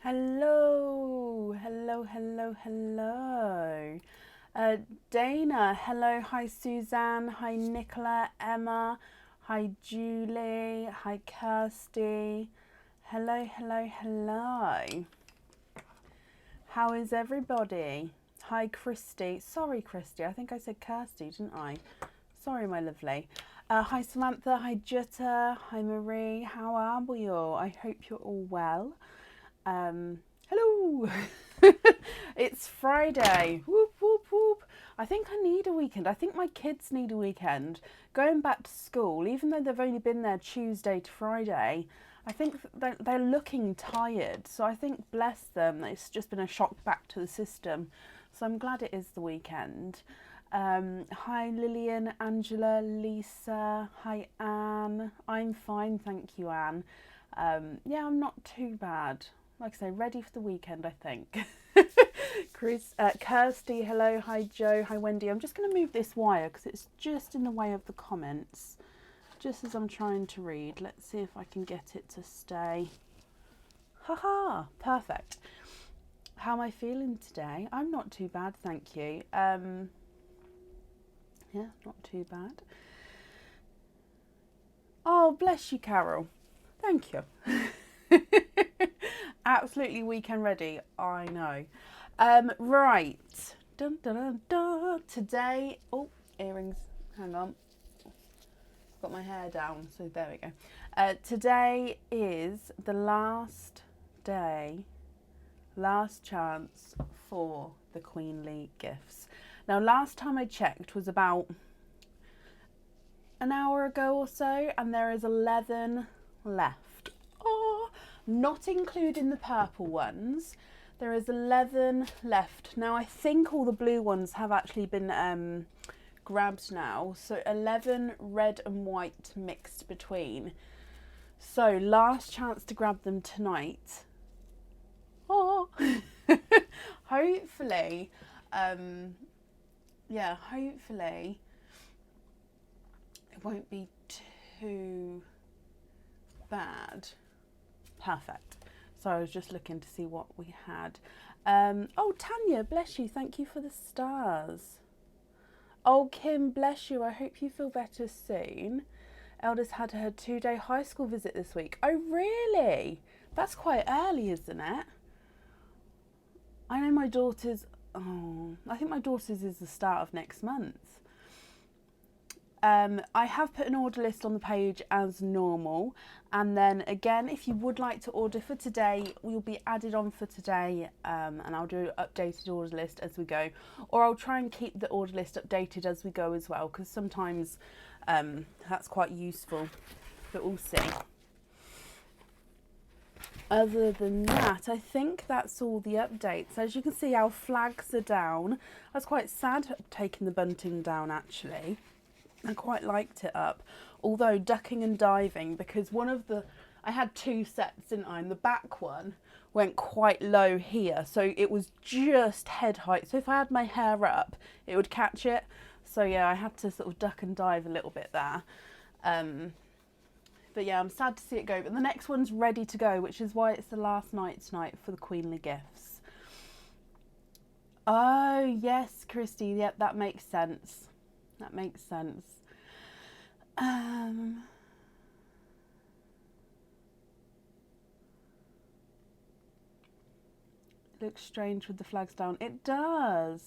Hello, hello, hello, hello. Dana, hello, hi Suzanne, hi Nicola, Emma, hi Julie, hi Kirsty. Hello, hello, hello. How is everybody? Hi Christy. Sorry, Christy, I think I said Kirsty, didn't I? Sorry, my lovely. Hi Samantha, hi Jutta, hi Marie. How are we all? I hope you're all well. Hello. It's Friday. Whoop, whoop, whoop. I think I need a weekend. I think my kids need a weekend. Going back to school, even though they've only been there Tuesday to Friday, I think they're looking tired. So I think, bless them, it's just been a shock back to the system. So I'm glad it is the weekend. Hi Lillian, Angela, Lisa. Hi Anne. I'm fine, thank you, Anne. Yeah, I'm not too bad. Like I say, ready for the weekend, I think. Kirsty, hello. Hi Joe. Hi Wendy. I'm just going to move this wire because it's just in the way of the comments. Just as I'm trying to read. Let's see if I can get it to stay. Haha, perfect. How am I feeling today? I'm not too bad, thank you. Yeah, not too bad. Oh, bless you, Carol. Thank you. Absolutely weekend ready, I know. Right. Dun, dun, dun, dun. Today, oh, earrings, hang on. Got my hair down, so there we go. Today is the last day, last chance for the Queenly gifts. Now, last time I checked was about an hour ago or so, and there is 11 left. Oh, not including the purple ones. There is 11 left. Now, I think all the blue ones have actually been grabbed now. So 11 red and white mixed between. So last chance to grab them tonight. Oh, hopefully, yeah, hopefully it won't be too bad. Perfect. So I was just looking to see what we had. Oh, Tanya, bless you. Thank you for the stars. Oh, Kim, bless you. I hope you feel better soon. Eldest had her 2-day high school visit this week. Oh, really? That's quite early, isn't it? I know my daughter's. Oh, I think my daughter's is the start of next month. I have put an order list on the page as normal, and then again, if you would like to order for today, we'll be added on for today, and I'll do an updated order list as we go, or I'll try and keep the order list updated as we go as well, because sometimes that's quite useful, but we'll see. Other than that, I think that's all the updates. As you can see, our flags are down. I was quite sad taking the bunting down, actually. I quite liked it up, although ducking and diving, because I had 2 sets, didn't I, and the back one went quite low here, so it was just head height, so if I had my hair up it would catch it, so yeah, I had to sort of duck and dive a little bit there. But yeah, I'm sad to see it go, but the next one's ready to go, which is why it's the last night tonight for the Queenly gifts. Oh yes, Christy, yep, that makes sense. That makes sense. Looks strange with the flags down. It does.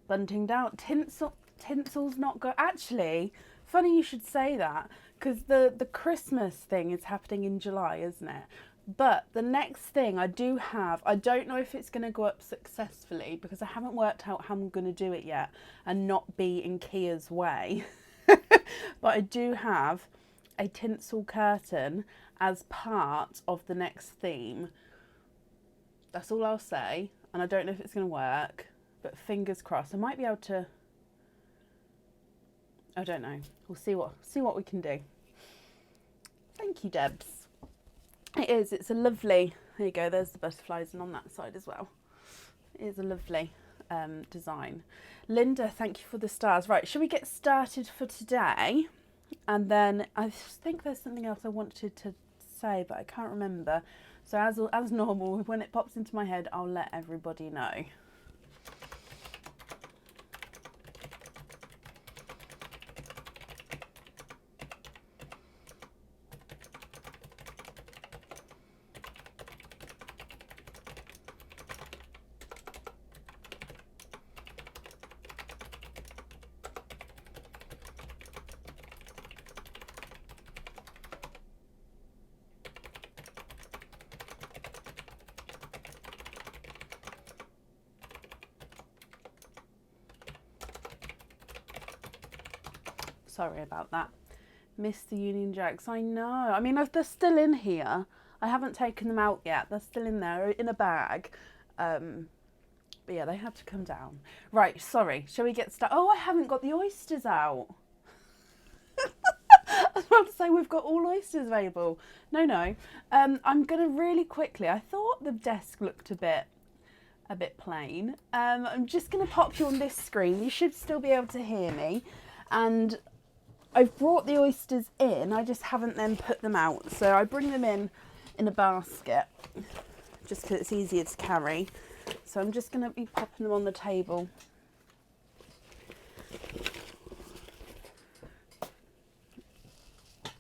Bunting down. Tinsel's not go. Actually, funny you should say that, because the Christmas thing is happening in July, isn't it? But the next thing I do have, I don't know if it's going to go up successfully because I haven't worked out how I'm going to do it yet and not be in Kia's way. But I do have a tinsel curtain as part of the next theme. That's all I'll say, and I don't know if it's going to work, but fingers crossed. I might be able to. I don't know. We'll see what we can do. Thank you, Debs. It is. It's a lovely. There you go. There's the butterflies, and on that side as well. It is a lovely design. Linda, thank you for the stars. Right, shall we get started for today? And then I think there's something else I wanted to say, but I can't remember. So as normal, when it pops into my head, I'll let everybody know. Sorry about that. Missed the Union Jacks. I know. I mean, they're still in here. I haven't taken them out yet. They're still in there in a bag. But yeah, they had to come down. Right, sorry. Shall we get started? Oh, I haven't got the oysters out. I was about to say we've got all oysters available. No. I'm going to really quickly. I thought the desk looked a bit plain. I'm just going to pop you on this screen. You should still be able to hear me. And I've brought the oysters in, I just haven't then put them out. So I bring them in a basket, just because it's easier to carry. So I'm just going to be popping them on the table.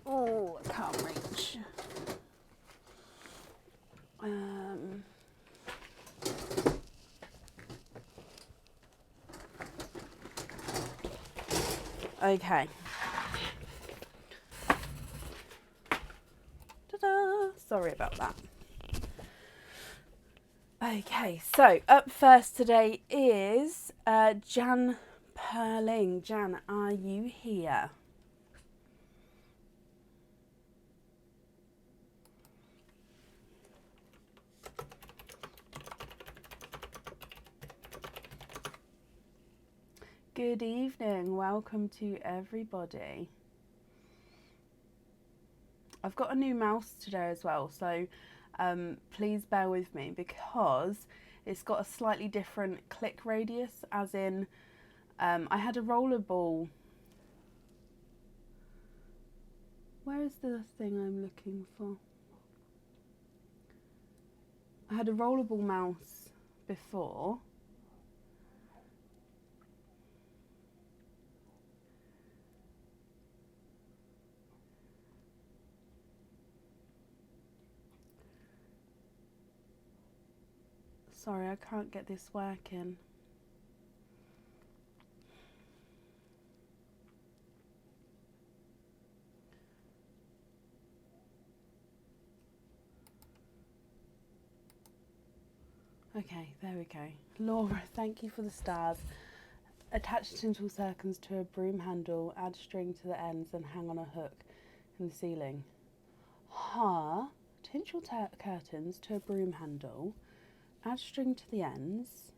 Oh, I can't reach. Okay. Ta-da! Sorry about that. Okay, so up first today is Jan Perling. Jan, are you here? Good evening, welcome to everybody. I've got a new mouse today as well, so please bear with me because it's got a slightly different click radius, as in I had a rollerball. Where is the thing I'm looking for? I had a rollerball mouse before. Sorry, I can't get this working. Okay, there we go. Laura, thank you for the stars. Attach tinsel circles to a broom handle, add string to the ends and hang on a hook in the ceiling. Tinsel curtains to a broom handle, add string to the ends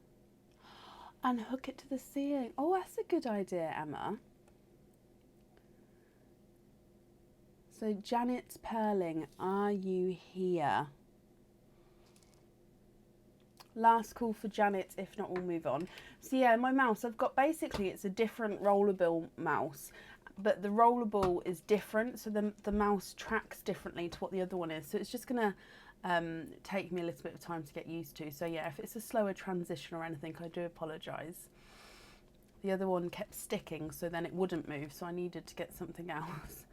and hook it to the ceiling. Oh, that's a good idea, Emma. So Janet Perling, are you here? Last call for Janet, if not we'll move on. So yeah, my mouse, I've got basically, it's a different rollerball mouse, but the rollerball is different, so the mouse tracks differently to what the other one is. So it's just gonna take me a little bit of time to get used to. So yeah, if it's a slower transition or anything, I do apologise. The other one kept sticking, so then it wouldn't move, so I needed to get something else.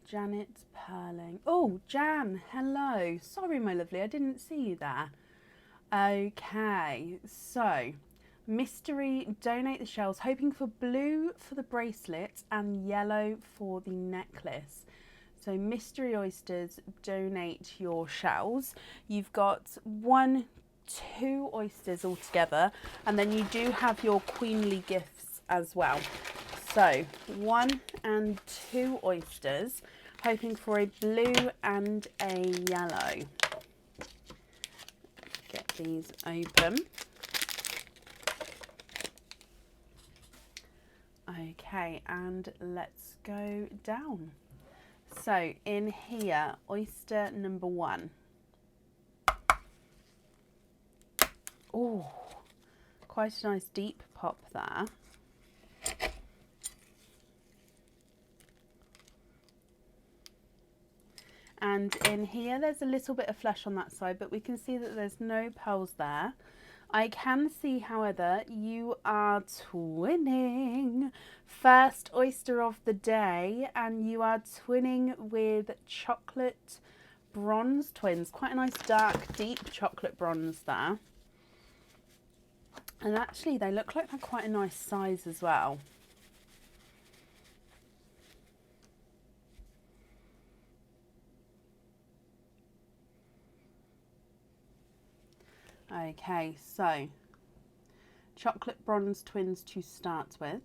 Janet Perling. Oh, Jan, hello. Sorry, my lovely, I didn't see you there. Okay, so mystery, donate the shells, hoping for blue for the bracelet and yellow for the necklace. So mystery oysters, donate your shells. You've got 2 oysters altogether, and then you do have your queenly gifts as well. So 1 and 2 oysters, hoping for a blue and a yellow. Get these open. Okay, and let's go down. So in here, oyster number 1. Oh, quite a nice deep pop there. And in here, there's a little bit of flesh on that side, but we can see that there's no pearls there. I can see, however, you are twinning. First oyster of the day, and you are twinning with chocolate bronze twins. Quite a nice dark, deep chocolate bronze there. And actually, they look like they're quite a nice size as well. Okay, so chocolate bronze twins to start with.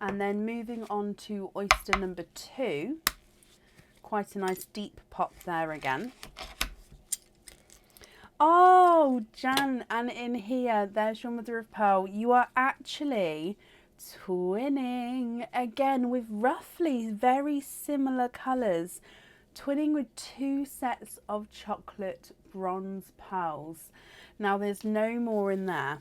And then moving on to oyster number 2. Quite a nice deep pop there again. Oh, Jan, and in here, there's your mother of pearl. You are actually twinning again with roughly very similar colours. Twinning with 2 sets of chocolate bronze pearls. Now there's no more in there.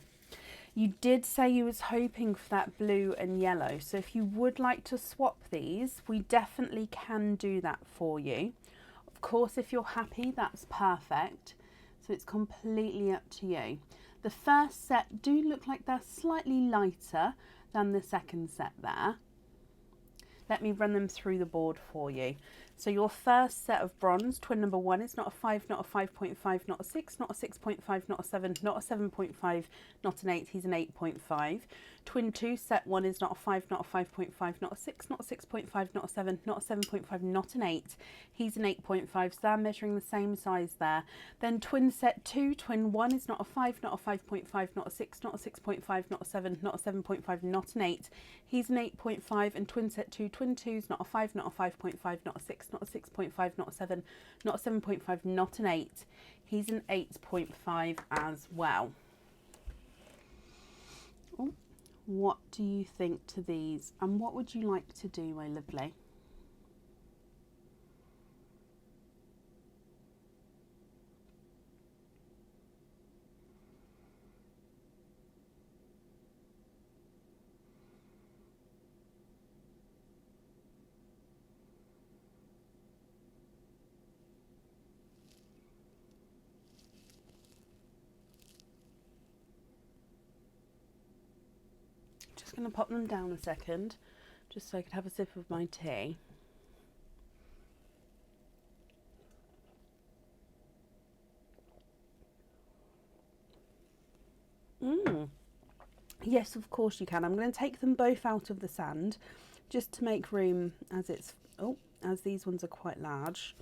You did say you was hoping for that blue and yellow, so if you would like to swap these, we definitely can do that for you. Of course, if you're happy, that's perfect. So it's completely up to you. The first set do look like they're slightly lighter than the second set there. Let me run them through the board for you. So your first set of bronze, twin number 1, is not a 5, not a 5.5, not a 6, not a 6.5, not a 7, not a 7.5, not an 8, he's an 8.5. Twin 2, set 1 is not a 5, not a 5.5, not a 6, not a 6.5, not a 7, not a 7.5, not an 8, he's an 8.5, so they're measuring the same size there. Then twin set 2, twin 1 is not a 5, not a 5.5, not a 6, not a 6.5, not a 7, not a 7.5, not an 8, he's an 8.5, and twin set 2, twin 2 is not a 5, not a 5.5, not a 6, not a 6.5, not a 7, not a 7.5, not an 8, he's an 8.5 as well. Oh, what do you think to these, and what would you like to do, my lovely? Just going to pop them down a second, just so I could have a sip of my tea. Yes, of course you can. I'm going to take them both out of the sand, just to make room, as these ones are quite large.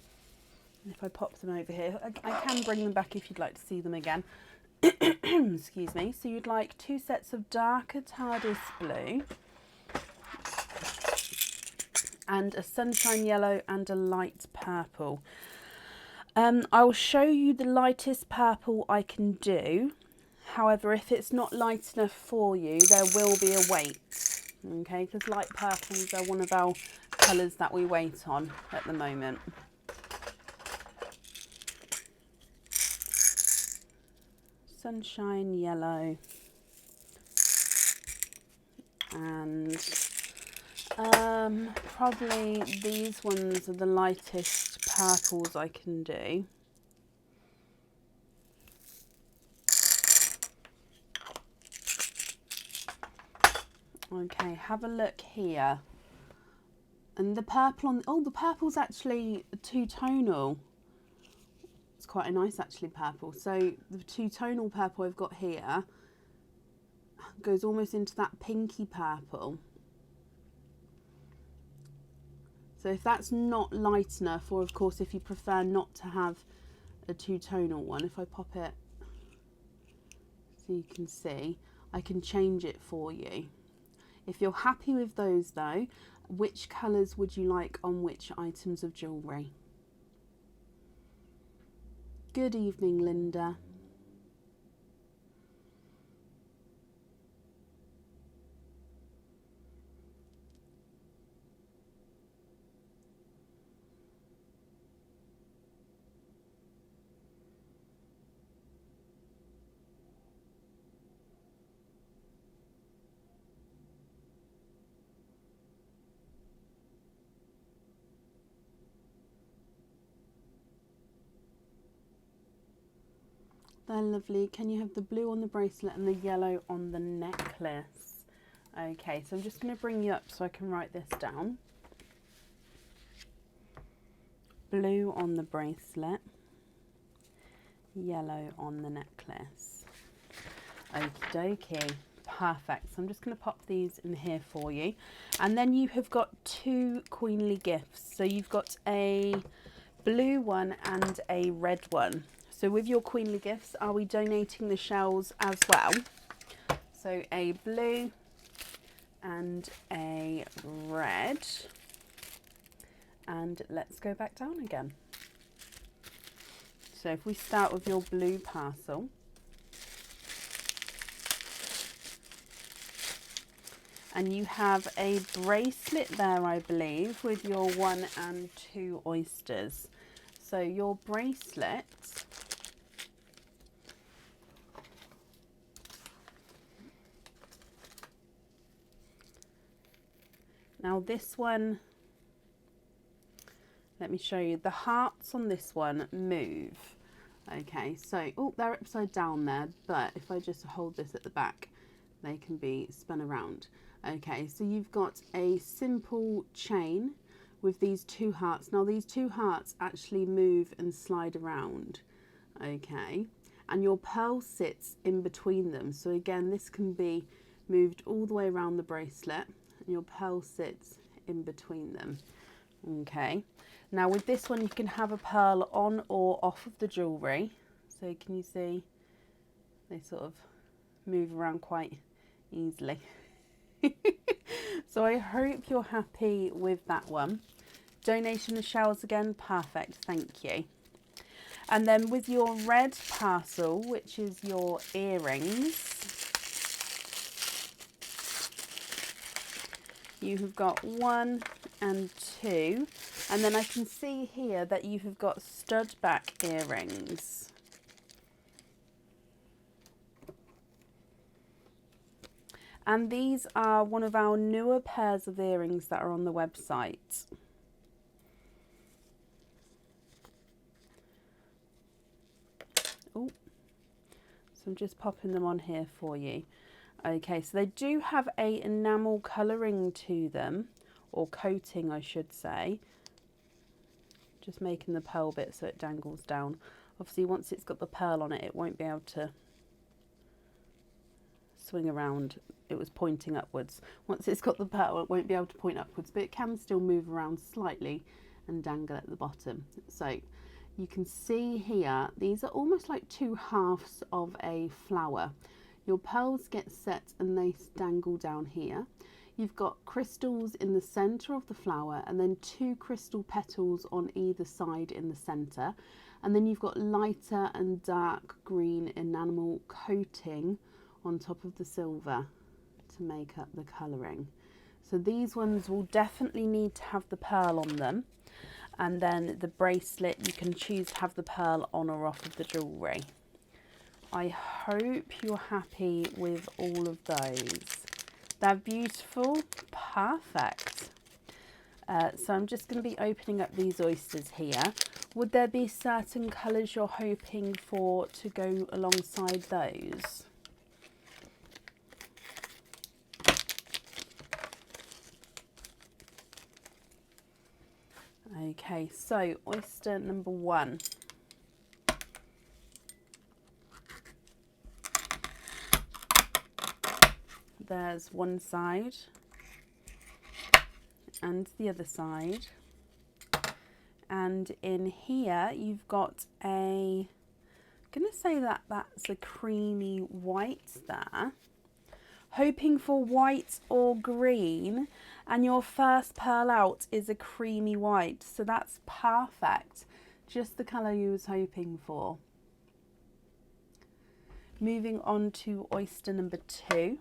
And if I pop them over here, I can bring them back if you'd like to see them again. Excuse me. So you'd like 2 sets of darker TARDIS blue, and a sunshine yellow and a light purple. I'll show you the lightest purple I can do. However, if it's not light enough for you, there will be a wait. Okay, because light purples are one of our colours that we wait on at the moment. Sunshine yellow, and probably these ones are the lightest purples I can do. Okay, have a look here. And the purple on, the purple's actually two-tonal. It's quite a nice actually purple. So the two-tonal purple I've got here goes almost into that pinky purple. So if that's not light enough, or of course if you prefer not to have a two-tonal one, if I pop it so you can see, I can change it for you. If you're happy with those though, which colours would you like on which items of jewellery? Good evening, Linda. They're lovely. Can you have the blue on the bracelet and the yellow on the necklace? Okay, so I'm just going to bring you up so I can write this down. Blue on the bracelet, yellow on the necklace. Okie dokie. Perfect. So I'm just going to pop these in here for you. And then you have got 2 queenly gifts. So you've got a blue one and a red one. So with your queenly gifts, are we donating the shells as well? So a blue and a red. And let's go back down again. So if we start with your blue parcel. And you have a bracelet there, I believe, with your 1 and 2 oysters. So your bracelet now this one, let me show you, the hearts on this one move. Okay, so, oh, they're upside down there, but if I just hold this at the back, they can be spun around. Okay, so you've got a simple chain with these 2 hearts. Now these 2 hearts actually move and slide around. Okay, and your pearl sits in between them. So again, this can be moved all the way around the bracelet and your pearl sits in between them. Okay, now with this one you can have a pearl on or off of the jewellery. So can you see they sort of move around quite easily. So I hope you're happy with that one. Donation of shells again, perfect, thank you. And then with your red parcel, which is your earrings, you have got 1 and 2, and then I can see here that you have got stud back earrings. And these are one of our newer pairs of earrings that are on the website. Oh, so I'm just popping them on here for you. Okay, so they do have a enamel colouring to them, or coating I should say. Just making the pearl bit so it dangles down. Obviously once it's got the pearl on it, it won't be able to swing around. It was pointing upwards. Once it's got the pearl, it won't be able to point upwards, but it can still move around slightly and dangle at the bottom. So you can see here, these are almost like 2 halves of a flower. Your pearls get set and they dangle down here. You've got crystals in the center of the flower and then 2 crystal petals on either side in the center. And then you've got lighter and dark green enamel coating on top of the silver to make up the colouring. So these ones will definitely need to have the pearl on them, and then the bracelet you can choose to have the pearl on or off of the jewellery. I hope you're happy with all of those. They're beautiful, perfect. So I'm just going to be opening up these oysters here. Would there be certain colours you're hoping for to go alongside those? Okay, so oyster number 1. There's one side and the other side. And in here you've got I'm gonna say that that's a creamy white there. Hoping for white or green, and your first pearl out is a creamy white, so that's perfect, just the colour you was hoping for. Moving on to oyster number 2.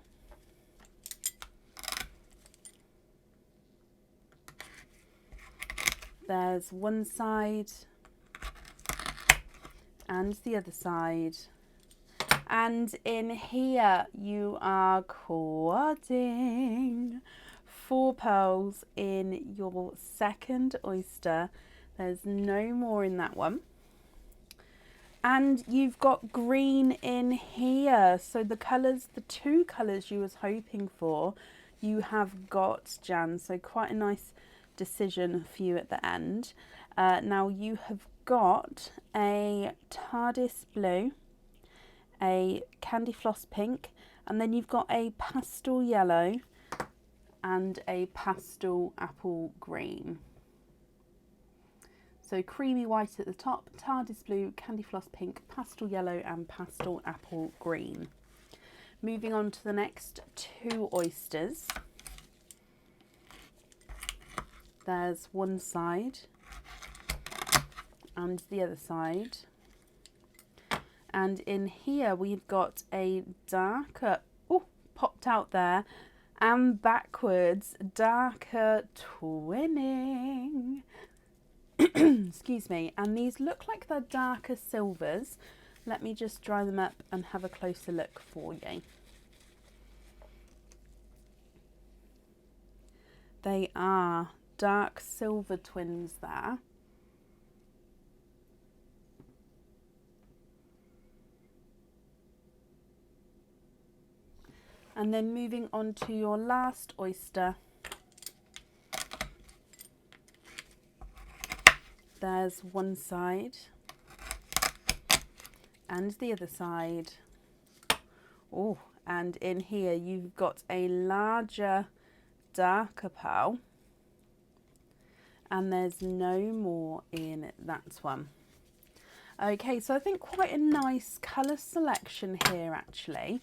There's one side and the other side. And in here you are quadding 4 pearls in your second oyster. There's no more in that one. And you've got green in here. So the colours, the two colours you was hoping for, you have got, Jan. So quite a nice decision for you at the end. Now you have got a TARDIS blue, a candy floss pink, and then you've got a pastel yellow and a pastel apple green. So creamy white at the top, TARDIS blue, candy floss pink, pastel yellow and pastel apple green. Moving on to the next two oysters. There's one side and the other side. And in here we've got a darker, oh, popped out there, and backwards, darker twinning. Excuse me. And these look like they're darker silvers. Let me just dry them up and have a closer look for you. They are dark silver twins there. And then moving on to your last oyster. There's one side and the other side. Oh, and in here you've got a larger, darker pearl. And there's no more in that one. Okay, so I think quite a nice colour selection here actually.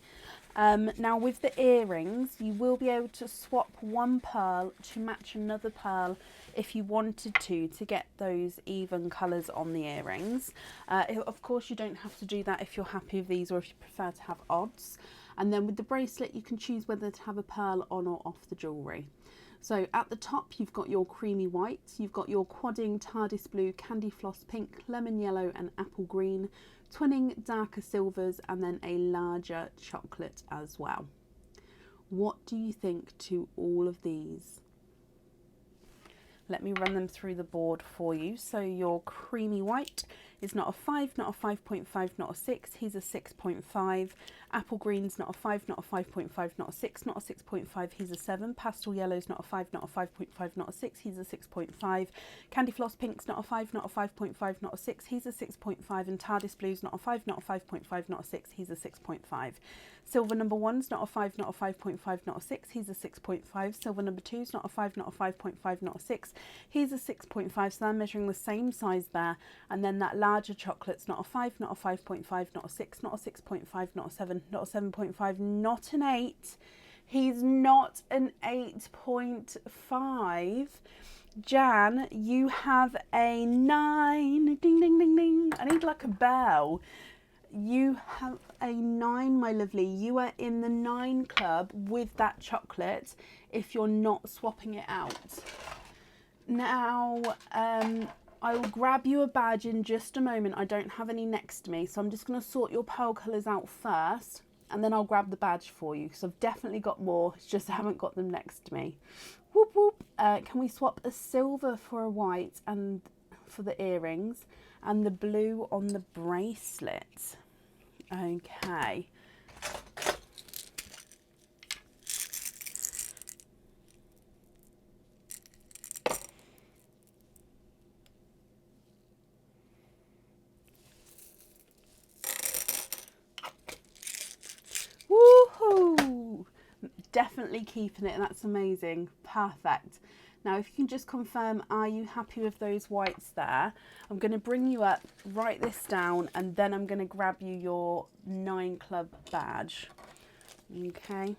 Now with the earrings, you will be able to swap one pearl to match another pearl if you wanted to get those even colours on the earrings. Of course, you don't have to do that if you're happy with these or if you prefer to have odds. And then with the bracelet, you can choose whether to have a pearl on or off the jewellery. So at the top, you've got your creamy white, you've got your quadding TARDIS blue, candy floss pink, lemon yellow and apple green, twinning darker silvers, and then a larger chocolate as well. What do you think to all of these? Let me run them through the board for you. So your creamy white is not a 5, not a 5.5, not a 6. He's a 6.5. Apple green's not a 5, not a 5.5, not a 6, not a 6.5. He's a 7. Pastel yellow's not a 5, not a 5.5, not a 6. He's a 6.5. Candy floss pink's not a 5, not a 5.5, not a 6. He's a 6.5. And TARDIS blue's not a 5, not a 5.5, not a 6. He's a 6.5. Silver number 1's not a 5, not a 5.5, not a 6. He's a 6.5. Silver number 2's not a 5, not a 5.5, not a 6. He's a 6.5. So they're measuring the same size there. And then that larger chocolate's not a 5, not a 5.5, not a 6, not a 6.5, not a 7, not a 7.5, not an 8. He's not an 8.5. Jan, you have a 9. Ding, ding, ding, ding. I need like a bell. You have a 9, my lovely. You are in the 9 club with that chocolate if you're not swapping it out. Now, I will grab you a badge in just a moment. I don't have any next to me, so I'm just going to sort your pearl colours out first, and then I'll grab the badge for you, because I've definitely got more. It's just I haven't got them next to me. Whoop, whoop. Can we swap a silver for a white and for the earrings, and the blue on the bracelet? Okay. Woohoo! Definitely keeping it. That's amazing. Perfect. Now, if you can just confirm, are you happy with those whites there? I'm going to bring you up, write this down, and then I'm going to grab you your 9 club badge. Okay.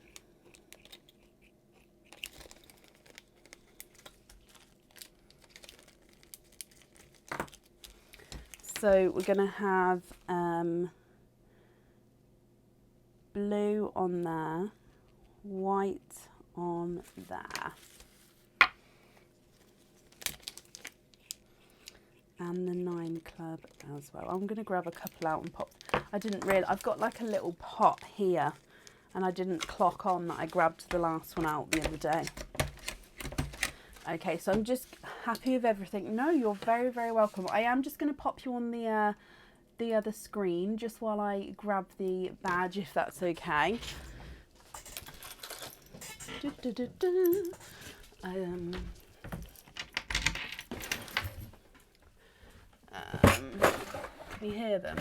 So we're going to have blue on there, white on there. And the 9 club as well. I'm going to grab a couple out and pop. I didn't really, I've got like a little pot here and I didn't clock on that I grabbed the last one out the other day. Okay, so I'm just happy with everything. No, you're very, very welcome. I am just going to pop you on the the other screen just while I grab the badge, if that's okay. Can you hear them?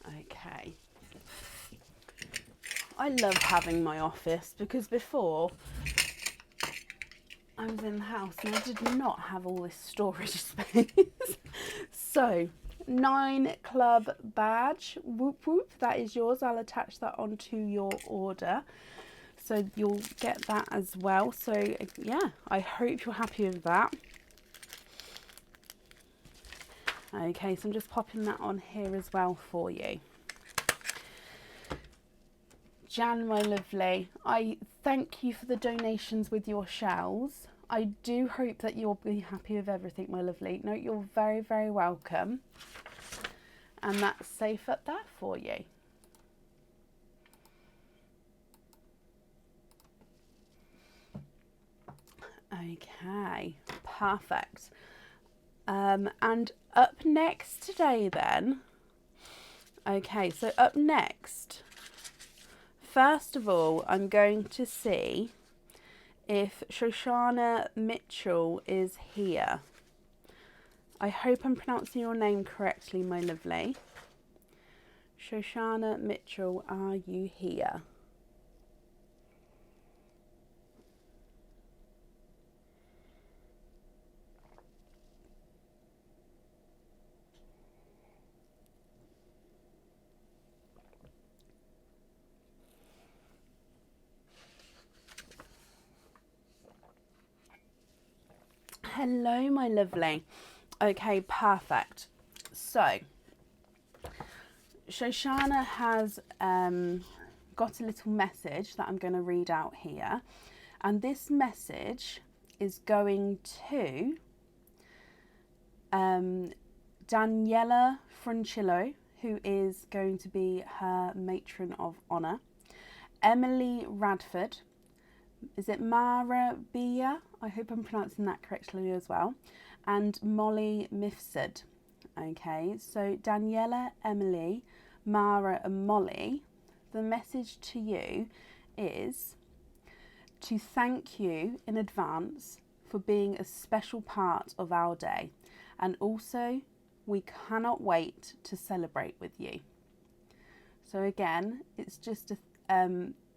Okay. I love having my office because before I was in the house and I did not have all this storage space. So, 9 club badge, whoop whoop, that is yours. I'll attach that onto your order. So you'll get that as well. So yeah, I hope you're happy with that. Okay, so I'm just popping that on here as well for you. Jan, my lovely, I thank you for the donations with your shells. I do hope that you'll be happy with everything, my lovely. No, you're very, very welcome. And that's safe up there for you. Okay, perfect. And up next today then, okay, so up next, first of all, I'm going to see if Shoshana Mitchell is here. I hope I'm pronouncing your name correctly, my lovely. Shoshana Mitchell, are you here? Hello, my lovely. Okay, perfect. So, Shoshana has got a little message that I'm going to read out here. And this message is going to Daniela Francillo, who is going to be her matron of honour. Emily Radford. Is it Mara Bia? I hope I'm pronouncing that correctly as well. And Molly Mifsud. Okay, so Daniela, Emily, Mara and Molly, the message to you is to thank you in advance for being a special part of our day. And also, we cannot wait to celebrate with you. So again, it's just a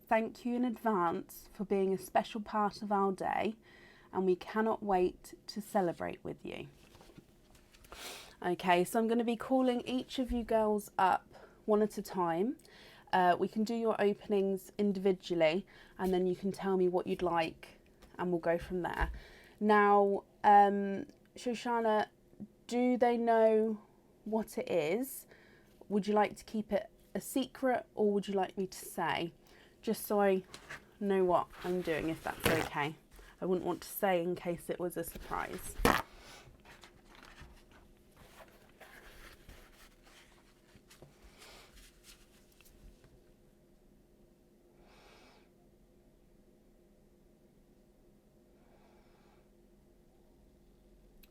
thank you in advance for being a special part of our day, and we cannot wait to celebrate with you. Okay, so I'm going to be calling each of you girls up one at a time. We can do your openings individually, and then you can tell me what you'd like, and we'll go from there. Now, Shoshana, do they know what it is? Would you like to keep it a secret, or would you like me to say? Just so I know what I'm doing, if that's okay. I wouldn't want to say in case it was a surprise.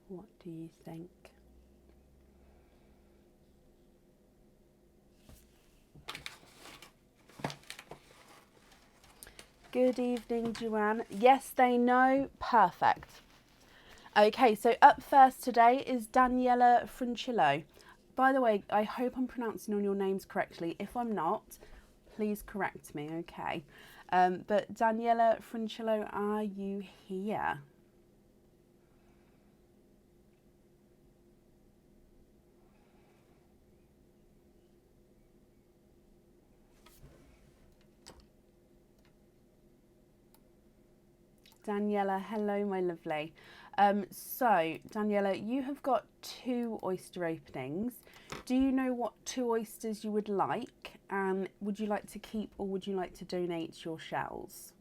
What do you think? Good evening, Joanne. Yes, they know. Perfect. Okay, so up first today is Daniela Francillo. By the way, I hope I'm pronouncing all your names correctly. If I'm not, please correct me, okay? But Daniela Francillo, are you here? Daniela, hello, my lovely. So, Daniela, you have got 2 oyster openings. Do you know what 2 oysters you would like? And would you like to keep, or would you like to donate your shells?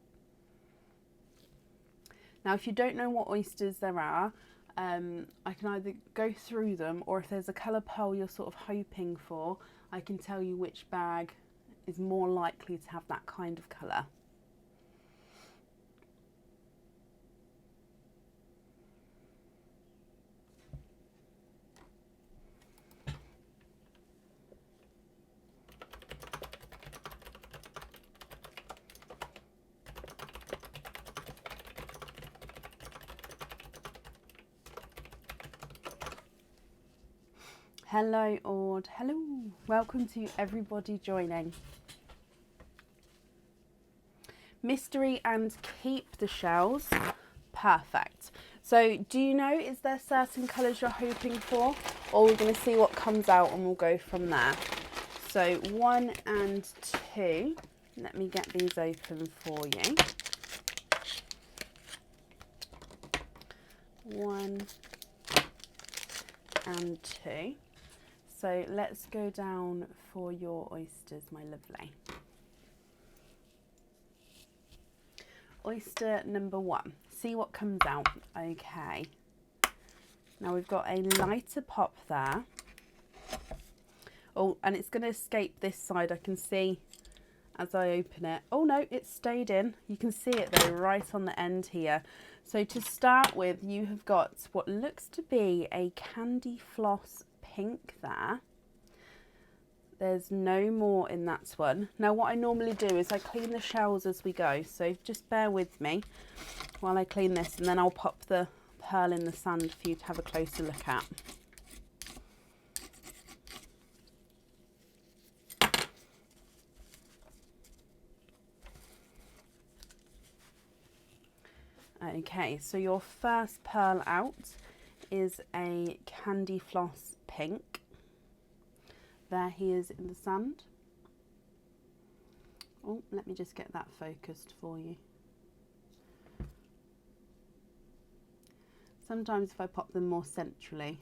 Now, if you don't know what oysters there are, I can either go through them, or if there's a colour pearl you're sort of hoping for, I can tell you which bag is more likely to have that kind of colour. Hello, Ord. Hello. Welcome to everybody joining. Mystery and keep the shells. Perfect. So do you know, is there certain colours you're hoping for? Or we're going to see what comes out and we'll go from there. So 1 and 2. Let me get these open for you. 1 and 2. So let's go down for your oysters, my lovely. Oyster number 1. See what comes out. Okay. Now we've got a lighter pop there. Oh, and it's going to escape this side. I can see as I open it. Oh no, it stayed in. You can see it though right on the end here. So to start with, you have got what looks to be a candy floss pink there. There's no more in that one. Now what I normally do is I clean the shells as we go, so just bear with me while I clean this, and then I'll pop the pearl in the sand for you to have a closer look at. Okay, so your first pearl out is a candy floss pink. There he is in the sand. Oh, let me just get that focused for you. Sometimes if I pop them more centrally.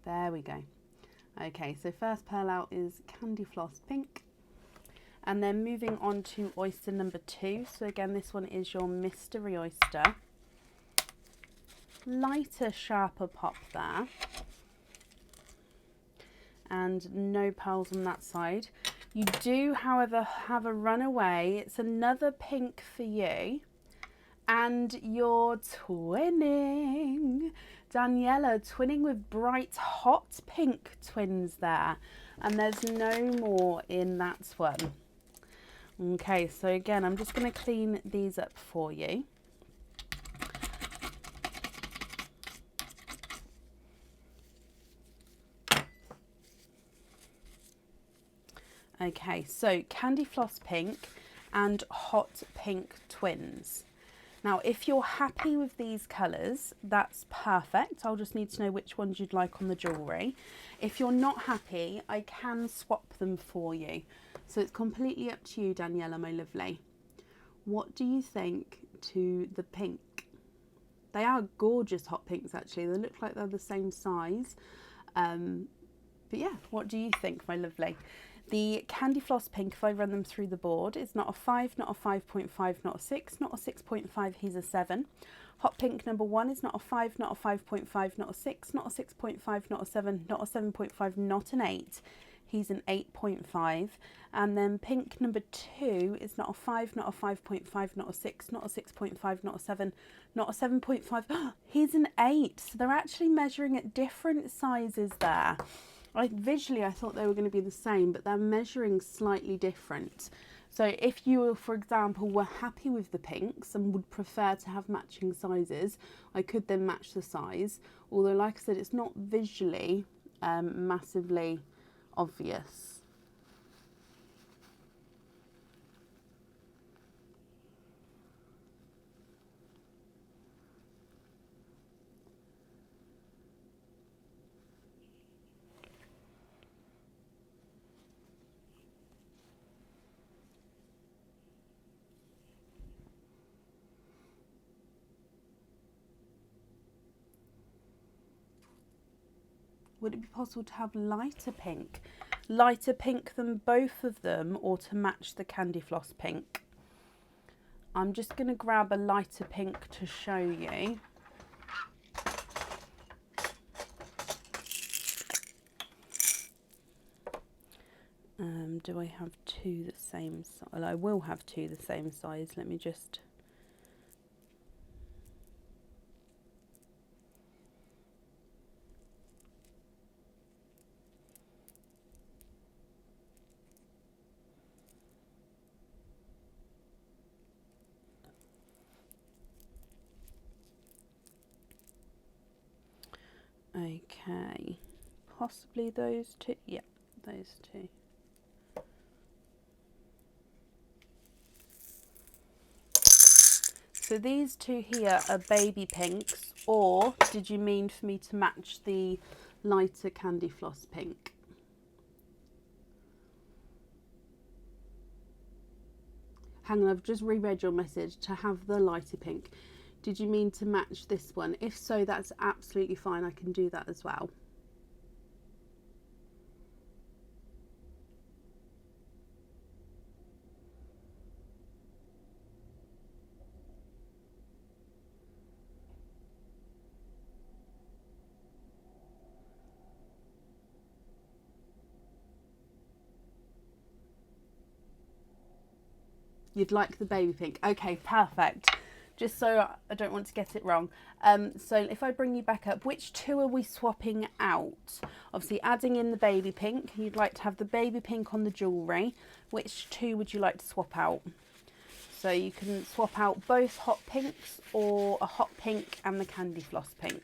There we go. Okay, so first pearl out is candy floss pink. And then moving on to oyster number 2. So again, this one is your mystery oyster. Lighter, sharper pop there. And no pearls on that side. You do, however, have a runaway. It's another pink for you. And you're twinning. Daniela, twinning with bright hot pink twins there. And there's no more in that one. Okay, so again, I'm just going to clean these up for you. Okay, so candy floss pink and hot pink twins. Now, if you're happy with these colours, that's perfect. I'll just need to know which ones you'd like on the jewellery. If you're not happy, I can swap them for you. So it's completely up to you, Daniela, my lovely. What do you think to the pink? They are gorgeous hot pinks, actually. They look like they're the same size. But yeah, what do you think, my lovely? The candy floss pink, if I run them through the board, is not a 5, not a 5.5, not a 6, not a 6.5, he's a 7. Hot pink number 1 is not a 5, not a 5.5, not a 6, not a 6.5, not a 7, not a 7.5, not an 8. He's an 8.5. And then pink number 2 is not a 5, not a 5.5, not a 6, not a 6.5, not a 7, not a 7.5. He's an 8. So they're actually measuring at different sizes there. Visually, I thought they were going to be the same, but they're measuring slightly different. So if you, for example, were happy with the pinks and would prefer to have matching sizes, I could then match the size. Although, like I said, it's not visually massively obvious. Would it be possible to have lighter pink? Lighter pink than both of them, or to match the candy floss pink? I'm just going to grab a lighter pink to show you. Do I have two the same size? Well, I will have two the same size. Let me just... Okay, possibly those two. Yeah, those two. So these two here are baby pinks, or did you mean for me to match the lighter candy floss pink? Hang on, I've just reread your message. To have the lighter pink. Did you mean to match this one? If so, that's absolutely fine. I can do that as well. You'd like the baby pink. Okay, perfect. Just so I don't want to get it wrong. So if I bring you back up, which two are we swapping out? Obviously adding in the baby pink. You'd like to have the baby pink on the jewellery. Which two would you like to swap out? So you can swap out both hot pinks or a hot pink and the candy floss pink.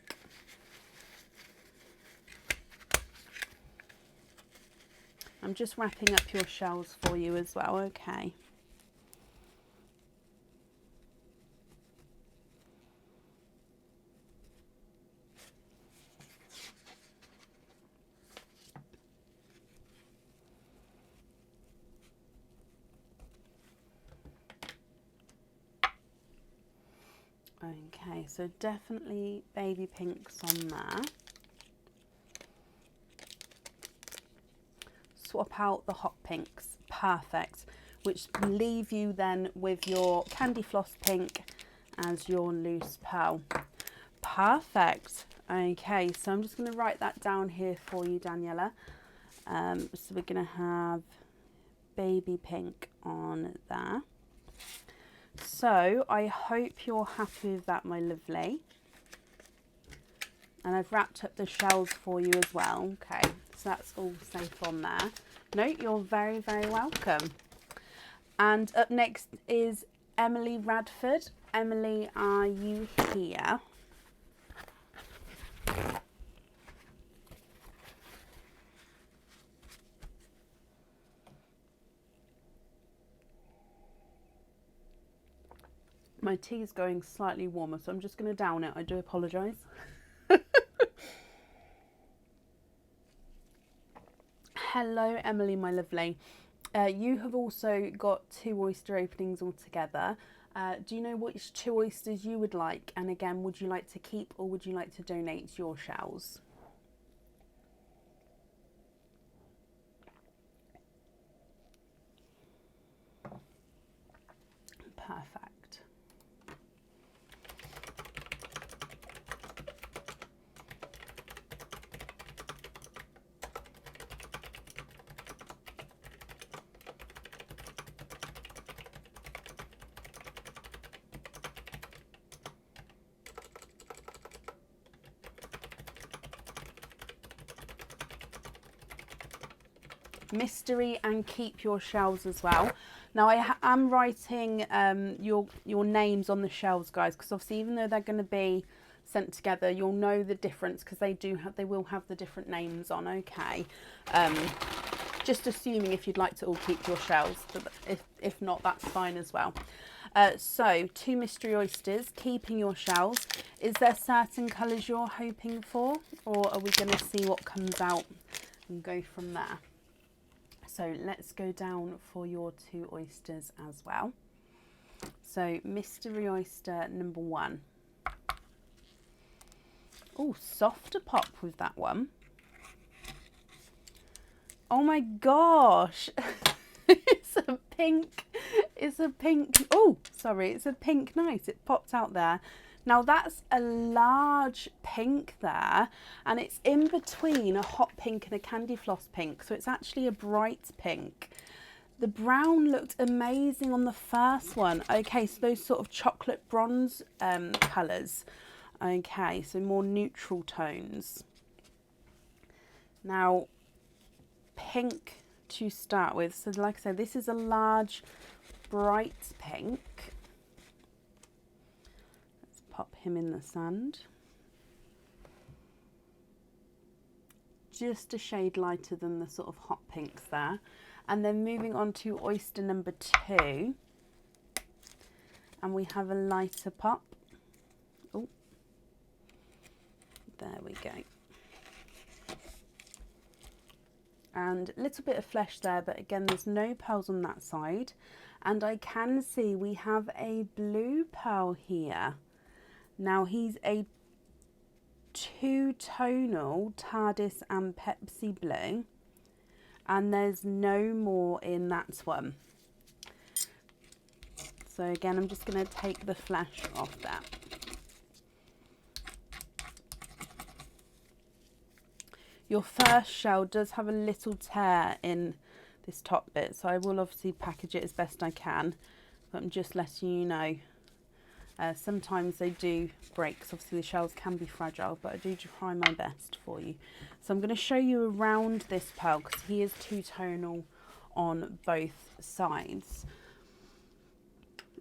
I'm just wrapping up your shells for you as well, okay. Okay, so definitely baby pinks on there. Swap out the hot pinks, perfect, which will leave you then with your candy floss pink as your loose pearl. Perfect. Okay, so I'm just going to write that down here for you, Daniela. So we're going to have baby pink on there. So I hope you're happy with that, my lovely. And I've wrapped up the shells for you as well. Okay, so that's all safe on there. No, you're very, very welcome. And up next is Emily Radford. Emily, are you here? My tea is going slightly warmer, so I'm just going to down it. I do apologise. Hello, Emily, my lovely. You have also got 2 oyster openings altogether. Do you know which 2 oysters you would like? And again, would you like to keep or would you like to donate your shells? Perfect. Mystery and keep your shells as well. Now I am writing your names on the shells, guys, because obviously even though they're going to be sent together, you'll know the difference because they will have the different names on. Okay, just assuming if you'd like to all keep your shells, but if not, that's fine as well. So 2 mystery oysters, keeping your shells. Is there certain colours you're hoping for, or are we going to see what comes out and go from there? So let's go down for your 2 oysters as well. So mystery oyster number 1. Oh, softer pop with that one. Oh my gosh. It's a pink. Oh, sorry. It's a pink night. It popped out there. Now that's a large pink there, and it's in between a hot pink and a candy floss pink, so it's actually a bright pink. The brown looked amazing on the first one. Okay, so those sort of chocolate bronze colours. Okay, so more neutral tones. Now, pink to start with. So like I said, this is a large bright pink. Pop him in the sand. just a shade lighter than the sort of hot pinks there. And then moving on to Oyster number 2. And we have a lighter pop. Oh, there we go. And a little bit of flesh there, but again, there's no pearls on that side. And I can see we have a blue pearl here. Now he's a two-tonal Tardis and Pepsi blue, and there's no more in that one. So again, I'm just going to take the flesh off that. Your first shell does have a little tear in this top bit, so I will obviously package it as best I can, but I'm just letting you know. Sometimes they do break, because obviously the shells can be fragile, but I do try my best for you. So I'm going to show you around this pearl, because he is two-tonal on both sides.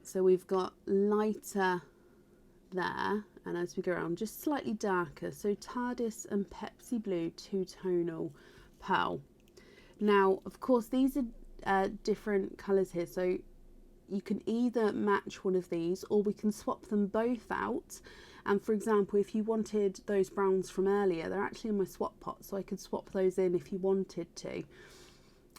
So we've got lighter there, and as we go around, just slightly darker. So Tardis and Pepsi blue, two-tonal pearl. Now, of course, these are different colours here, so you can either match one of these, or we can swap them both out. And for example, if you wanted those browns from earlier, they're actually in my swap pot, so I could swap those in if you wanted to.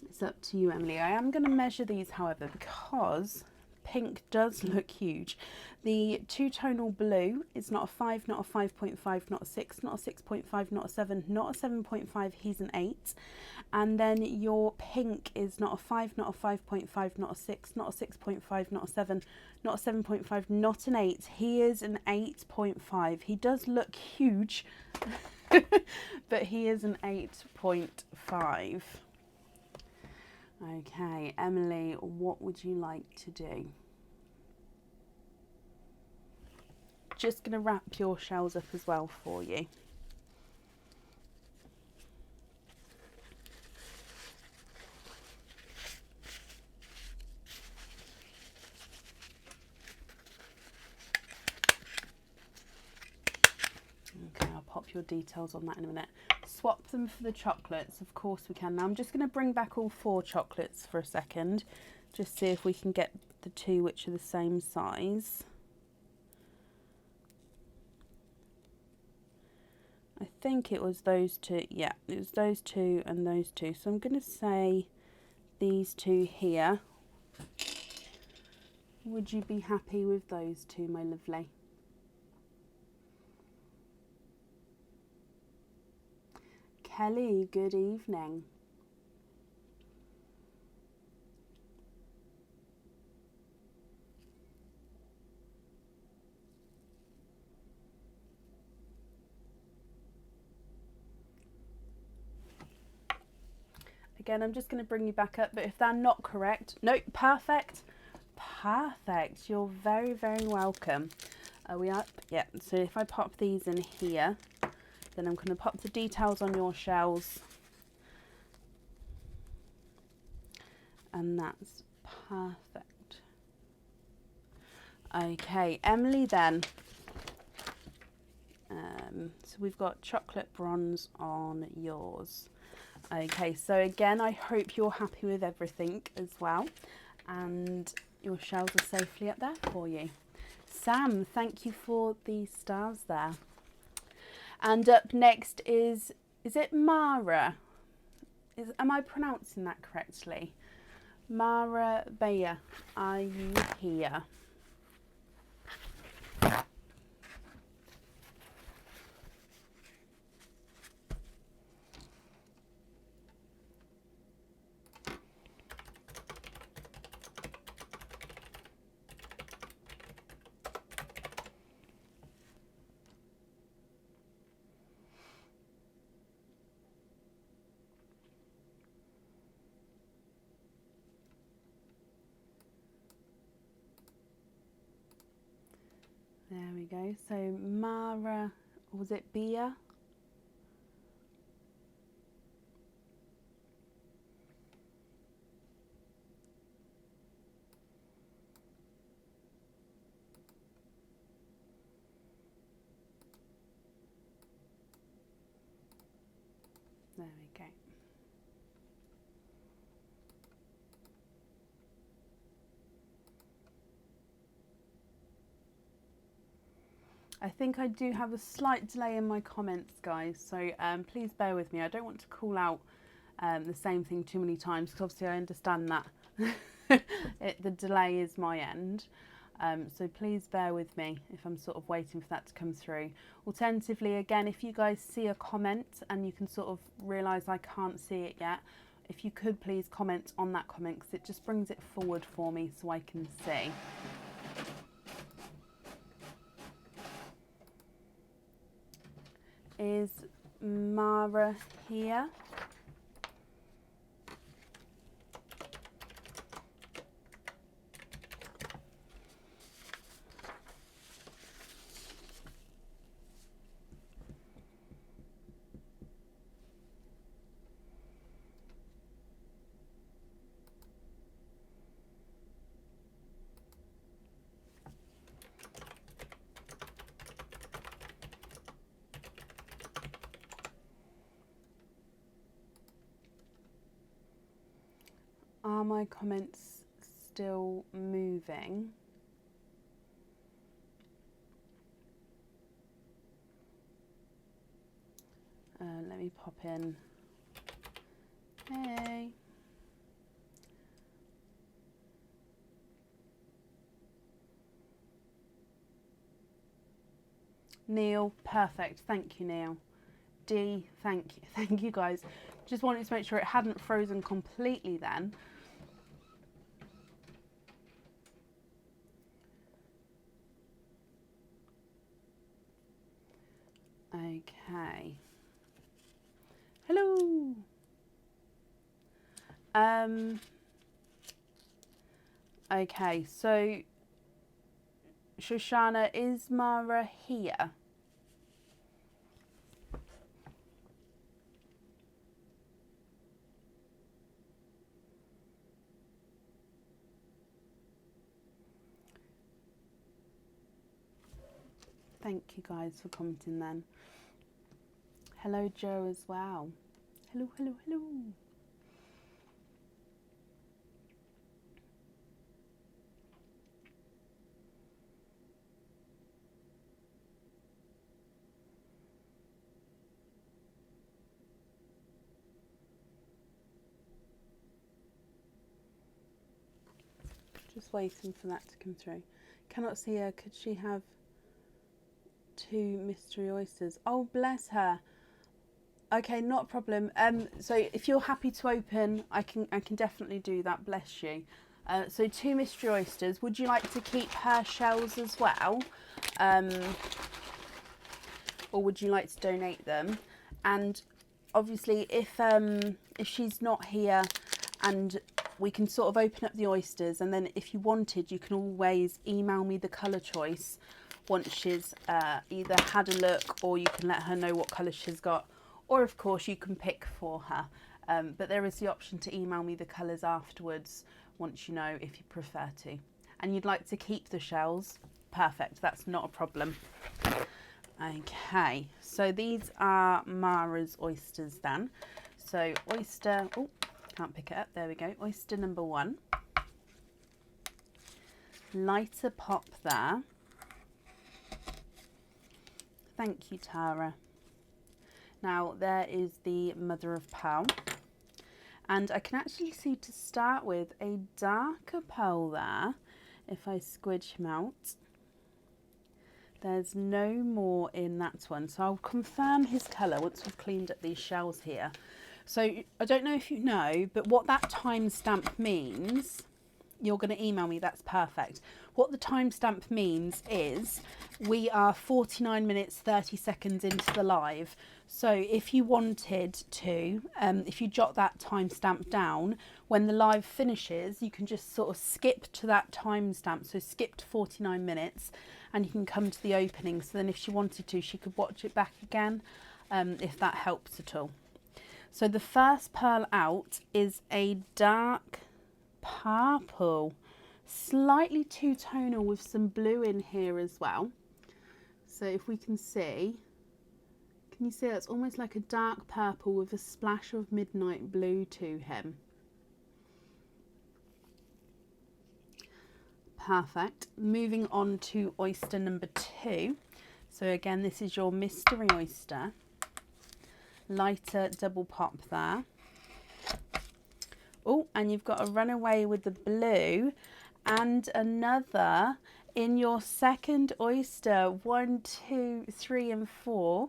It's up to you, Emily. I am going to measure these, however, because pink does look huge. The two-tonal blue is not a 5, not a 5.5, not a 6, not a 6.5, not a 7, not a 7.5, he's an 8. And then your pink is not a 5, not a 5.5, not a 6, not a 6.5, not a 7, not a 7.5, not an 8. He is an 8.5. He does look huge, but he is an 8.5. Okay, Emily, what would you like to do? Just going to wrap your shells up as well for you. Okay, I'll pop your details on that in a minute. Swap them for the chocolates, of course we can. Now I'm just going to bring back all 4 chocolates for a second, just see if we can get the 2 which are the same size. I think it was those 2, yeah, it was those 2 and those 2. So I'm going to say these 2 here. Would you be happy with those 2, my lovely? Kelly, good evening. Again, I'm just going to bring you back up, but if they're not correct, nope, perfect. Perfect. You're very, very welcome. Are we up? Yeah. So if I pop these in here, then I'm going to pop the details on your shells. And that's perfect. Okay, Emily then. So we've got chocolate bronze on yours. Okay, so again, I hope you're happy with everything as well. And your shells are safely up there for you. Sam, thank you for the stars there. And up next is it Mara? Am I pronouncing that correctly? Mara Bayer, are you here? There we go. So Mara, was it Bia? There I think I do have a slight delay in my comments, guys, so please bear with me. I don't want to call out the same thing too many times, because obviously I understand that the delay is my end. So please bear with me if I'm sort of waiting for that to come through. Alternatively, again, if you guys see a comment and you can sort of realise I can't see it yet, if you could please comment on that comment, because it just brings it forward for me so I can see. Is Mara here? Are my comments still moving? Let me pop in. Hey. Neil, perfect. Thank you, Neil. D, thank you. Thank you, guys. Just wanted to make sure it hadn't frozen completely then. Okay. Hello. Okay, so Shoshana, is Mara here? Thank you guys for commenting then. Hello Joe as well. Hello, hello, hello. Just waiting for that to come through. Cannot see her. Could she have 2 mystery oysters? Oh, bless her. Okay, not a problem. So if you're happy to open, I can definitely do that. Bless you. So 2 mystery oysters. Would you like to keep her shells as well, or would you like to donate them? And obviously, if she's not here, and we can sort of open up the oysters, and then if you wanted, you can always email me the colour choice once she's either had a look, or you can let her know what colour she's got, or of course you can pick for her. But there is the option to email me the colours afterwards once you know, if you prefer to. And you'd like to keep the shells? Perfect, that's not a problem. Okay, so these are Mara's oysters then. So oyster, oh, can't pick it up, there we go. Oyster number 1. Lighter pop there. Thank you, Tara. Now there is the mother of pearl. And I can actually see, to start with, a darker pearl there. If I squidge him out, there's no more in that one. So I'll confirm his colour once we've cleaned up these shells here. So I don't know if you know, but what that timestamp means, you're going to email me, that's perfect. What the timestamp means is we are 49 minutes 30 seconds into the live. So if you wanted to, if you jot that timestamp down, when the live finishes, you can just sort of skip to that timestamp. So skip to 49 minutes and you can come to the opening. So then if she wanted to, she could watch it back again, if that helps at all. So the first pearl out is a dark purple, slightly two-tonal with some blue in here as well. So if we can see, can you see that's almost like a dark purple with a splash of midnight blue to him. Perfect. Moving on to oyster number 2. So again, this is your mystery oyster. Lighter double pop there. Oh, and you've got a runaway with the blue and another in your second oyster. 1, 2, 3 and 4.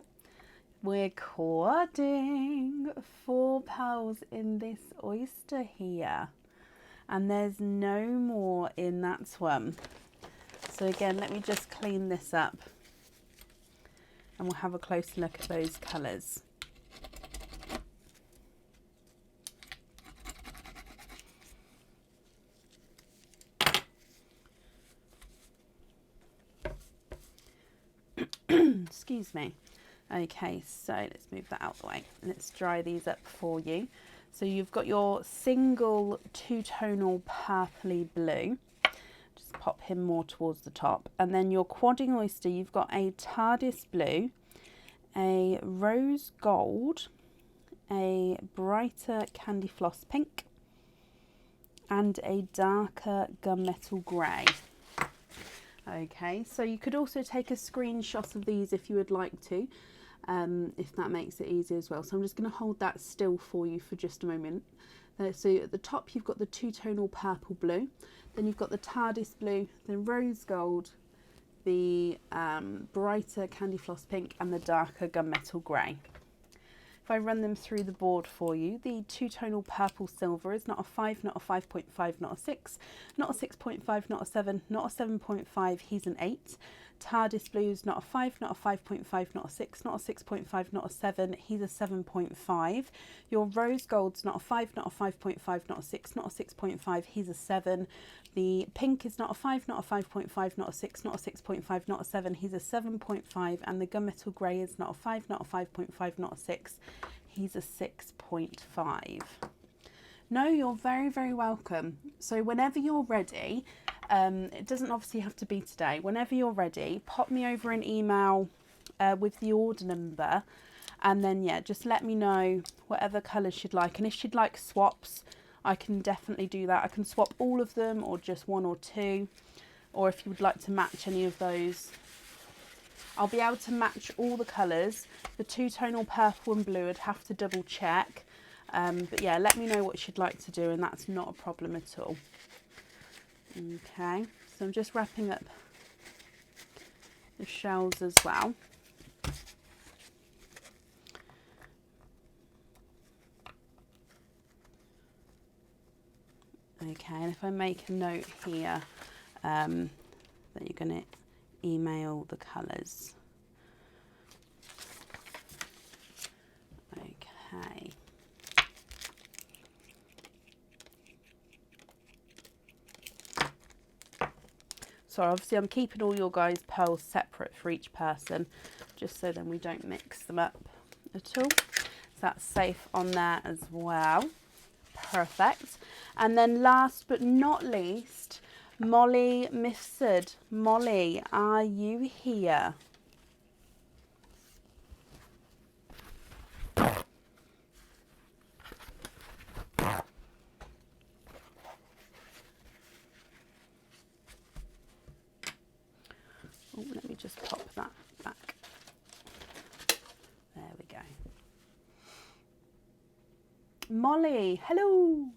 We're quadding 4 pearls in this oyster here. And there's no more in that one. So again, let me just clean this up and we'll have a closer look at those colours. Excuse me. Okay, so let's move that out of the way. Let's dry these up for you. So you've got your single two-tonal purpley blue. Just pop him more towards the top. And then your quadding oyster, you've got a TARDIS blue, a rose gold, a brighter candy floss pink, and a darker gunmetal grey. Okay, so you could also take a screenshot of these if you would like to, if that makes it easy as well. So I'm just going to hold that still for you for just a moment. So at the top you've got the two-tonal purple blue, then you've got the TARDIS blue, the rose gold, the brighter candy floss pink and the darker gunmetal grey. If I run them through the board for you, the two-tonal purple silver is not a 5, not a 5.5, not a 6, not a 6.5, not a 7, not a 7.5, he's an 8. TARDIS blue is not a 5, not a 5.5, not a 6, not a 6.5, not a 7, he's a 7.5. Your rose gold's not a 5, not a 5.5, not a 6, not a 6.5, he's a 7. The pink is not a 5, not a 5.5, not a 6, not a 6.5, not a 7, he's a 7.5. And the gunmetal grey is not a 5, not a 5.5, not a 6, he's a 6.5. No, you're very, very welcome. So whenever you're ready, it doesn't obviously have to be today. Whenever you're ready, pop me over an email with the order number. And then, yeah, just let me know whatever colours you'd like. And if you'd like swaps, I can definitely do that. I can swap all of them or just 1 or 2. Or if you would like to match any of those, I'll be able to match all the colours. The two-tonal purple and blue, I'd have to double check. But yeah, let me know what you'd like to do and that's not a problem at all. Okay, so I'm just wrapping up the shells as well. Okay, and if I make a note here that you're going to email the colours. Okay. So obviously I'm keeping all your guys' pearls separate for each person, just so then we don't mix them up at all. So that's safe on there as well. Perfect. And then last but not least, Molly Mifsud. Molly, are you here? Oh, let me just pop that back. There we go. Molly, hello.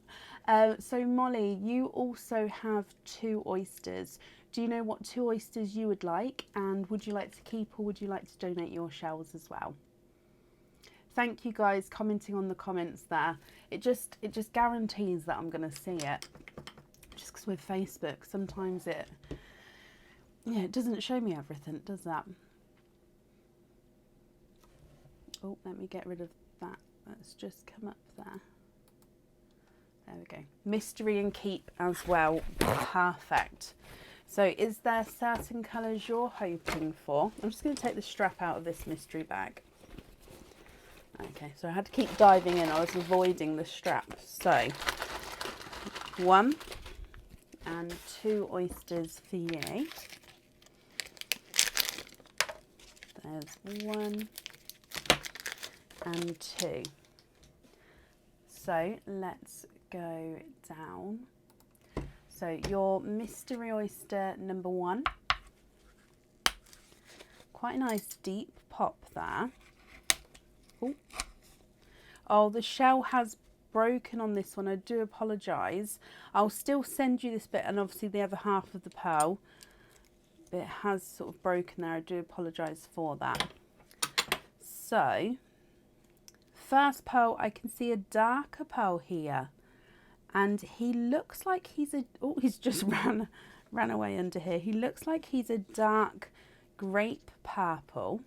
So Molly, you also have 2 oysters. Do you know what 2 oysters you would like? And would you like to keep or would you like to donate your shells as well? Thank you guys commenting on the comments there. It just guarantees that I'm going to see it. Just because with Facebook, sometimes it doesn't show me everything, does that? Oh, let me get rid of that. Let's just come up there. There we go. Mystery and keep as well. Perfect. So is there certain colours you're hoping for? I'm just going to take the strap out of this mystery bag. Okay, so I had to keep diving in. I was avoiding the strap. So 1 and 2 oysters for you. There's 1 and 2. So let's go down. So your mystery oyster number 1, Quite a nice deep pop there. Oh, the shell has broken on this one. I do apologise. I'll still send you this bit and obviously the other half of the pearl. It has sort of broken there. I do apologise for that. So, first pearl, I can see a darker pearl here. And he looks like he's a... Oh, he's just ran away under here. He looks like he's a dark grape purple.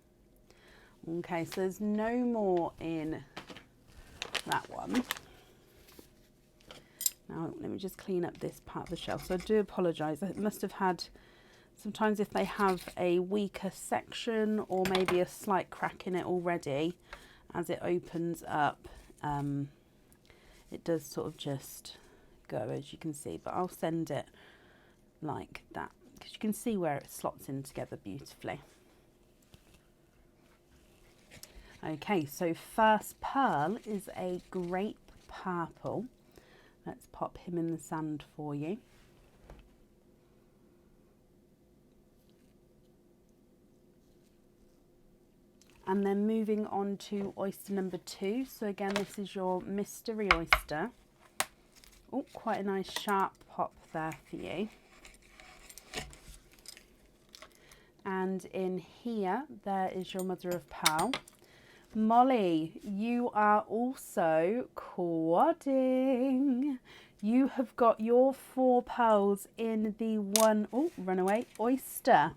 Okay, so there's no more in that one. Now, let me just clean up this part of the shell. So I do apologise. It must have had... Sometimes if they have a weaker section or maybe a slight crack in it already, as it opens up, it does sort of just go, as you can see. But I'll send it like that because you can see where it slots in together beautifully. Okay, so first pearl is a grape purple. Let's pop him in the sand for you. And then moving on to oyster number 2. So again, this is your mystery oyster. Oh, quite a nice sharp pop there for you. And in here, there is your mother of pearl. Molly, you are also quadding. You have got your 4 pearls in the one, oh, runaway, oyster.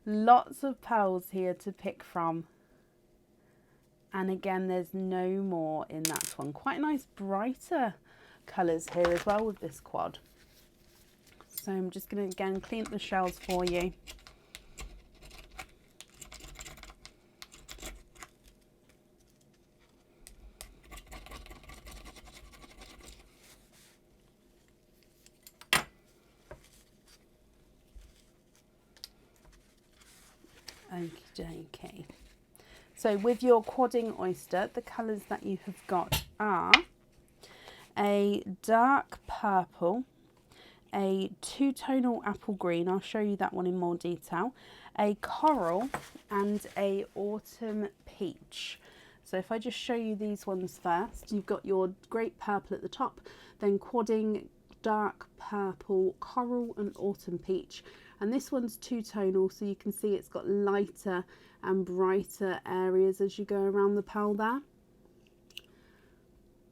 Lots of pearls here to pick from. And again, there's no more in that one. Quite nice brighter colours here as well with this quad. So I'm just going to again clean up the shells for you. Okay. So with your quadding oyster, the colours that you have got are a dark purple, a two-tonal apple green, I'll show you that one in more detail, a coral and a autumn peach. So if I just show you these ones first, you've got your grape purple at the top, then quadding, dark purple, coral and autumn peach. And this one's two-tonal, so you can see it's got lighter and brighter areas as you go around the pearl there.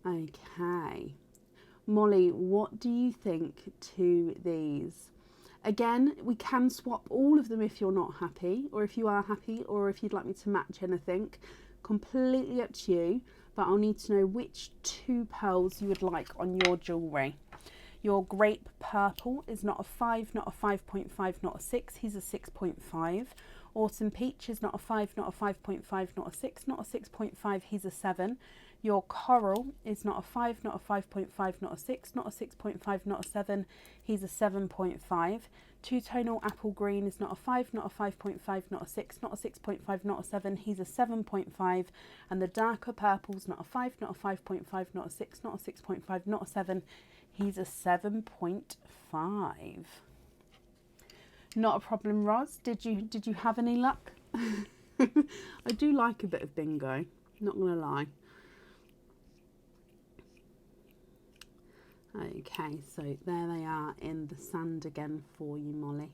Okay. Molly, what do you think to these? Again, we can swap all of them if you're not happy, or if you are happy, or if you'd like me to match anything. Completely up to you, but I'll need to know which 2 pearls you would like on your jewellery. Your grape purple is not a 5, not a 5.5, not a 6. He's a 6.5. Autumn peach is not a 5, not a 5.5, not a 6, not a 6.5. He's a 7. Your coral is not a 5, not a 5.5, not a 6, not a 6.5, not a 7. He's a 7.5. Two-tonal apple green is not a 5, not a 5.5, not a 6, not a 6.5, not a 7. He's a 7.5. And the darker purple is not a 5, not a 5.5, not a 6, not a 6.5, not a 7. He's a 7.5. Not a problem, Roz. Did you have any luck? I do like a bit of bingo, not gonna lie. Okay, so there they are in the sand again for you, Molly.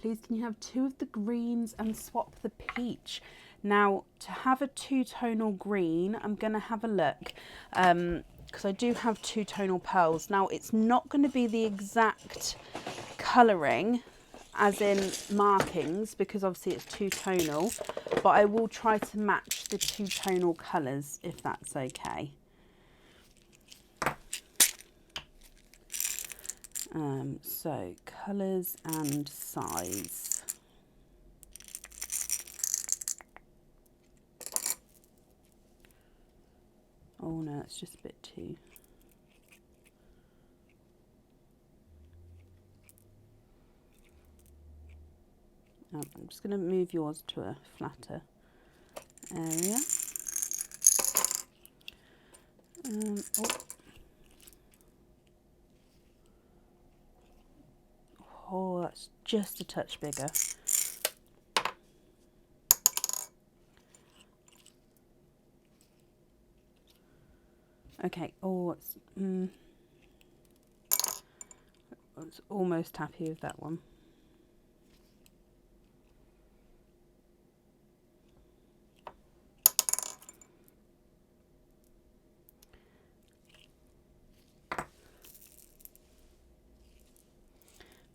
Please can you have 2 of the greens and swap the peach? Now, to have a two-tonal green, I'm going to have a look because I do have two-tonal pearls. Now, it's not going to be the exact colouring as in markings because obviously it's two-tonal, but I will try to match the two-tonal colours if that's okay. So, colours and size. Oh no, it's just a bit too... I'm just going to move yours to a flatter area. Oh. that's just a touch bigger. Okay, oh, I was almost happy with that one.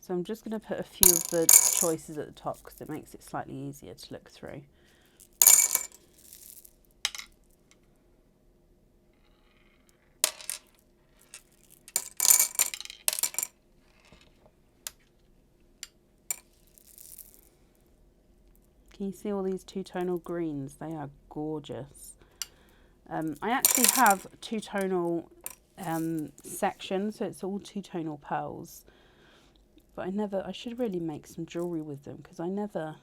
So I'm just going to put a few of the choices at the top because it makes it slightly easier to look through. Can you see all these two-tonal greens? They are gorgeous. I actually have two-tonal sections, so it's all two-tonal pearls. But I should really make some jewellery with them because I never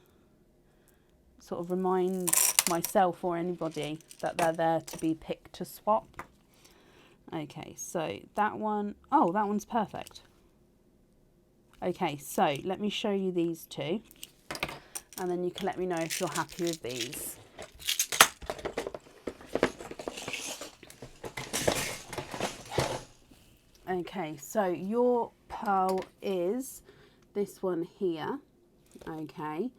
sort of remind myself or anybody that they're there to be picked to swap. Okay, so that one, oh, that one's perfect. Okay, so let me show you these two and then you can let me know if you're happy with these. Okay, so your pearl is this one here. Okay,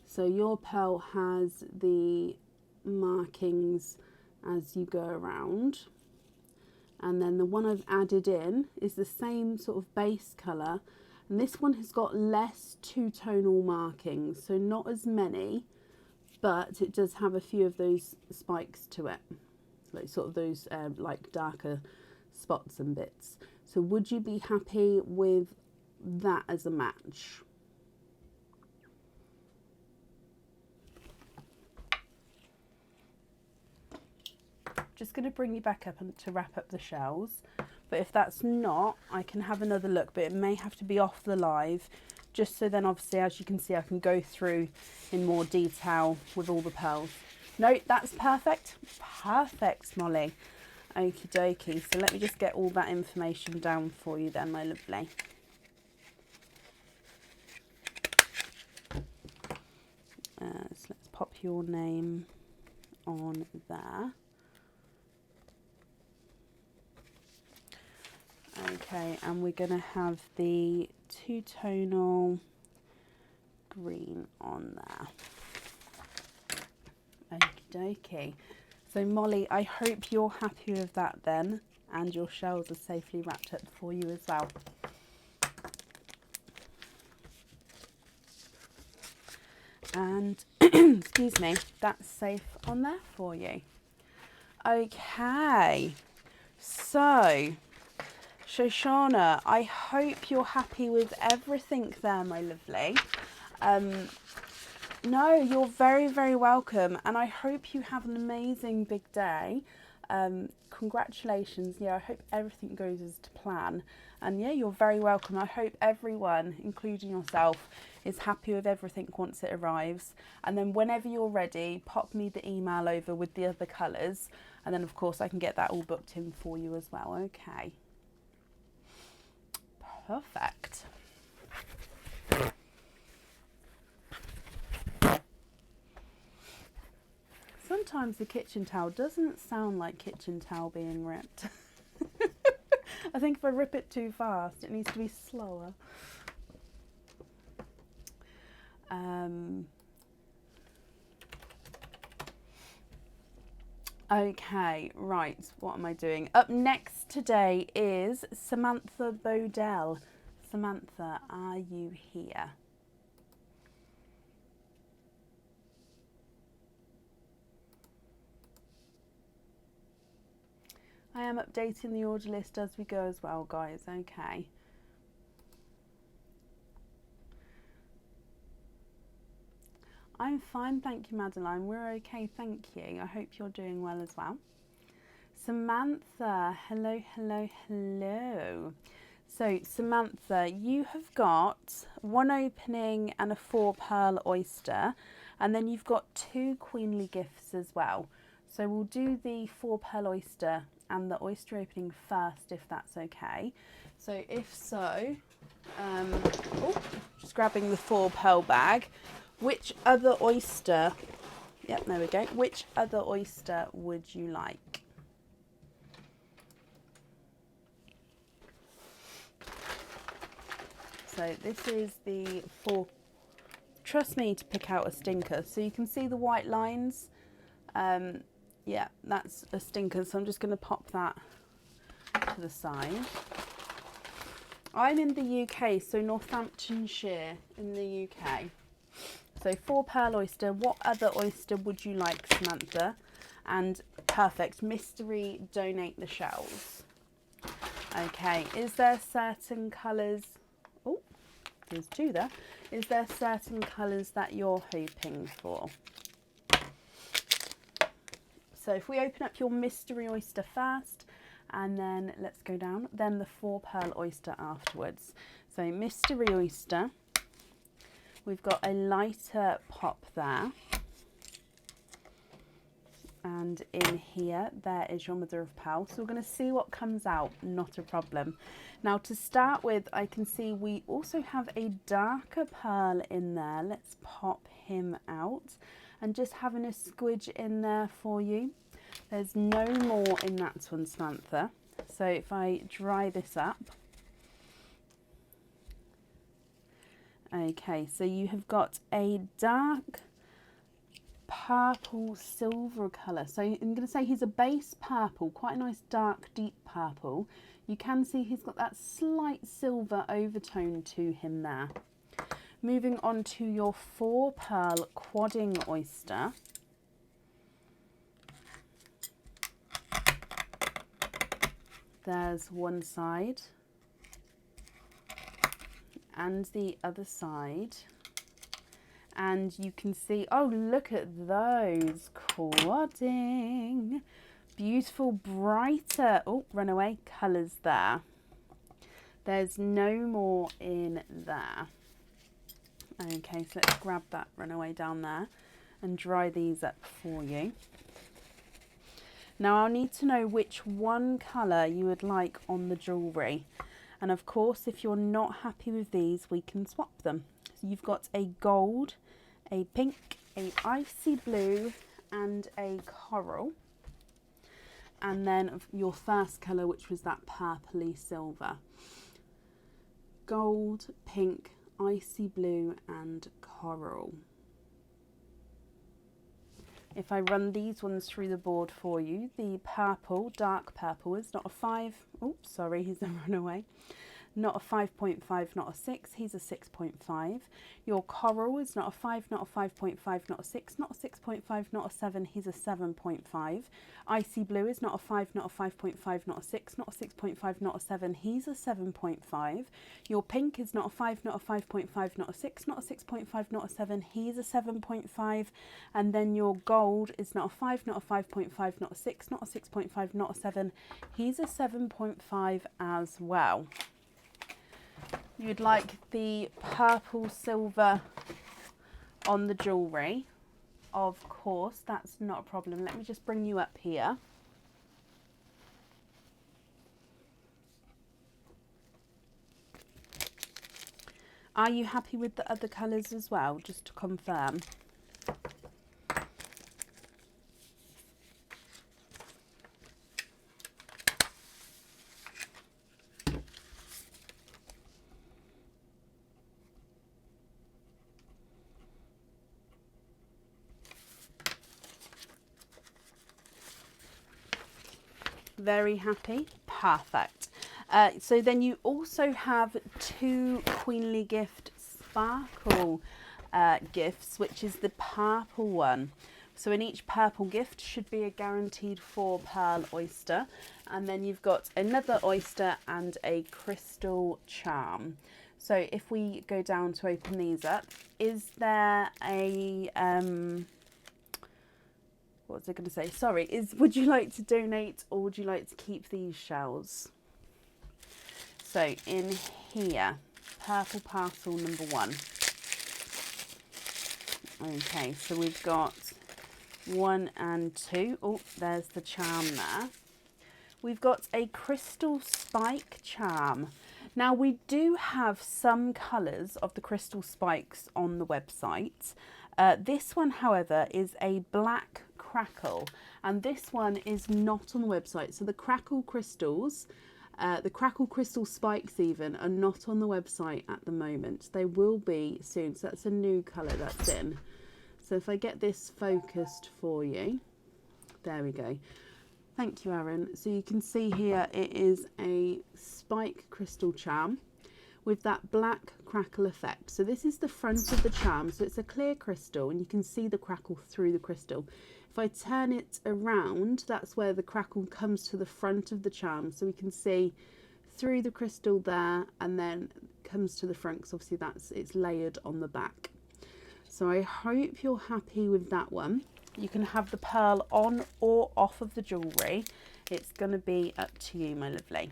so your pearl has the markings as you go around, and then the one I've added in is the same sort of base colour, and this one has got less two-tonal markings, so not as many, but it does have a few of those spikes to it, like sort of those like darker spots and bits. So would you be happy with that as a match? Just going to bring you back up and to wrap up the shells, but if that's not, I can have another look, but it may have to be off the live, just so then obviously, as you can see, I can go through in more detail with all the pearls. No, that's perfect. Perfect, Molly. Okie dokie. So let me just get all that information down for you then, my lovely. So let's pop your name on there. Okay, and we're going to have the two-tonal green on there. Okie dokie. So Molly, I hope you're happy with that then, and your shells are safely wrapped up for you as well. And, excuse me, that's safe on there for you. Okay, so Shoshana, I hope you're happy with everything there, my lovely. No, you're very, very welcome, and I hope you have an amazing big day. Congratulations. Yeah, I hope everything goes as to plan, and yeah, you're very welcome. I hope everyone, including yourself, is happy with everything once it arrives, and then whenever you're ready, pop me the email over with the other colours, and then of course I can get that all booked in for you as well. Okay, perfect. Sometimes the kitchen towel doesn't sound like kitchen towel being ripped. I think if I rip it too fast, it needs to be slower. Okay, right, what am I doing? Up next today is Samantha Bodell. Samantha, are you here? I am updating the order list as we go as well, guys. Okay. I'm fine, thank you, Madeline. We're okay, thank you. I hope you're doing well as well. Samantha, hello, hello, hello. So, Samantha, you have got one opening and a 4 pearl oyster, and then you've got 2 queenly gifts as well. So we'll do the 4 pearl oyster and the oyster opening first, if that's okay. So if so, just grabbing the 4 pearl bag. Which other oyster, yep, there we go. Which other oyster would you like? So this is the 4, trust me to pick out a stinker. So you can see the white lines. Yeah, that's a stinker. So I'm just going to pop that to the side. I'm in the UK, so Northamptonshire in the UK. So 4 pearl oyster. What other oyster would you like, Samantha? And perfect, mystery, donate the shells. Okay, is there certain colours? Oh, there's 2 there. Is there certain colours that you're hoping for? So if we open up your mystery oyster first, and then let's go down, then the 4 pearl oyster afterwards. So mystery oyster, we've got a lighter pop there. And in here, there is your mother of pearl. So we're going to see what comes out, not a problem. Now to start with, I can see we also have a darker pearl in there. Let's pop him out and just having a squidge in there for you. There's no more in that one, Samantha. So if I dry this up. Okay, so you have got a dark purple silver colour. So I'm going to say he's a base purple, quite a nice dark deep purple. You can see he's got that slight silver overtone to him there. Moving on to your 4 pearl quadding oyster. There's one side and the other side. And you can see, oh, look at those quadding. Beautiful, brighter, oh, runaway colours there. There's no more in there. Okay, so let's grab that runaway down there and dry these up for you. Now I'll need to know which one colour you would like on the jewellery. And of course, if you're not happy with these, we can swap them. So you've got a gold, a pink, a icy blue and a coral. And then your first colour, which was that purpley silver. Gold, pink, icy blue and coral. If I run these ones through the board for you, the purple, dark purple is not a 5. Oops, sorry, he's a runaway. Not a 5.5, not a 6, he's a 6.5. Your coral is not a 5, not a 5.5, not a 6, not a 6.5, not a 7, he's a 7.5. Icy blue is not a 5, not a 5.5, not a 6, not a 6.5, not a 7, he's a 7.5. Your pink is not a 5, not a 5.5, not a 6, not a 6.5, not a 7, he's a 7.5. And then your gold is not a 5, not a 5.5, not a 6, not a 6.5, not a 7, he's a 7.5 as well. You'd like the purple silver on the jewellery. Of course, that's not a problem. Let me just bring you up here. Are you happy with the other colours as well, just to confirm? Very happy? Perfect. So then you also have 2 Queenly Gift Sparkle gifts, which is the purple one. So in each purple gift should be a guaranteed 4 pearl oyster. And then you've got another oyster and a crystal charm. So if we go down to open these up, is there a... what was I going to say? Sorry, would you like to donate or would you like to keep these shells? So in here, purple parcel number 1. Okay, so we've got 1 and 2. Oh, there's the charm there. we've got a crystal spike charm. Now we do have some colours of the crystal spikes on the website. This one, however, is a black crackle, and this one is not on the website. So the crackle crystals, the crackle crystal spikes even, are not on the website at the moment. They will be soon. So that's a new colour that's in. So if I get this focused for you, there we go. Thank you, Aaron. So you can see here it is a spike crystal charm with that black crackle effect. So this is the front of the charm. So it's a clear crystal and you can see the crackle through the crystal. If I turn it around, that's where the crackle comes to the front of the charm. So we can see through the crystal there and then comes to the front, because obviously it's layered on the back. So I hope you're happy with that one. You can have the pearl on or off of the jewellery. It's going to be up to you, my lovely.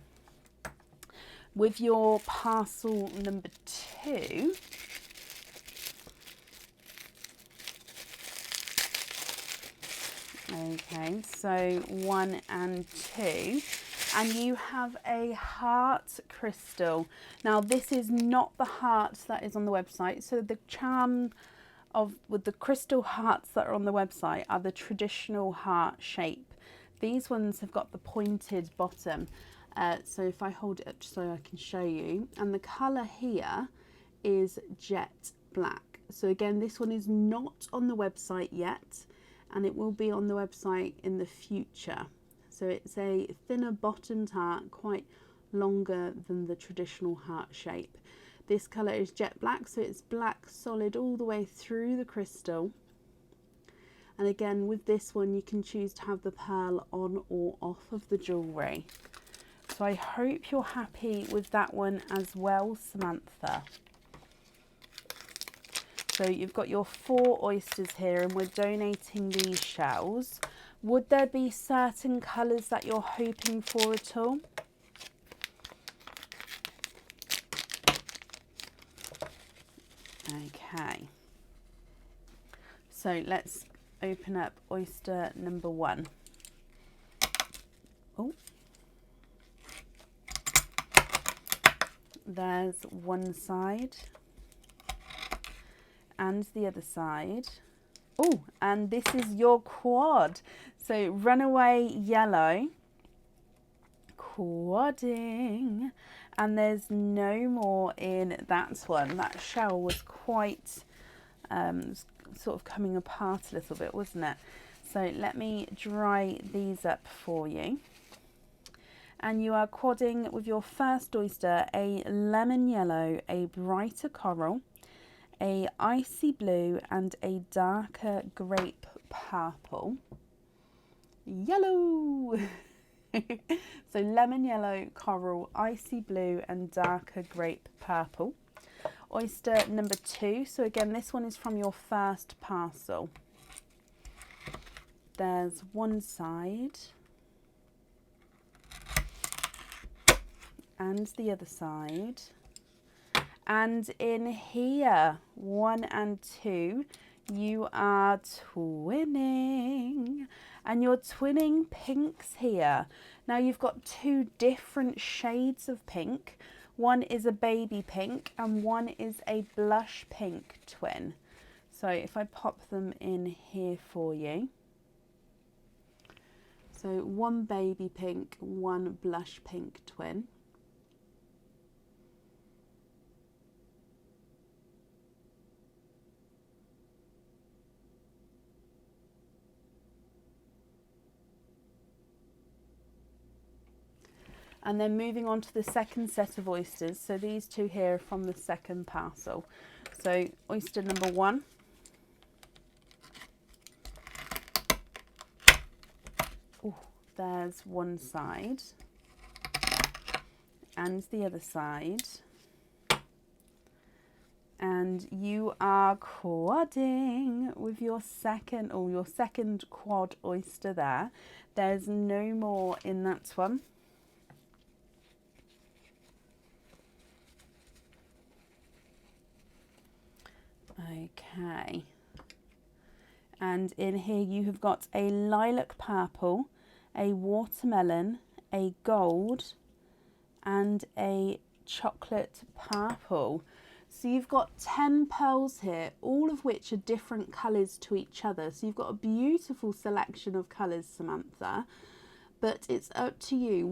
With your parcel number 2, okay, so 1 and 2, and you have a heart crystal. Now this is not the heart that is on the website. So the charm with the crystal hearts that are on the website are the traditional heart shape. These ones have got the pointed bottom. So if I hold it up so I can show you, and the colour here is jet black. So again, this one is not on the website yet, and it will be on the website in the future. So it's a thinner bottomed heart, quite longer than the traditional heart shape. This colour is jet black, so it's black solid all the way through the crystal. And again, with this one, you can choose to have the pearl on or off of the jewellery. So I hope you're happy with that one as well, Samantha. So you've got your 4 oysters here, and we're donating these shells. Would there be certain colours that you're hoping for at all? Okay, so let's open up oyster number 1. Oh, there's one side and the other side. Oh, and this is your quad. So runaway yellow, quadding. And there's no more in that one. That shell was quite sort of coming apart a little bit, wasn't it? So let me dry these up for you. And you are quadding with your first oyster a lemon yellow, a brighter coral, a icy blue, and a darker grape purple. Yellow! So lemon yellow, coral, icy blue, and darker grape purple. Oyster number 2. So again, this one is from your first parcel. There's one side and the other side. And in here, 1 and 2, you are twinning. And you're twinning pinks here. Now you've got 2 different shades of pink. One is a baby pink and one is a blush pink twin. So if I pop them in here for you. So one baby pink, one blush pink twin. And then moving on to the second set of oysters. So these 2 here are from the second parcel. So oyster number 1. Oh, there's one side and the other side. And you are quadding with your second quad oyster there. There's no more in that one. Okay, and in here you have got a lilac purple, a watermelon, a gold, and a chocolate purple. So you've got 10 pearls here, all of which are different colours to each other. So you've got a beautiful selection of colours, Samantha. But it's up to you.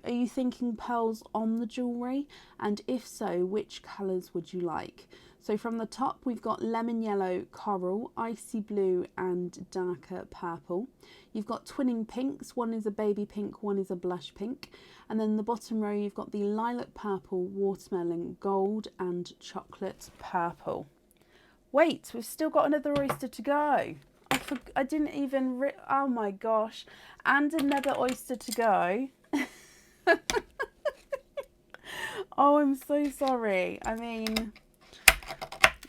Are you thinking pearls on the jewellery? And if so, which colours would you like? So from the top, we've got lemon yellow, coral, icy blue, and darker purple. You've got twinning pinks. One is a baby pink, one is a blush pink. And then the bottom row, you've got the lilac purple, watermelon, gold, and chocolate purple. Wait, we've still got another oyster to go. I didn't even, oh my gosh, and another oyster to go. Oh, I'm so sorry. I mean,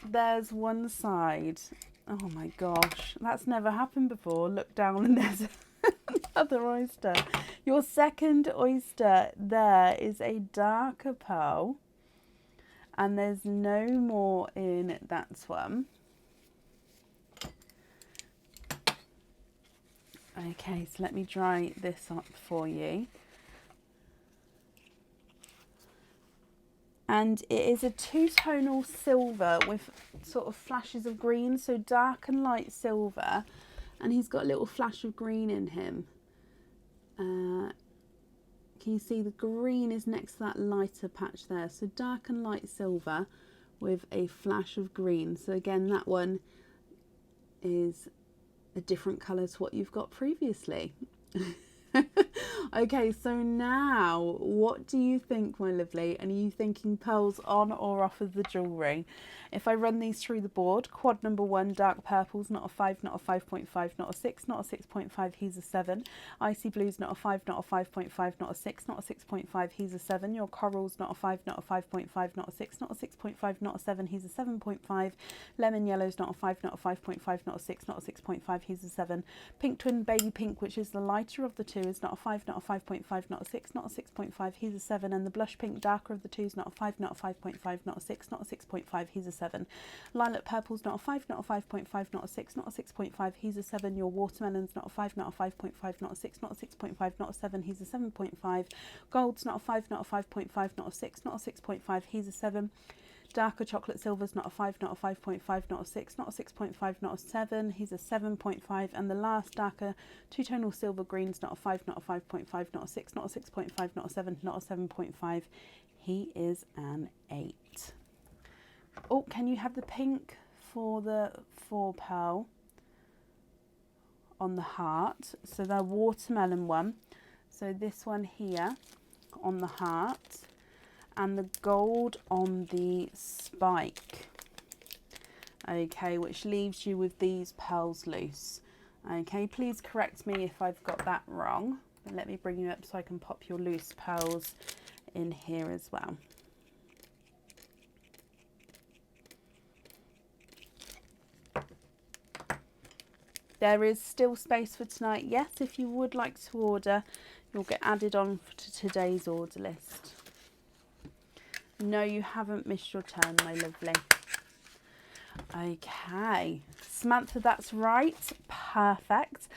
there's one side. Oh my gosh, that's never happened before. Look down and there's another oyster. Your second oyster there is a darker pearl, and there's no more in that one. Okay, so let me dry this up for you. And it is a two-tonal silver with sort of flashes of green, so dark and light silver, and he's got a little flash of green in him. Can you see the green is next to that lighter patch there? So dark and light silver with a flash of green. So again, that one is a different colour to what you've got previously. Okay, so now what do you think, my lovely? And are you thinking pearls on or off of the jewellery? If I run these through the board, quad number 1, dark purples, not a 5, not a 5.5, not a 6, not a 6.5, he's a 7. Icy blues, not a 5, not a 5.5, not a 6, not a 6.5, he's a 7. Your corals, not a 5, not a 5.5, not a 6, not a 6.5, not a 7, he's a 7.5. Lemon yellows, not a 5, not a 5.5, not a 6, not a 6.5, he's a 7. Pink twin baby pink, which is the lighter of the two, is not a 5, not a 5.5, not a 6, not a 6.5, he's a 7. And the blush pink, darker of the two, is not a 5, not a 5.5, not a 6, not a 6.5, he's a 7. Lilac purple's not a 5, not a 5.5, not a 6, not a 6.5, he's a 7. Your watermelon's not a 5, not a 5.5, not a 6, not a 6.5, not a 7, he's a 7.5. Gold's not a 5, not a 5.5, not a 6, not a 6.5, he's a 7. Darker chocolate silver's not a 5, not a 5.5, not a 6, not a 6.5, not a 7, he's a 7.5. And the last darker two-tonal silver green's not a 5, not a 5.5, not a 6, not a 6.5, not a 7, not a 7.5, he is an 8. Oh, can you have the pink for the 4 pearl on the heart? So the watermelon one. So this one here on the heart, and the gold on the spike. Okay, which leaves you with these pearls loose. Okay, please correct me if I've got that wrong. And let me bring you up so I can pop your loose pearls in here as well. There is still space for tonight. Yes, if you would like to order, you'll get added on to today's order list. No, you haven't missed your turn, my lovely. Okay, Samantha, that's right. Perfect.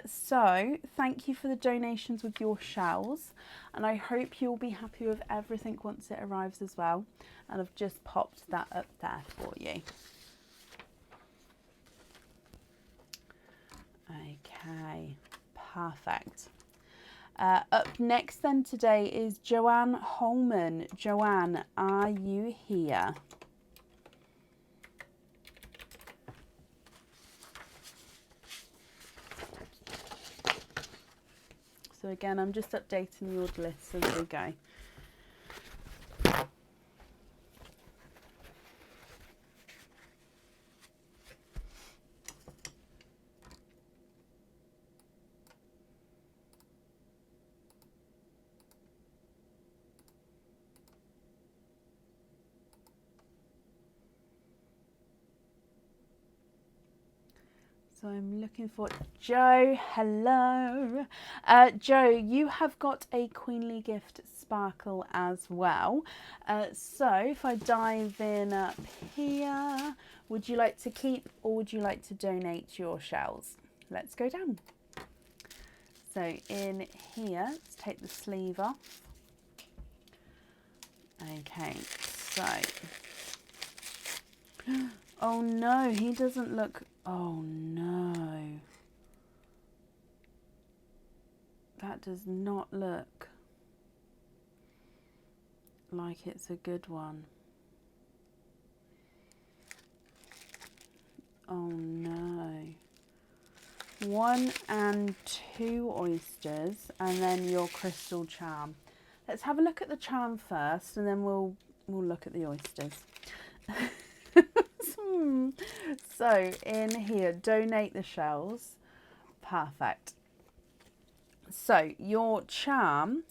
So thank you for the donations with your shells, and I hope you'll be happy with everything once it arrives as well. And I've just popped that up there for you. Okay, perfect. Up next then today is Joanne Holman. Joanne, are you here? So again, I'm just updating the order list as we go. So I'm looking for Joe. Hello. Joe, you have got a Queenly Gift Sparkle as well. So if I dive in up here, would you like to keep or would you like to donate your shells? Let's go down. So in here, let's take the sleeve off. Okay, so, oh no, he doesn't look, oh no. That does not look like it's a good one. Oh no. 1 and 2 oysters and then your crystal charm. Let's have a look at the charm first and then we'll look at the oysters. So in here, donate the shells. Perfect. So your charm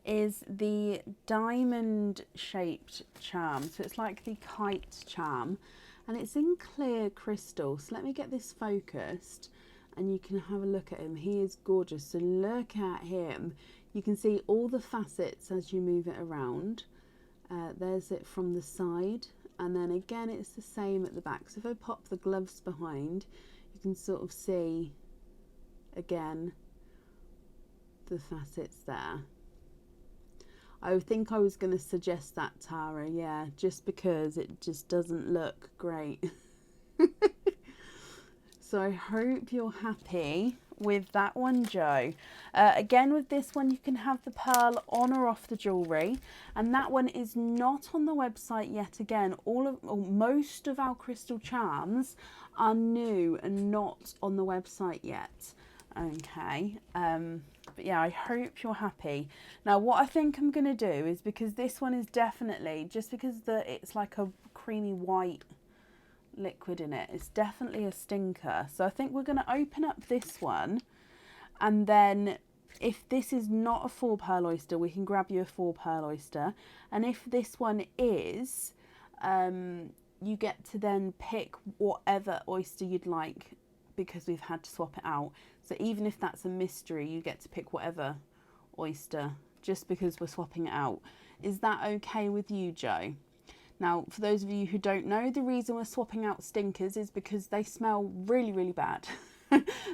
is the diamond shaped charm. So it's like the kite charm and it's in clear crystal. So let me get this focused and you can have a look at him. He is gorgeous. So look at him. You can see all the facets as you move it around. There's it from the side. And then again, it's the same at the back. So if I pop the gloves behind, you can sort of see again the facets there. I think I was going to suggest that, Tara, yeah, just because it just doesn't look great. So I hope you're happy with that one, Joe. Again, with this one, you can have the pearl on or off the jewellery, and that one is not on the website yet. Again, most of our crystal charms are new and not on the website yet. Okay, but yeah, I hope you're happy. Now, what I think I'm going to do is, because this one is definitely, just because it's like a creamy white liquid in it, it's definitely a stinker. So I think we're going to open up this one, and then if this is not a 4 pearl oyster, we can grab you a 4 pearl oyster, and if this one is, you get to then pick whatever oyster you'd like, because we've had to swap it out. So even if that's a mystery, you get to pick whatever oyster, just because we're swapping it out. Is that okay with you, Joe? Now, for those of you who don't know, the reason we're swapping out stinkers is because they smell really, really bad.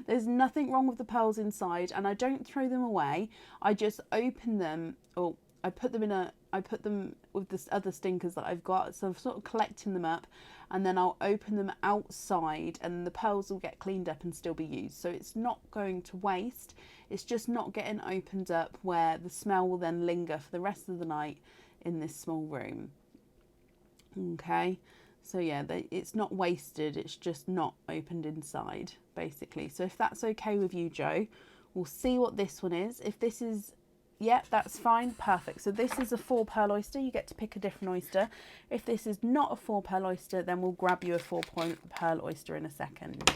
There's nothing wrong with the pearls inside, and I don't throw them away. I just open them, or I put them with this other stinkers that I've got. So I'm sort of collecting them up, and then I'll open them outside, and the pearls will get cleaned up and still be used. So it's not going to waste. It's just not getting opened up where the smell will then linger for the rest of the night in this small room. Okay, so yeah, it's not wasted, it's just not opened inside, basically. So if that's okay with you, Joe, we'll see what this one is. If this is, yeah, that's fine, perfect. So this is a 4 pearl oyster, you get to pick a different oyster. If this is not a 4 pearl oyster, then we'll grab you a 4 pearl oyster in a second.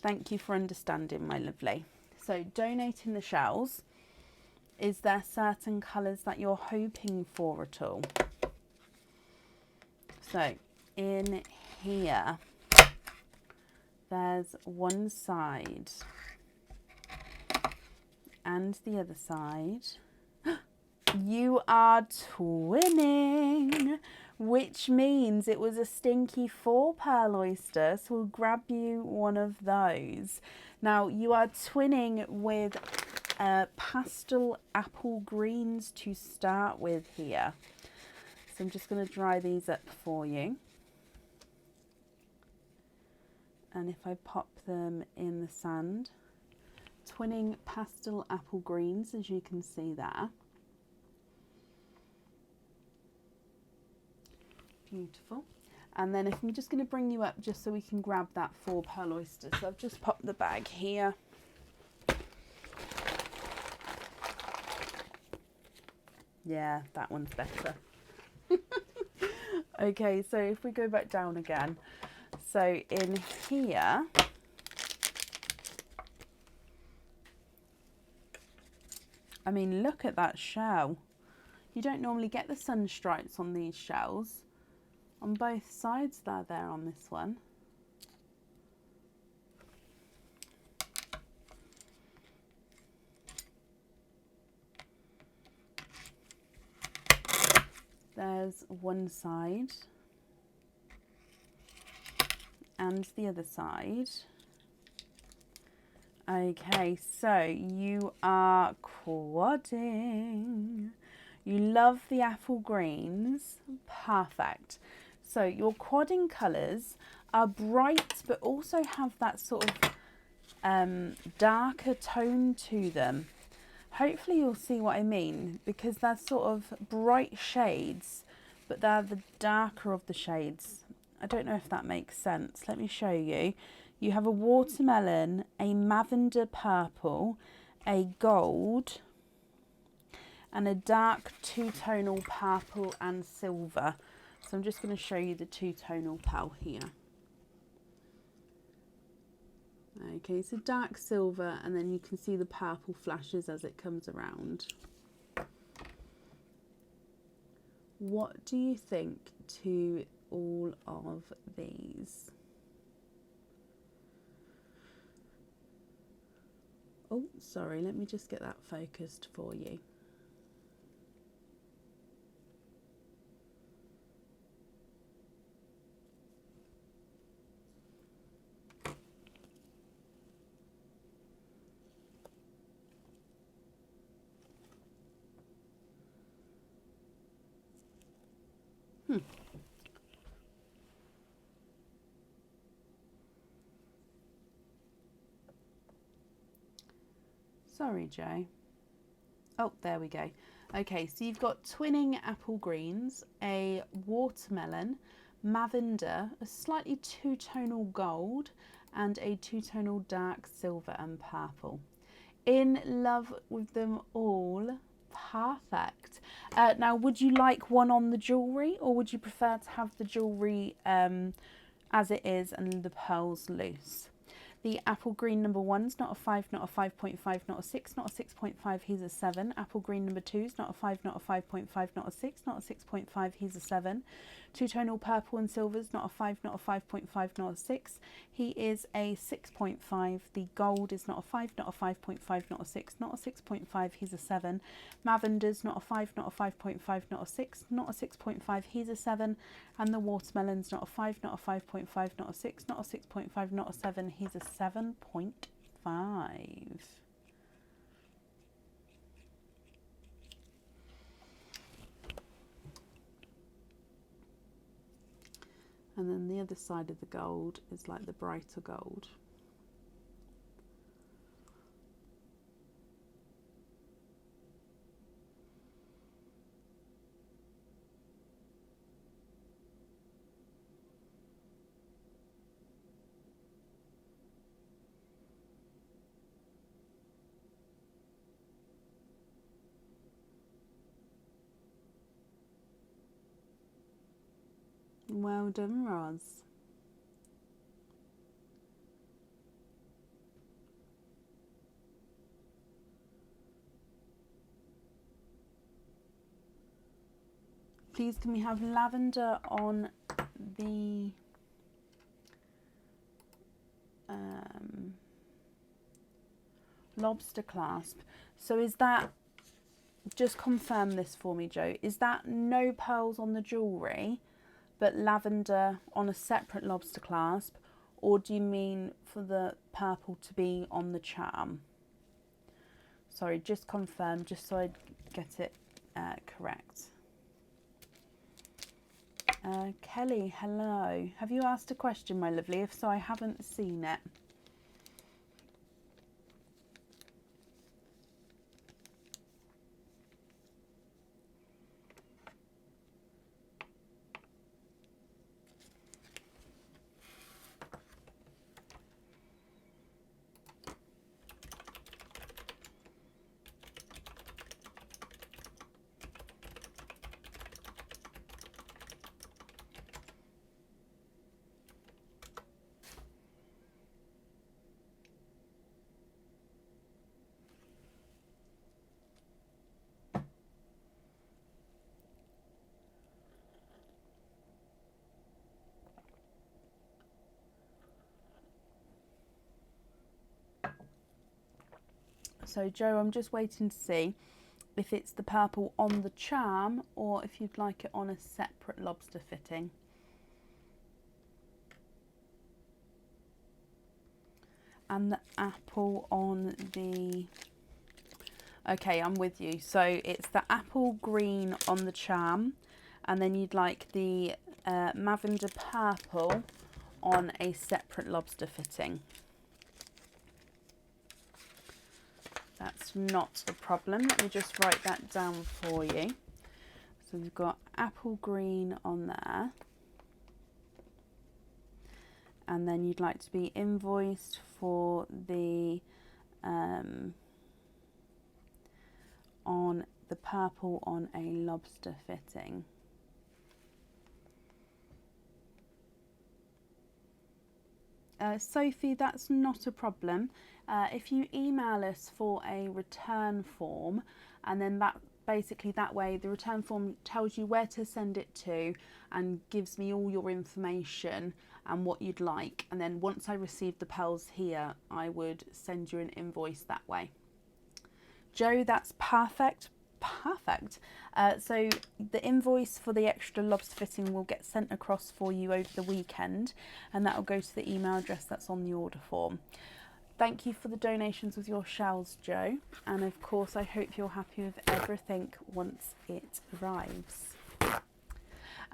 Thank you for understanding, my lovely. So donating the shells, is there certain colours that you're hoping for at all? So in here, there's one side and the other side. You are twinning, which means it was a stinky 4 pearl oyster, so we'll grab you one of those. Now, you are twinning with pastel apple greens to start with here. So I'm just going to dry these up for you. And if I pop them in the sand, twinning pastel apple greens, as you can see there. Beautiful. And then if I'm just going to bring you up just so we can grab that 4 pearl oyster. So I've just popped the bag here. Yeah, that one's better. Okay, so if we go back down again, so in here, I mean, look at that shell. You don't normally get the sun stripes on these shells. On both sides they're there on this one. There's one side and the other side, Okay, so you are quadding. You love the apple greens. Perfect. So your quadding colours are bright but also have that sort of darker tone to them. Hopefully you'll see what I mean, because they're sort of bright shades but they're the darker of the shades. I don't know if that makes sense. Let me show you. You have a watermelon, a lavender purple, a gold, and a dark two-tonal purple and silver. So I'm just going to show you the two-tonal pal here. Okay, so dark silver, and then you can see the purple flashes as it comes around. What do you think to all of these? Oh, sorry, let me just get that focused for you. Sorry, Joe. Oh, there we go. Okay, so you've got twinning apple greens, a watermelon, lavender, a slightly two-tonal gold, and a two-tonal dark silver and purple. In love with them all. Perfect. Now, would you like one on the jewellery, or would you prefer to have the jewellery as it is and the pearls loose? The apple green number 1's not a 5, not a 5.5, not a 6, not a 6.5, he's a 7. Apple green number 2's not a 5, not a 5.5, not a 6, not a 6.5, he's a 7. Two-tonal purple and silver's not a 5, not a 5.5, not a 6, he is a 6.5. The gold is not a 5, not a 5.5, not a 6, not a 6.5, he's a 7. Lavender's not a 5, not a 5.5, not a 6, not a 6.5, he's a 7. And the watermelon's not a 5, not a 5.5, not a 6, not a 6.5, not a 7, he's a 7.5. And then the other side of the gold is like the brighter gold. Well done, Roz. Please, can we have lavender on the lobster clasp? So is that, just confirm this for me, Joe, is that no pearls on the jewellery but lavender on a separate lobster clasp, or do you mean for the purple to be on the charm? Sorry, just confirm, just so I get it correct. Kelly, hello. Have you asked a question, my lovely? If so, I haven't seen it. So Joe, I'm just waiting to see if it's the purple on the charm or if you'd like it on a separate lobster fitting. and the apple on the... Okay, I'm with you. So it's the apple green on the charm, and then you'd like the lavender purple on a separate lobster fitting. That's not a problem. Let me just write that down for you. So we've got apple green on there. And then you'd like to be invoiced for the on the purple on a lobster fitting. Sophie, that's not a problem. If you email us for a return form, and then that basically that way the return form tells you where to send it to and gives me all your information and what you'd like, and then once I receive the pearls here, I would send you an invoice that way. Joe, that's perfect. Perfect. So the invoice for the extra lobster fitting will get sent across for you over the weekend, and that will go to the email address that's on the order form. Thank you for the donations with your shells, Joe, and of course I hope you're happy with everything once it arrives.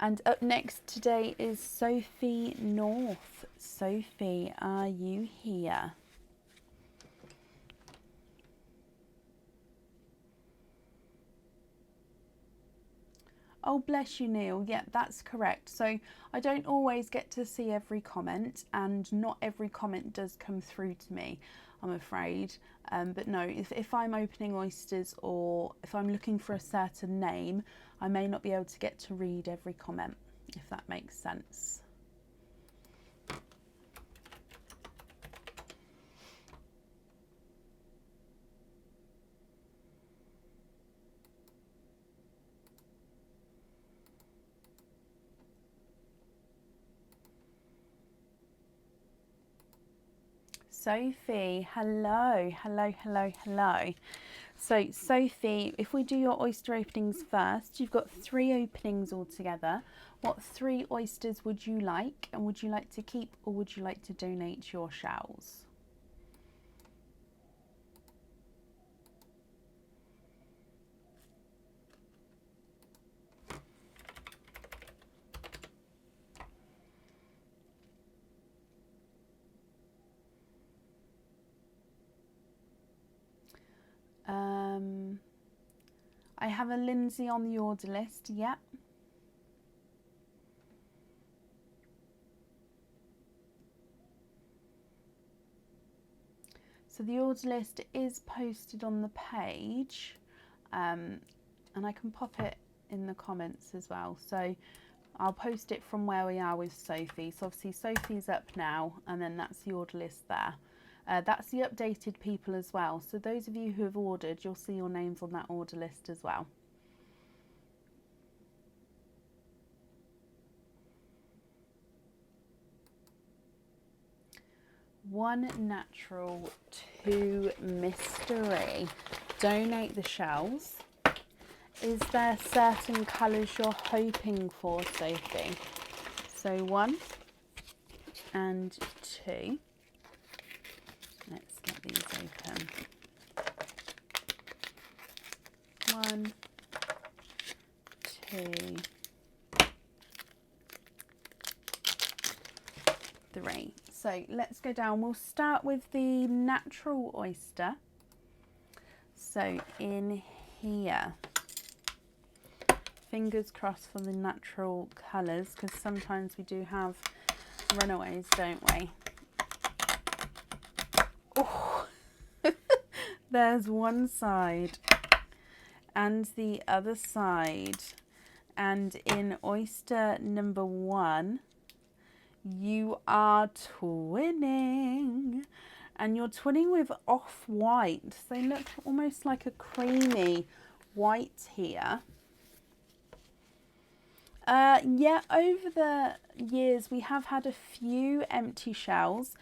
And up next today is Sophie North. Sophie, are you here? Oh, bless you, Neil. Yeah, that's correct. So I don't always get to see every comment, and not every comment does come through to me, I'm afraid. But no, if I'm opening oysters or if I'm looking for a certain name, I may not be able to get to read every comment, if that makes sense. Sophie, hello, hello, hello, hello. So Sophie, if we do your oyster openings first, you've got 3 openings altogether. What 3 oysters would you like, and would you like to keep or would you like to donate your shells? I have a Lindsay on the order list, yep. So the order list is posted on the page, and I can pop it in the comments as well. So I'll post it from where we are with Sophie. So obviously Sophie's up now, and then that's the order list there. That's the updated people as well. So those of you who have ordered, you'll see your names on that order list as well. One natural, 2 mystery. Donate the shells. Is there certain colours you're hoping for, Sophie? So 1 and 2. Let's get these open. 1, 2, 3. So let's go down. We'll start with the natural oyster. So in here, fingers crossed for the natural colours, because sometimes we do have runaways, don't we? Oh, there's one side and the other side. And in oyster number 1, you are twinning, and you're twinning with off-white. So they look almost like a creamy white here. Yeah, over the years we have had a few empty shells.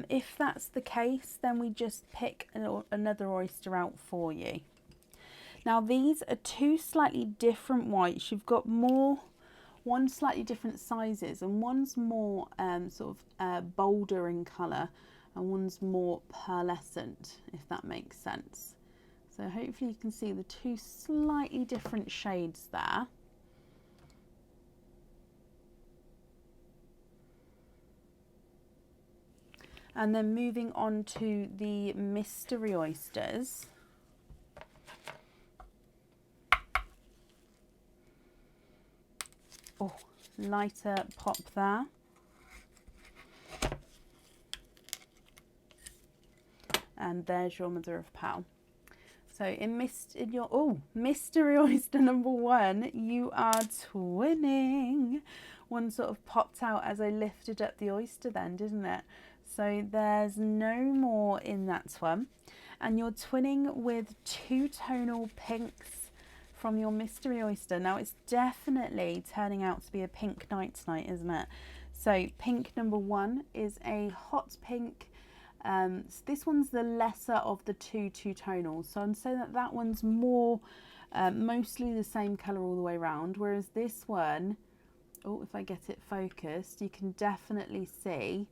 If that's the case, then we just pick another oyster out for you. Now these are 2 slightly different whites. You've got one slightly different sizes, and one's more sort of bolder in colour, and one's more pearlescent, if that makes sense. So hopefully you can see the two slightly different shades there. And then moving on to the Mystery Oysters. Oh, lighter pop there. And there's your mother of pearl. So in your Mystery Oyster number 1, you are twinning. One sort of popped out as I lifted up the oyster then, didn't it? So there's no more in that one. And you're twinning with two tonal pinks from your Mystery Oyster. Now it's definitely turning out to be a pink night tonight, isn't it? So pink number 1 is a hot pink. So this one's the lesser of the two tonals, so I'm saying that one's more mostly the same colour all the way around, whereas this one, oh, if I get it focused, you can definitely see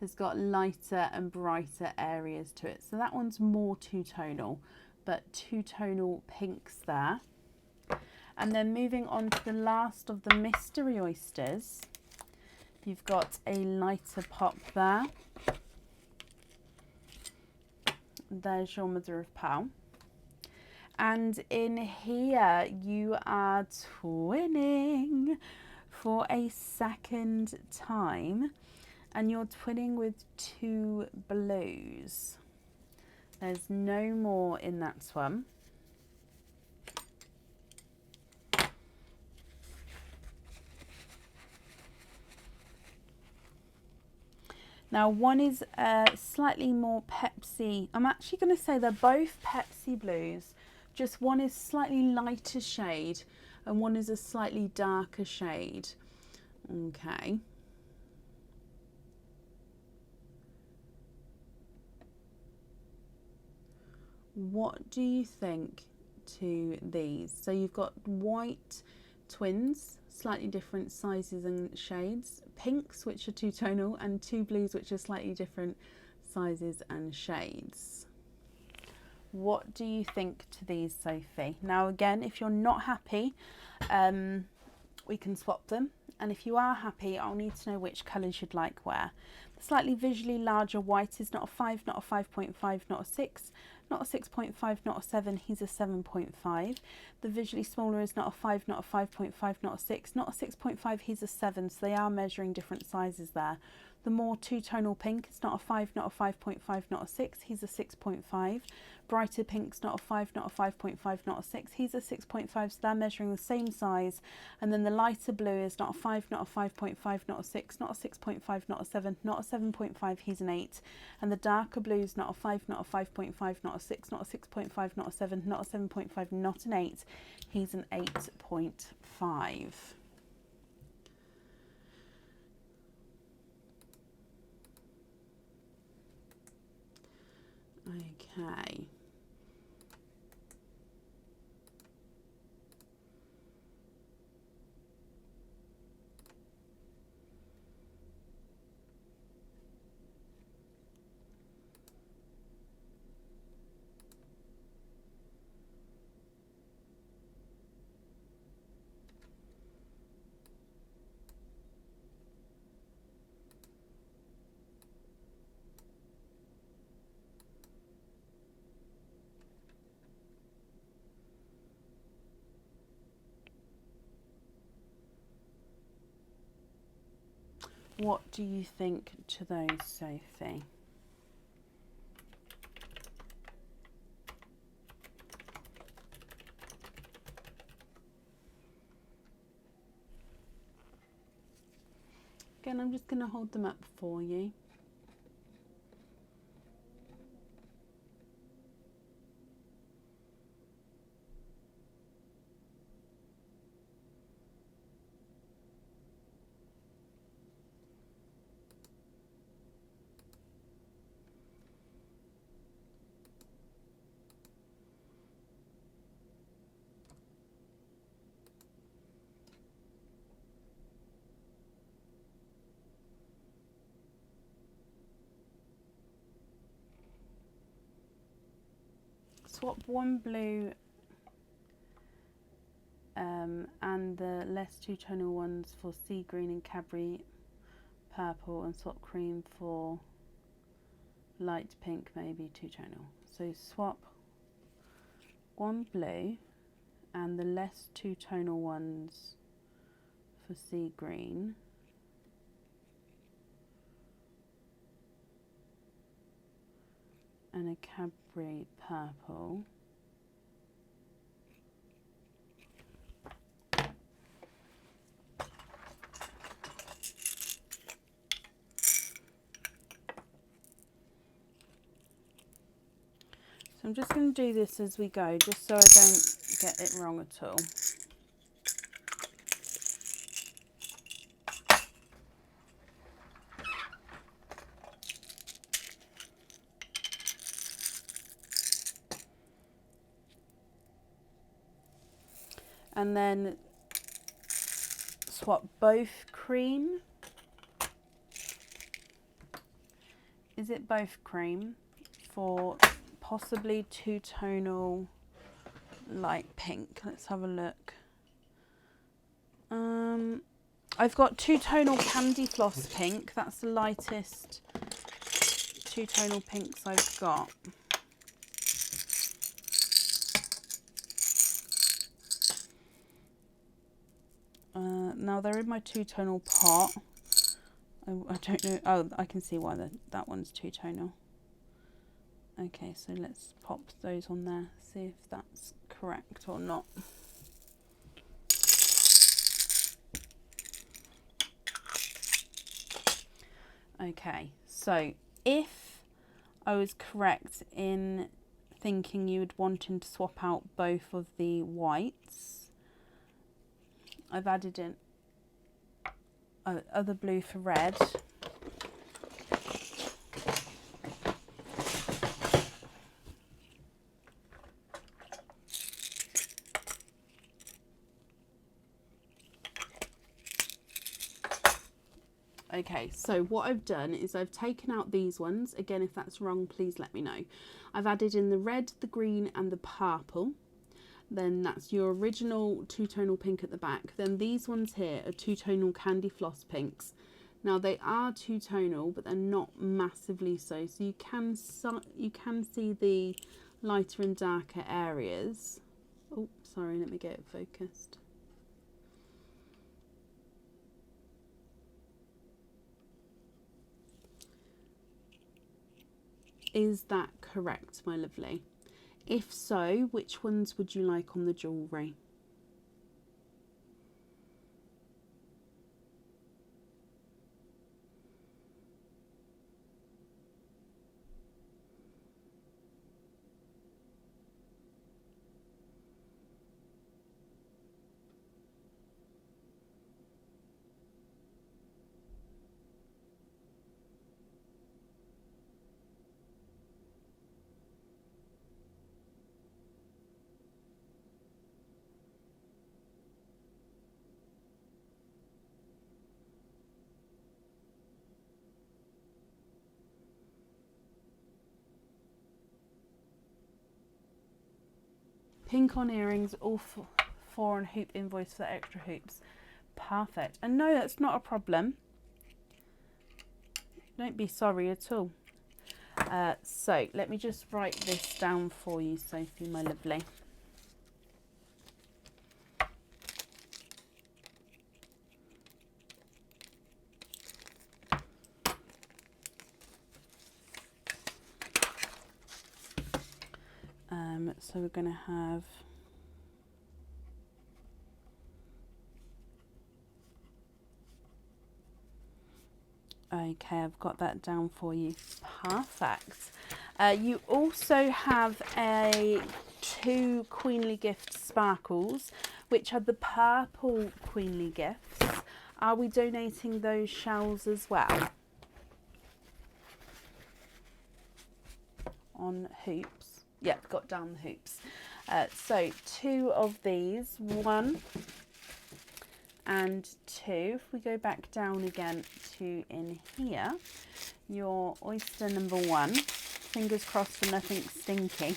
has got lighter and brighter areas to it. So that one's more two-tonal, but two-tonal pinks there. And then moving on to the last of the Mystery Oysters, you've got a lighter pop there. There's your mother of pearl. And in here you are twinning for a second time, and you're twinning with two blues. There's no more in that one. Now one is slightly more Pepsi. I'm actually going to say they're both Pepsi blues, just one is slightly lighter shade and one is a slightly darker shade. Okay. What do you think to these? So you've got white twins, slightly different sizes and shades, pinks which are two-tonal, and two blues which are slightly different sizes and shades. What do you think to these, Sophie? Now again, if you're not happy, we can swap them, and if you are happy, I'll need to know which colours you'd like where. The slightly visually larger white is not a 5, not a 5.5, not a 6, not a 6.5, not a 7, he's a 7.5. The visually smaller is not a 5, not a 5.5, not a 6, not a 6.5, he's a 7, so they are measuring different sizes there. The more two-tonal pink is not a 5, not a 5.5, not a 6, he's a 6.5. Brighter pink's not a 5, not a 5.5, not a 6, he's a 6.5, so they're measuring the same size. And then the lighter blue is not a 5, not a 5.5, not a 6, not a 6.5, not a 7, not a 7.5, he's an 8. And the darker blue is not a 5, not a 5.5, not a 6, not a 6.5, not a 7, not a 7.5, not an 8, he's an 8.5. Okay. What do you think to those, Sophie? Again, I'm just going to hold them up for you. swap one blue and the less two-tonal ones for sea green and Cadbury purple, and swap cream for light pink, maybe two-tonal. So swap one blue and the less two-tonal ones for sea green, and a Cadbury purple. So I'm just going to do this as we go, just so I don't get it wrong at all. And then swap both cream. Is it both cream for possibly two-tonal light pink? Let's have a look. I've got two-tonal candy floss pink. That's the lightest two-tonal pinks I've got. Now they're in my two-tonal pot. I don't know. Oh, I can see why that one's two-tonal. Okay, so let's pop those on there, see if that's correct or not. Okay, so if I was correct in thinking you would wanting to swap out both of the whites, I've added in other blue for red. Okay, so what I've done is I've taken out these ones. Again, if that's wrong, please let me know. I've added in the red, the green and the purple. Then that's your original two-tonal pink at the back. Then these ones here are two-tonal candy floss pinks. Now they are two-tonal, but they're not massively so. So you can see the lighter and darker areas. Oh, sorry, let me get it focused. Is that correct, my lovely? If so, which ones would you like on the jewellery? Pink on earrings, all four on hoop invoice for the extra hoops. Perfect. And no, that's not a problem. Don't be sorry at all. So let me just write this down for you, Sophie, my lovely. So we're going to have okay, I've got that down for you. Perfect. You also have two Queenly Gift sparkles, which are the purple Queenly Gifts. Are we donating those shells as well? On hoops. Yep, got down the hoops. So two of these, 1 and 2. If we go back down again to in here, your oyster number 1. Fingers crossed for nothing stinky.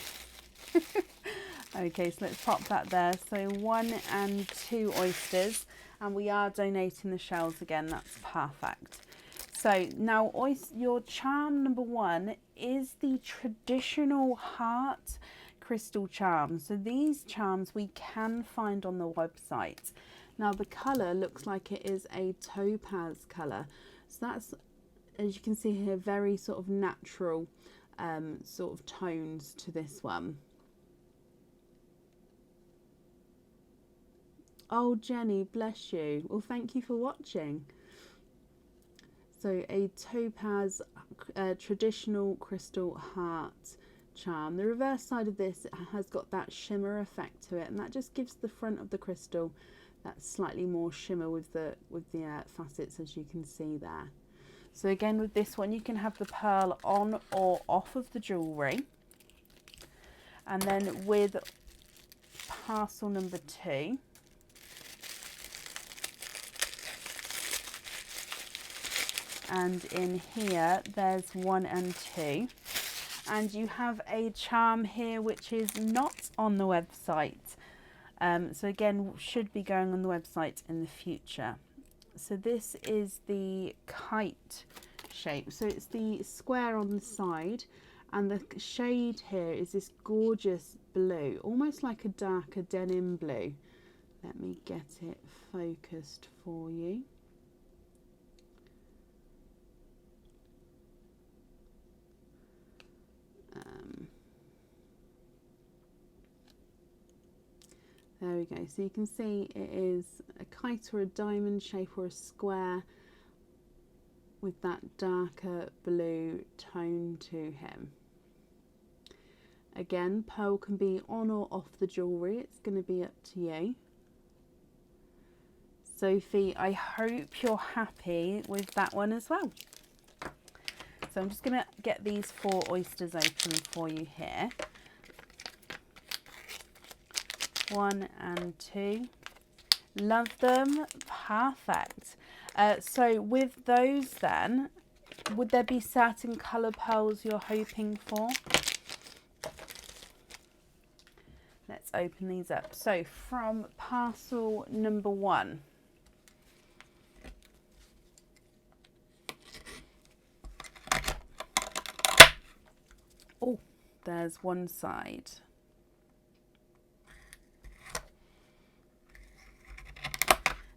Okay, so let's pop that there. So 1 and 2 oysters, and we are donating the shells again. That's perfect. So now your charm number 1 is the traditional heart crystal charm. So these charms we can find on the website. Now the colour looks like it is a topaz colour. So that's, as you can see here, very sort of natural sort of tones to this one. Oh, Jenny, bless you. Well, thank you for watching. So a topaz traditional crystal heart charm. The reverse side of this has got that shimmer effect to it, and that just gives the front of the crystal that slightly more shimmer with the facets, as you can see there. So again, with this one, you can have the pearl on or off of the jewellery. And then with parcel number 2, and in here there's 1 and 2, and you have a charm here which is not on the website, so again should be going on the website in the future. So this is the kite shape, so it's the square on the side, and the shade here is this gorgeous blue, almost like a darker denim blue. Let me get it focused for you. There we go. So you can see it is a kite or a diamond shape or a square with that darker blue tone to him. Again, pearl can be on or off the jewellery. It's going to be up to you. Sophie, I hope you're happy with that one as well. So I'm just going to get these 4 oysters open for you here. 1 and 2. Love them. Perfect. So with those then, would there be certain colour pearls you're hoping for? Let's open these up. So from parcel number 1. Oh, there's one side.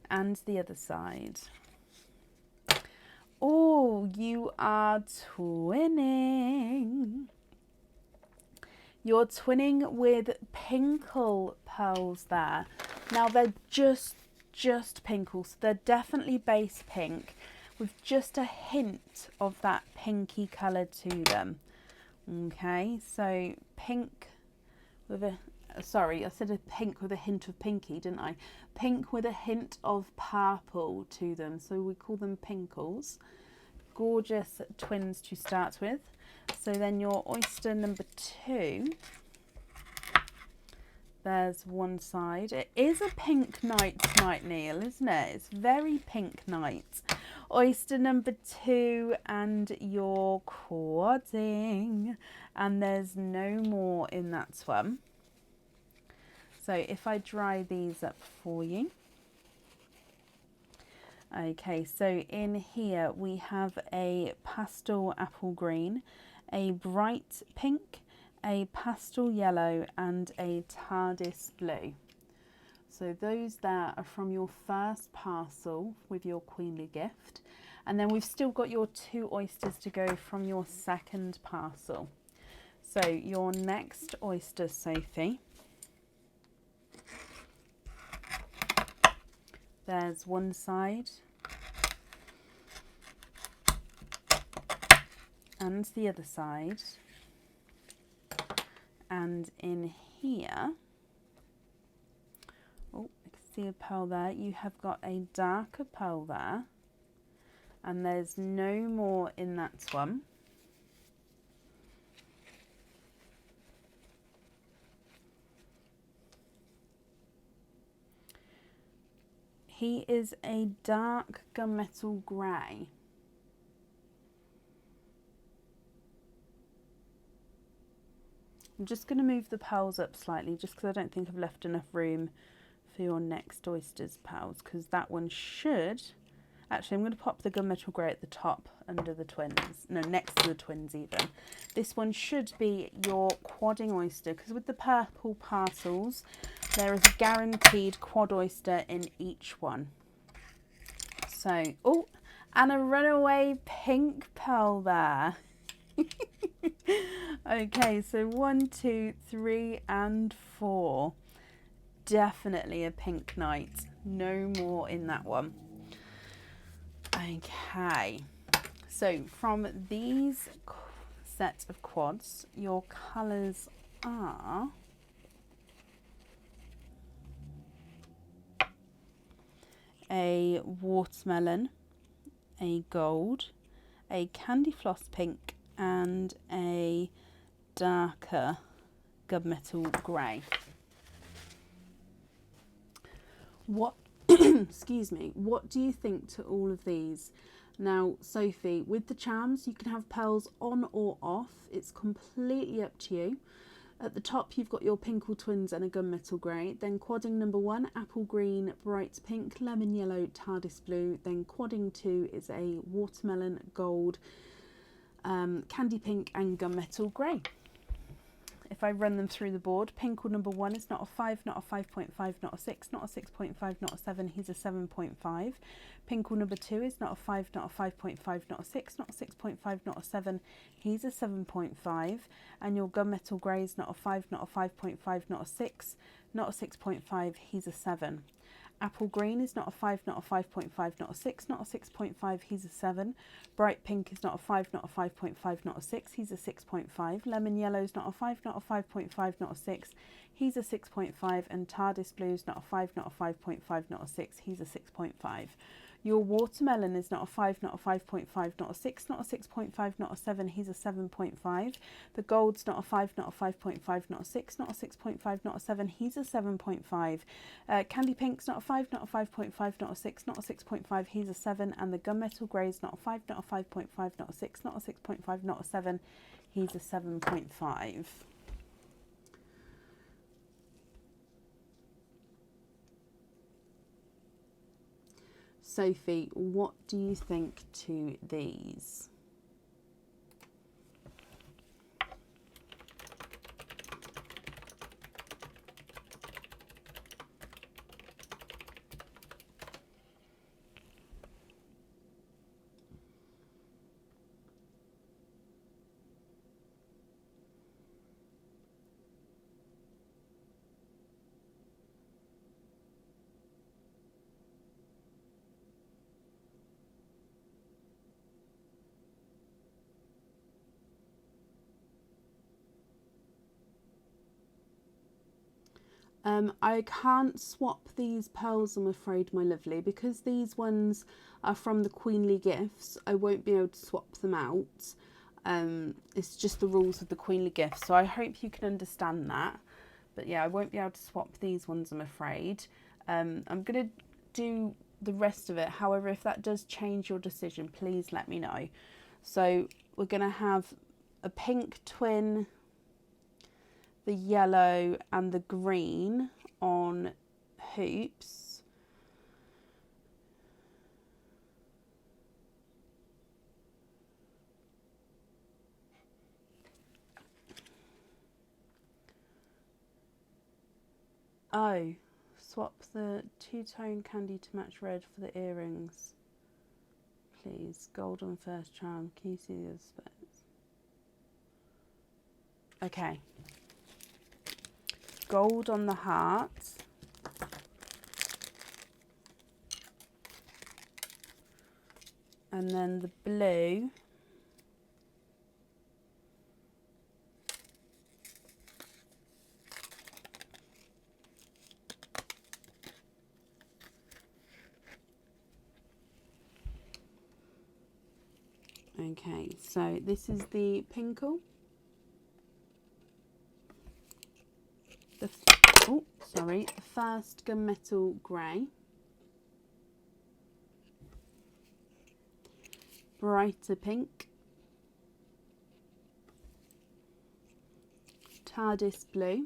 And the other side. Oh, you are twinning. You're twinning with pinkle pearls there. Now they're just pinkles. So they're definitely base pink with just a hint of that pinky colour to them. Okay, so pink with a, sorry, I said a pink with a hint of pinky, didn't I? Pink with a hint of purple to them. So we call them pinkles. Gorgeous twins to start with. So then your oyster number 2. There's one side. It is a pink night tonight, Neil, isn't it? It's very pink night. Oyster number 2 and your quadding. And there's no more in that one. So if I dry these up for you. Okay, so in here we have a pastel apple green, a bright pink, a pastel yellow and a TARDIS blue. So those there are from your first parcel with your queenly gift. And then we've still got your 2 oysters to go from your second parcel. So your next oyster, Sophie. There's one side. And the other side. And in here, oh, I can see a pearl there. You have got a darker pearl there. And there's no more in that one. He is a dark gunmetal grey. I'm just going to move the pearls up slightly just because I don't think I've left enough room for your next Oysters pearls, because that one should... Actually, I'm going to pop the gunmetal grey at the top under the twins. No, next to the twins even. This one should be your quadding oyster, because with the purple parcels, there is a guaranteed quad oyster in each one. So, oh, and a runaway pink pearl there. Okay, so 1, 2, 3, and 4. Definitely a pink night. No more in that one. Okay, so from these set of quads, your colours are a watermelon, a gold, a candy floss pink, and a darker gunmetal grey. What, excuse me, what do you think to all of these? Now, Sophie, with the charms, you can have pearls on or off. It's completely up to you. At the top, you've got your Pinkle Twins and a gunmetal grey. Then quadding number 1, apple green, bright pink, lemon yellow, TARDIS blue. Then quadding 2 is a watermelon, gold, candy pink, and gunmetal grey. If I run them through the board, Pinkle number 1 is not a 5, not a 5.5, not a 6, not a 6.5, not a 7, he's a 7.5. Pinkle number 2 is not a 5, not a 5.5, not a 6, not a 6.5, not a 7, he's a 7.5. And your gunmetal grey is not a 5, not a 5.5, not a 6, not a 6.5, he's a 7. Apple green is not a 5, not a 5.5, not a 6, not a 6.5, he's a 7. Bright pink is not a 5, not a 5.5, not a 6, he's a 6.5. Lemon yellow is not a 5, not a 5.5, not a 6, he's a 6.5. And TARDIS blue is not a 5, not a 5.5, not a 6, he's a 6.5. Your watermelon is not a 5, not a 5.5, not a 6, not a 6.5, not a 7, he's a 7.5. The gold's not a 5, not a 5.5, not a 6, not a 6.5, not a 7, he's a 7.5. Candy pink's not a 5, not a 5.5, not a 6, not a 6.5, he's a 7. And the gunmetal grey's not a 5, not a 5.5, not a 6, not a 6.5, not a 7, he's a 7.5. Sophie, what do you think to these? I can't swap these pearls, I'm afraid, my lovely, because these ones are from the Queenly Gifts. I won't be able to swap them out. It's just the rules of the Queenly Gifts, so I hope you can understand that. But yeah, I won't be able to swap these ones, I'm afraid. I'm going to do the rest of it. However, if that does change your decision, please let me know. So we're going to have a pink twin, the yellow and the green on hoops. Oh, swap the two-tone candy to match red for the earrings, please. Gold on first charm. Can you see the other specs? Okay. Gold on the heart. And then the blue. Okay, so this is the Pinkle. The first gunmetal grey. Brighter pink. TARDIS blue,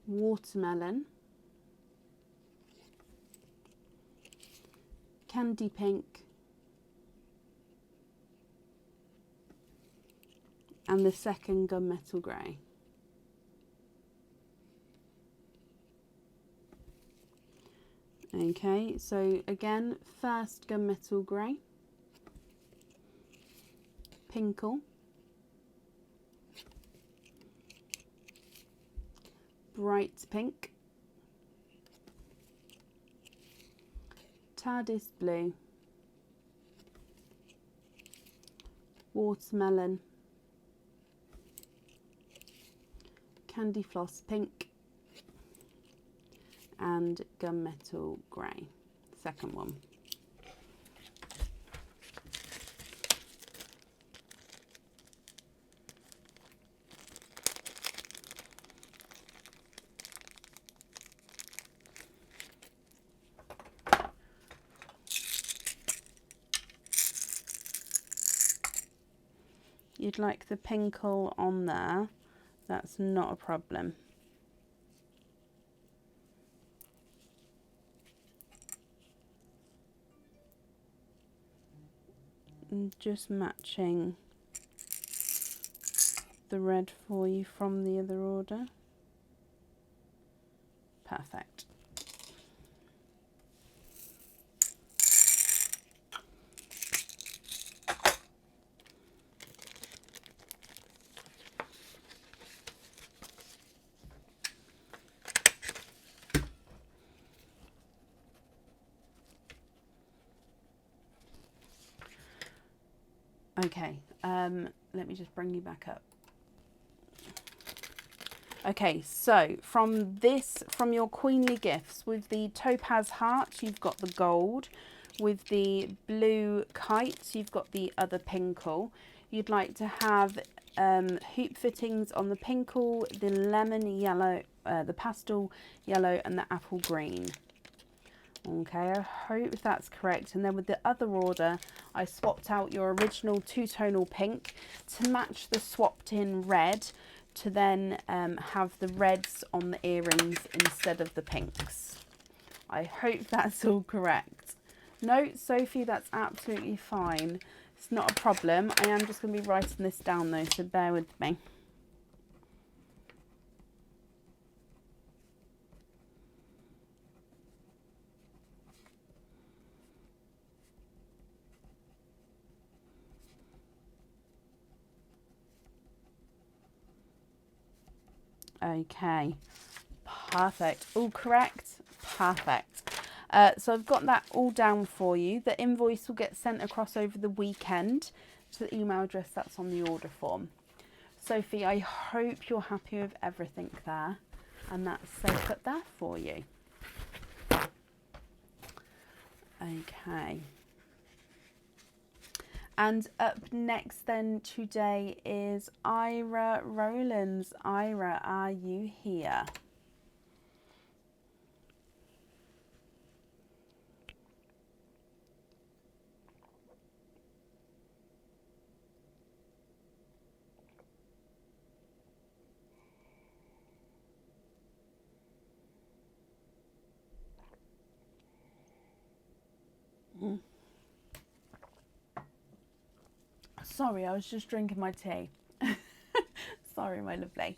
watermelon, candy pink, and the second gunmetal grey. Okay, so again, first gunmetal grey, pinkle, bright pink, TARDIS blue, watermelon, candy floss pink, and gunmetal grey, second one. You'd like the pinkle on there, that's not a problem. And just matching the red for you from the other order. Perfect. Okay, let me just bring you back up. Okay, so from your Queenly Gifts, with the Topaz heart, you've got the gold. With the blue kites, you've got the other pinkle. You'd like to have hoop fittings on the pinkle, the lemon yellow, the pastel yellow, and the apple green. Okay, I hope that's correct. And then with the other order, I swapped out your original two-tonal pink to match the swapped in red, to then have the reds on the earrings instead of the pinks. I hope that's all correct. No, Sophie, that's absolutely fine. It's not a problem. I am just going to be writing this down though, so bear with me. Okay, perfect. All correct. Perfect. So I've got that all down for you. The invoice will get sent across over the weekend to the email address that's on the order form. Sophie, I hope you're happy with everything there, and that's safe up there for you. Okay. And up next then today is Ira Rowlands. Ira, are you here? Sorry, I was just drinking my tea. Sorry, my lovely.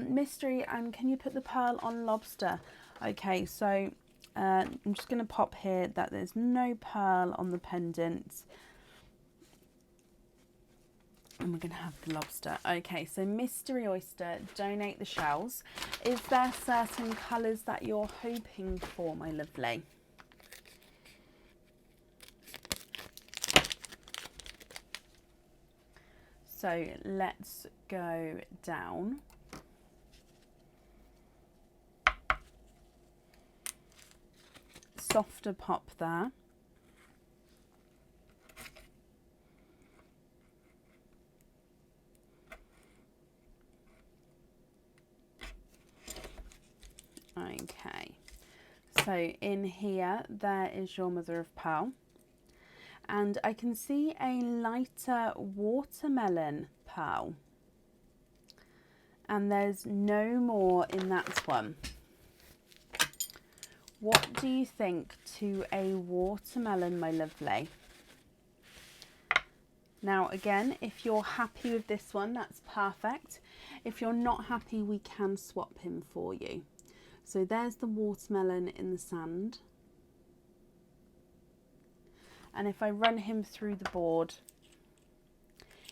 Mystery, and can you put the pearl on lobster? Okay, so I'm just going to pop here that there's no pearl on the pendant. And we're going to have the lobster. Okay, so Mystery Oyster, donate the shells. Is there certain colours that you're hoping for, my lovely? So let's go down. Softer pop there. Okay, so in here, there is your mother of pearl. And I can see a lighter watermelon pearl. And there's no more in that one. What do you think to a watermelon, my lovely? Now again, if you're happy with this one, that's perfect. If you're not happy, we can swap him for you. So there's the watermelon in the sand. And if I run him through the board,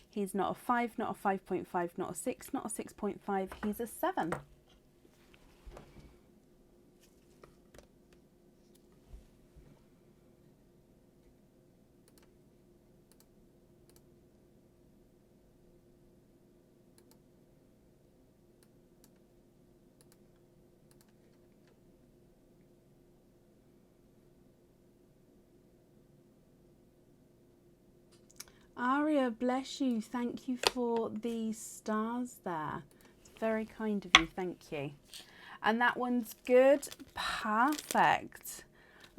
he's not a 5, not a 5.5, not a 6, not a 6.5, he's a 7. Aria, bless you. Thank you for the stars there. It's very kind of you. Thank you. And that one's good. Perfect.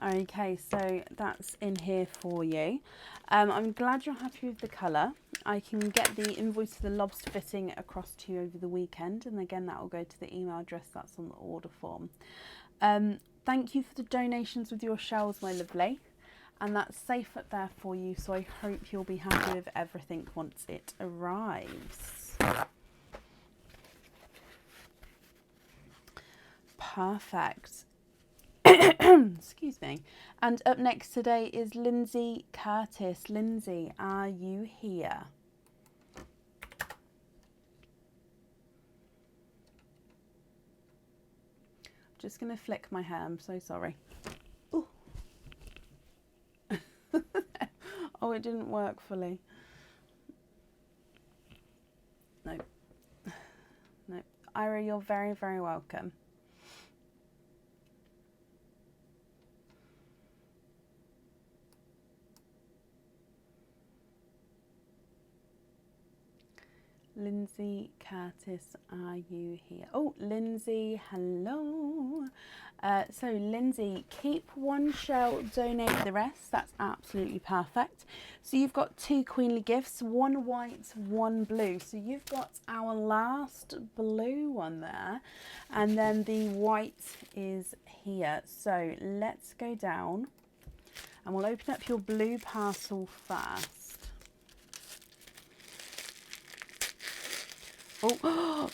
Okay, so that's in here for you. I'm glad you're happy with the colour. I can get the invoice for the lobster fitting across to you over the weekend. And again, that will go to the email address that's on the order form. Thank you for the donations with your shells, my lovely. And that's safe up there for you, so I hope you'll be happy with everything once it arrives. Perfect. Excuse me. And up next today is Lindsay Curtis. Lindsay, are you here? I'm just going to flick my hair. I'm so sorry. Oh, it didn't work fully. No. No. Ira, you're very, very welcome. Lindsay Curtis, are you here? Oh, Lindsay, hello. So Lindsay, keep one shell, donate the rest. That's absolutely perfect. So you've got 2 queenly gifts, 1 white, 1 blue. So you've got our last blue one there, and then the white is here. So let's go down and we'll open up your blue parcel first. Oh,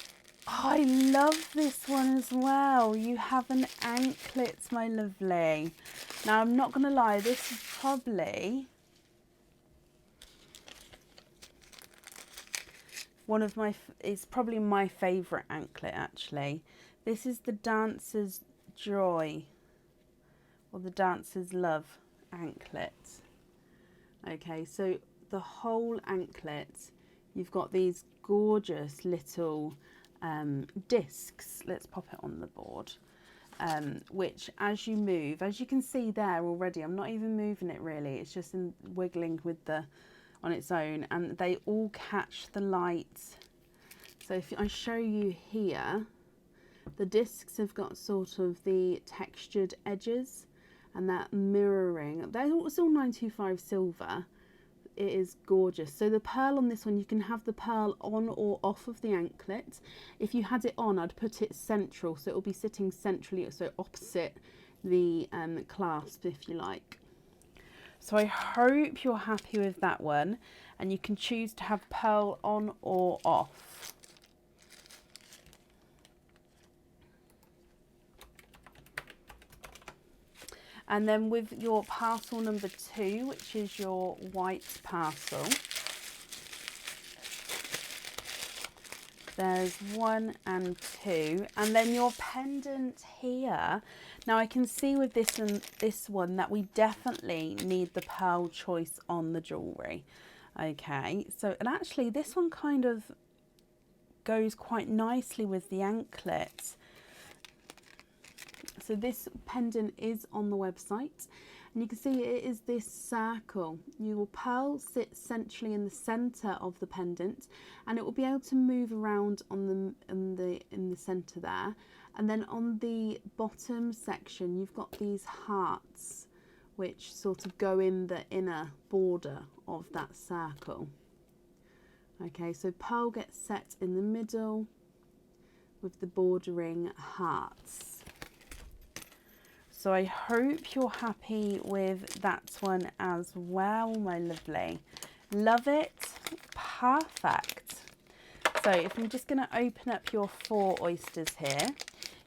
I love this one as well. You have an anklet, my lovely. Now, I'm not going to lie, this is probably it's probably my favourite anklet, actually. This is the Dancer's Joy, or the Dancer's Love anklet. Okay, so the whole anklet, you've got these gorgeous little discs. Let's pop it on the board, which as you move, as you can see there already, I'm not even moving it really, it's just wiggling with on its own, and they all catch the light. So if I show you here, the discs have got sort of the textured edges and that mirroring. They're all 925 silver. It is gorgeous. So the pearl on this one, you can have the pearl on or off of the anklet. If you had it on, I'd put it central, so it will be sitting centrally, so opposite the clasp, if you like. So I hope you're happy with that one, and you can choose to have pearl on or off. And then with your parcel number 2, which is your white parcel, there's 1 and 2, and then your pendant here. Now I can see with this one that we definitely need the pearl choice on the jewellery. Okay, so, and actually this one kind of goes quite nicely with the anklet. So this pendant is on the website, and you can see it is this circle. Your pearl sits centrally in the centre of the pendant, and it will be able to move around on in the centre there. And then on the bottom section, you've got these hearts which sort of go in the inner border of that circle. Okay, so pearl gets set in the middle with the bordering hearts. So I hope you're happy with that one as well, my lovely. Love it. Perfect. So if I'm just going to open up your 4 oysters here,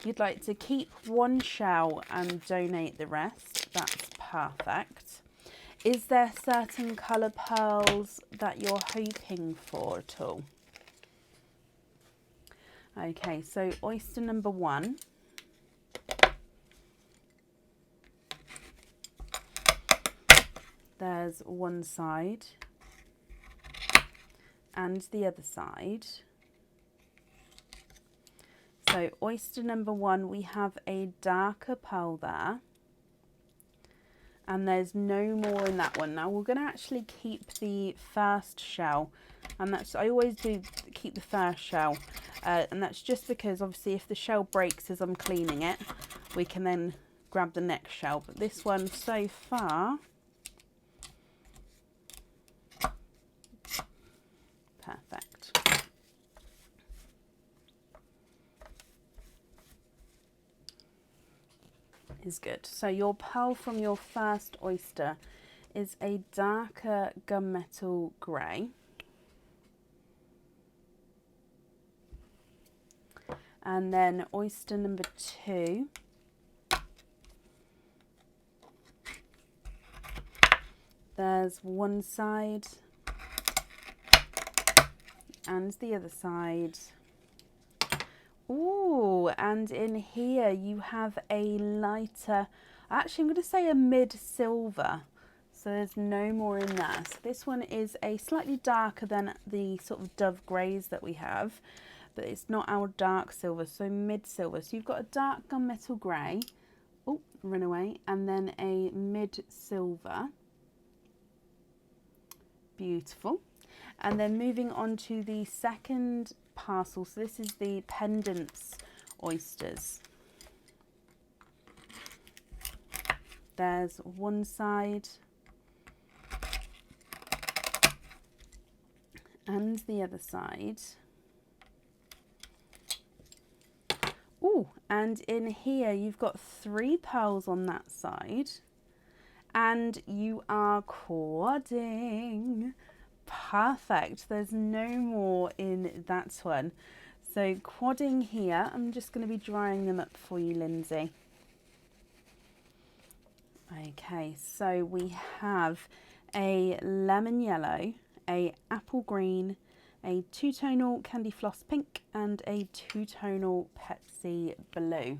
you'd like to keep one shell and donate the rest. That's perfect. Is there certain colour pearls that you're hoping for at all? Okay, so oyster number 1. There's one side and the other side. So oyster number 1, we have a darker pearl there. And there's no more in that one. Now we're going to actually keep the first shell, and that's, I always do keep the first shell, and that's just because obviously if the shell breaks as I'm cleaning it, we can then grab the next shell. But this one so far, perfect. Is good. So your pearl from your first oyster is a darker gunmetal grey. And then oyster number 2 there's one side and the other side. Ooh, and in here you have a lighter, actually I'm going to say a mid silver, so there's no more in there. So this one is a slightly darker than the sort of dove greys that we have, but it's not our dark silver, so mid silver. So you've got a dark gunmetal grey, oh, run away, and then a mid silver. Beautiful. And then moving on to the second parcel, so this is the Pendants Oysters. There's one side and the other side. Ooh, and in here you've got 3 pearls on that side, and you are quadding. Perfect. There's no more in that one. So quadding here, I'm just going to be drying them up for you, Lindsay. Okay, so we have a lemon yellow, a apple green, a 2-tonal candy floss pink, and a 2-tonal Pepsi blue.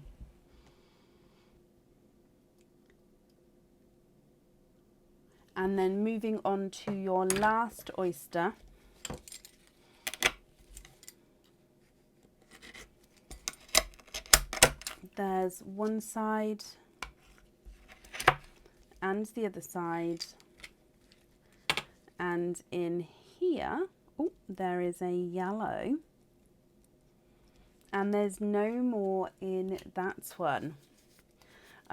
And then moving on to your last oyster, there's one side and the other side, and in here, oh, there is a yellow, and there's no more in that one.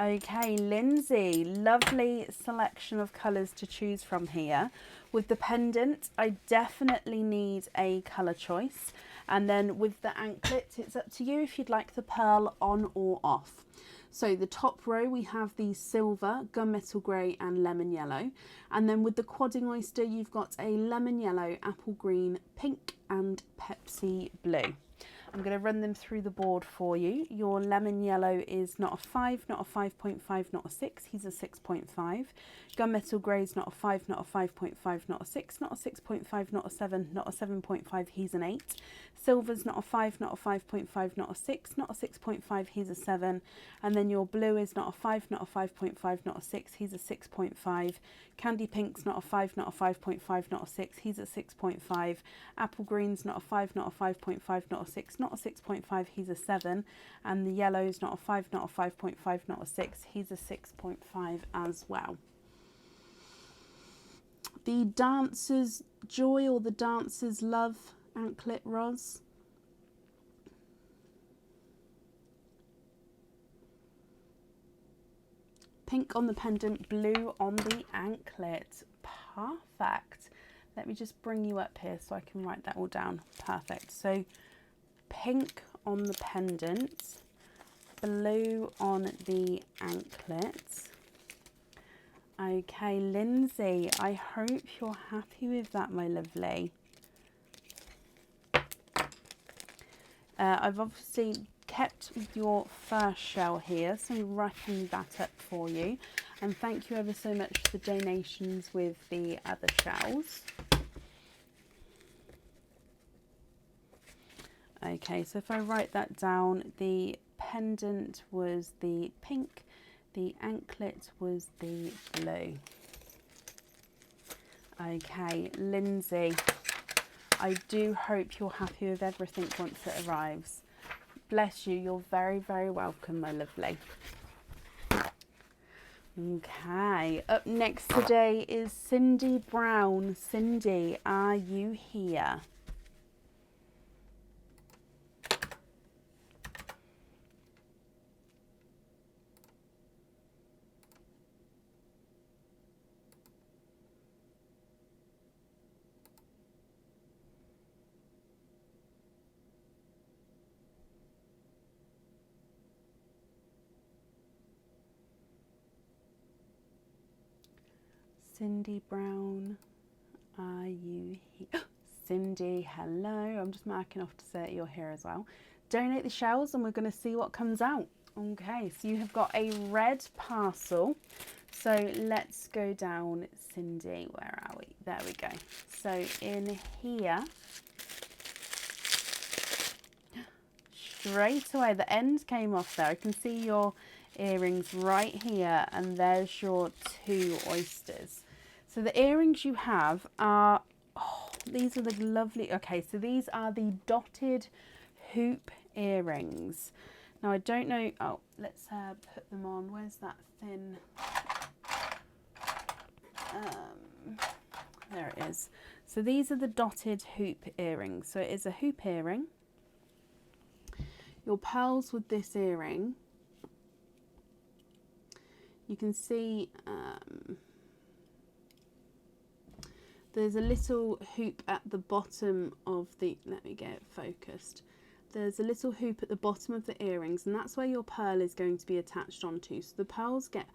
Okay, Lindsay, lovely selection of colours to choose from here. With the pendant, I definitely need a colour choice. And then with the anklet, it's up to you if you'd like the pearl on or off. So the top row, we have the silver, gunmetal grey and lemon yellow. And then with the quadding oyster, you've got a lemon yellow, apple green, pink and Pepsi blue. I'm going to run them through the board for you. Your lemon yellow is not a 5, not a 5.5, not a 6. He's a 6.5. Gunmetal grey is not a 5, not a 5.5, not a 6, not a 6.5, not a 7, not a 7.5. He's an 8. Silver's not a 5, not a 5.5, not a 6, not a 6.5. He's a 7. And then your blue is not a 5, not a 5.5, not a 6. He's a 6.5. Candy pink's not a 5, not a 5.5, not a 6. He's a 6.5. Apple green's not a 5, not a 5.5, not a 6, not a 6.5. He's a 7. And the yellow's not a 5, not a 5.5, not a 6. He's a 6.5 as well. The Dancer's Joy or the Dancer's Love anklet, Roz. Pink on the pendant, blue on the anklet. Perfect. Let me just bring you up here so I can write that all down. Perfect. So pink on the pendant, blue on the anklet. Okay, Lindsay, I hope you're happy with that, my lovely. I've obviously kept your first shell here, so I'm wrapping that up for you. And thank you ever so much for the donations with the other shells. Okay, so if I write that down, the pendant was the pink, the anklet was the blue. Okay, Lindsay, I do hope you're happy with everything once it arrives. Bless you, you're very, very welcome, my lovely. Okay, up next today is Cindy Brown. Cindy, are you here? Cindy Brown, are you here? Cindy, hello. I'm just marking off to say that you're here as well. Donate the shells and we're going to see what comes out. Okay, so you have got a red parcel. So let's go down, Cindy. Where are we? There we go. So in here, straight away, the end came off there. I can see your earrings right here, and there's your 2 oysters. So the earrings you have are, oh, these are the lovely, okay, so these are the dotted hoop earrings. Now I don't know, oh, let's put them on. Where's that thin, there it is. So these are the dotted hoop earrings. So it is a hoop earring. Your pearls with this earring, you can see there's a little hoop at the bottom of the, let me get it focused. There's a little hoop at the bottom of the earrings, and that's where your pearl is going to be attached onto. So the pearls get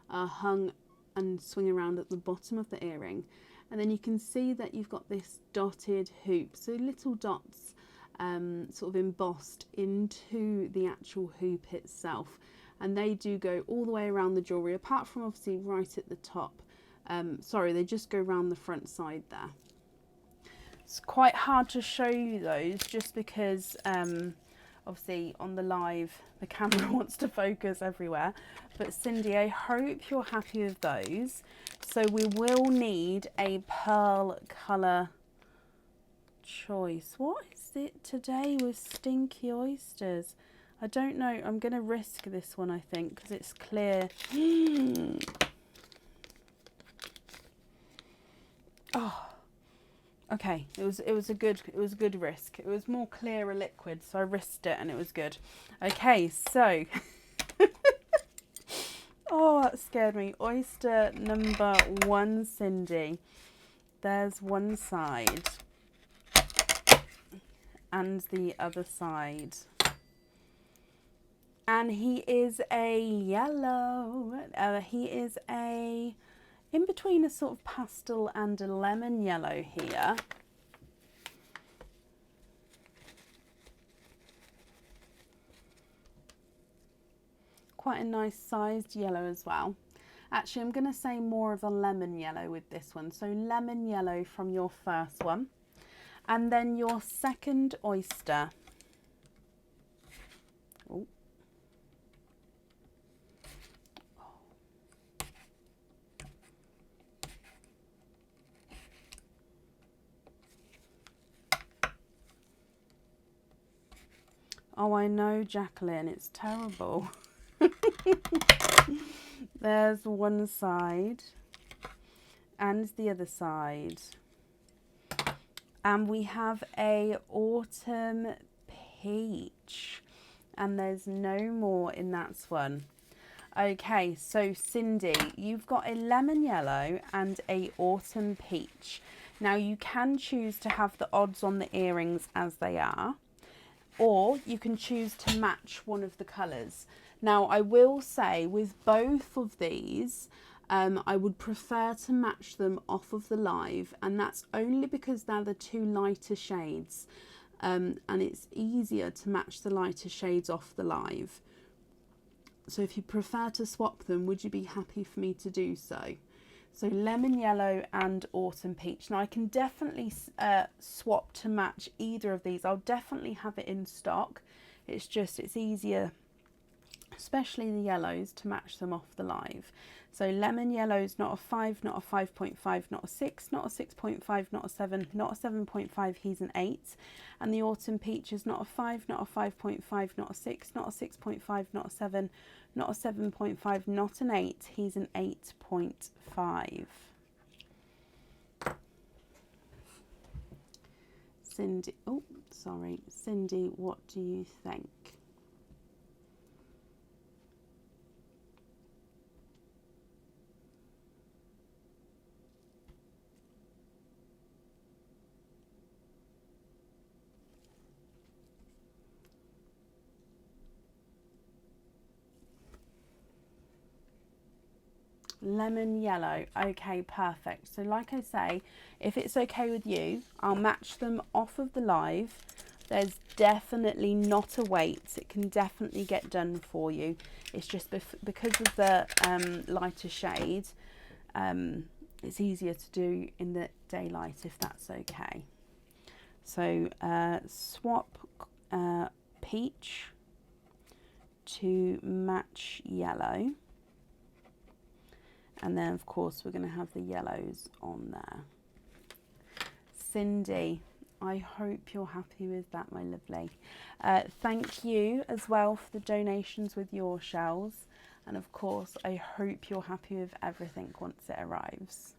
hung and swing around at the bottom of the earring. And then you can see that you've got this dotted hoop. So little dots sort of embossed into the actual hoop itself. And they do go all the way around the jewellery, apart from obviously right at the top. Sorry, they just go around the front side there. It's quite hard to show you those just because obviously on the live the camera wants to focus everywhere. But Cindy, I hope you're happy with those. So we will need a pearl colour choice. What is it today with stinky oysters? I don't know. I'm going to risk this one, I think, because it's clear. Oh, okay. It was a good risk. It was more clear a liquid, so I risked it, and it was good. Okay, so oh, that scared me. Oyster number 1, Cindy. There's one side, and the other side. And he is a yellow. He is a in between a sort of pastel and a lemon yellow here. Quite a nice sized yellow as well. Actually, I'm going to say more of a lemon yellow with this one. So lemon yellow from your first one. And then your second oyster. Oh. Oh, I know, Jacqueline, it's terrible. There's one side and the other side. And we have a autumn peach. And there's no more in that one. Okay, so Cindy, you've got a lemon yellow and a autumn peach. Now you can choose to have the odds on the earrings as they are, or you can choose to match one of the colours. Now I will say with both of these, I would prefer to match them off of the live, and that's only because they're the two lighter shades, and it's easier to match the lighter shades off the live. So if you prefer to swap them, would you be happy for me to do so? So lemon yellow and autumn peach. Now I can definitely swap to match either of these. I'll definitely have it in stock. It's easier, especially the yellows, to match them off the live. So lemon yellow is not a 5, not a 5.5, not a 6, not a 6.5, not a 7, not a 7.5, he's an 8. And the autumn peach is not a 5, not a 5.5, not a 6, not a 6.5, not a 7, not a 7.5, not an 8, he's an 8.5. Cindy, oh, sorry. Cindy, what do you think? Lemon yellow. Okay, perfect. So like I say, if it's okay with you, I'll match them off of the live. There's definitely not a wait. It can definitely get done for you. It's just because of the lighter shade, it's easier to do in the daylight, if that's okay. So swap peach to match yellow. And then, of course, we're going to have the yellows on there. Cindy, I hope you're happy with that, my lovely. Thank you as well for the donations with your shells. And, of course, I hope you're happy with everything once it arrives.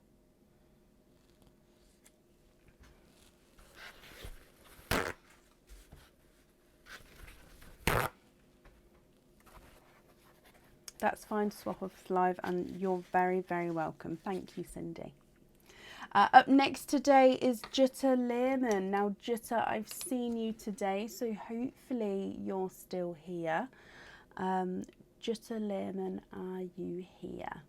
That's fine to swap off live, and you're very, very welcome. Thank you, Cindy. Up next today is Jutta Lehrman. Now, Jutta, I've seen you today, so hopefully you're still here. Jutta Lehrman, are you here?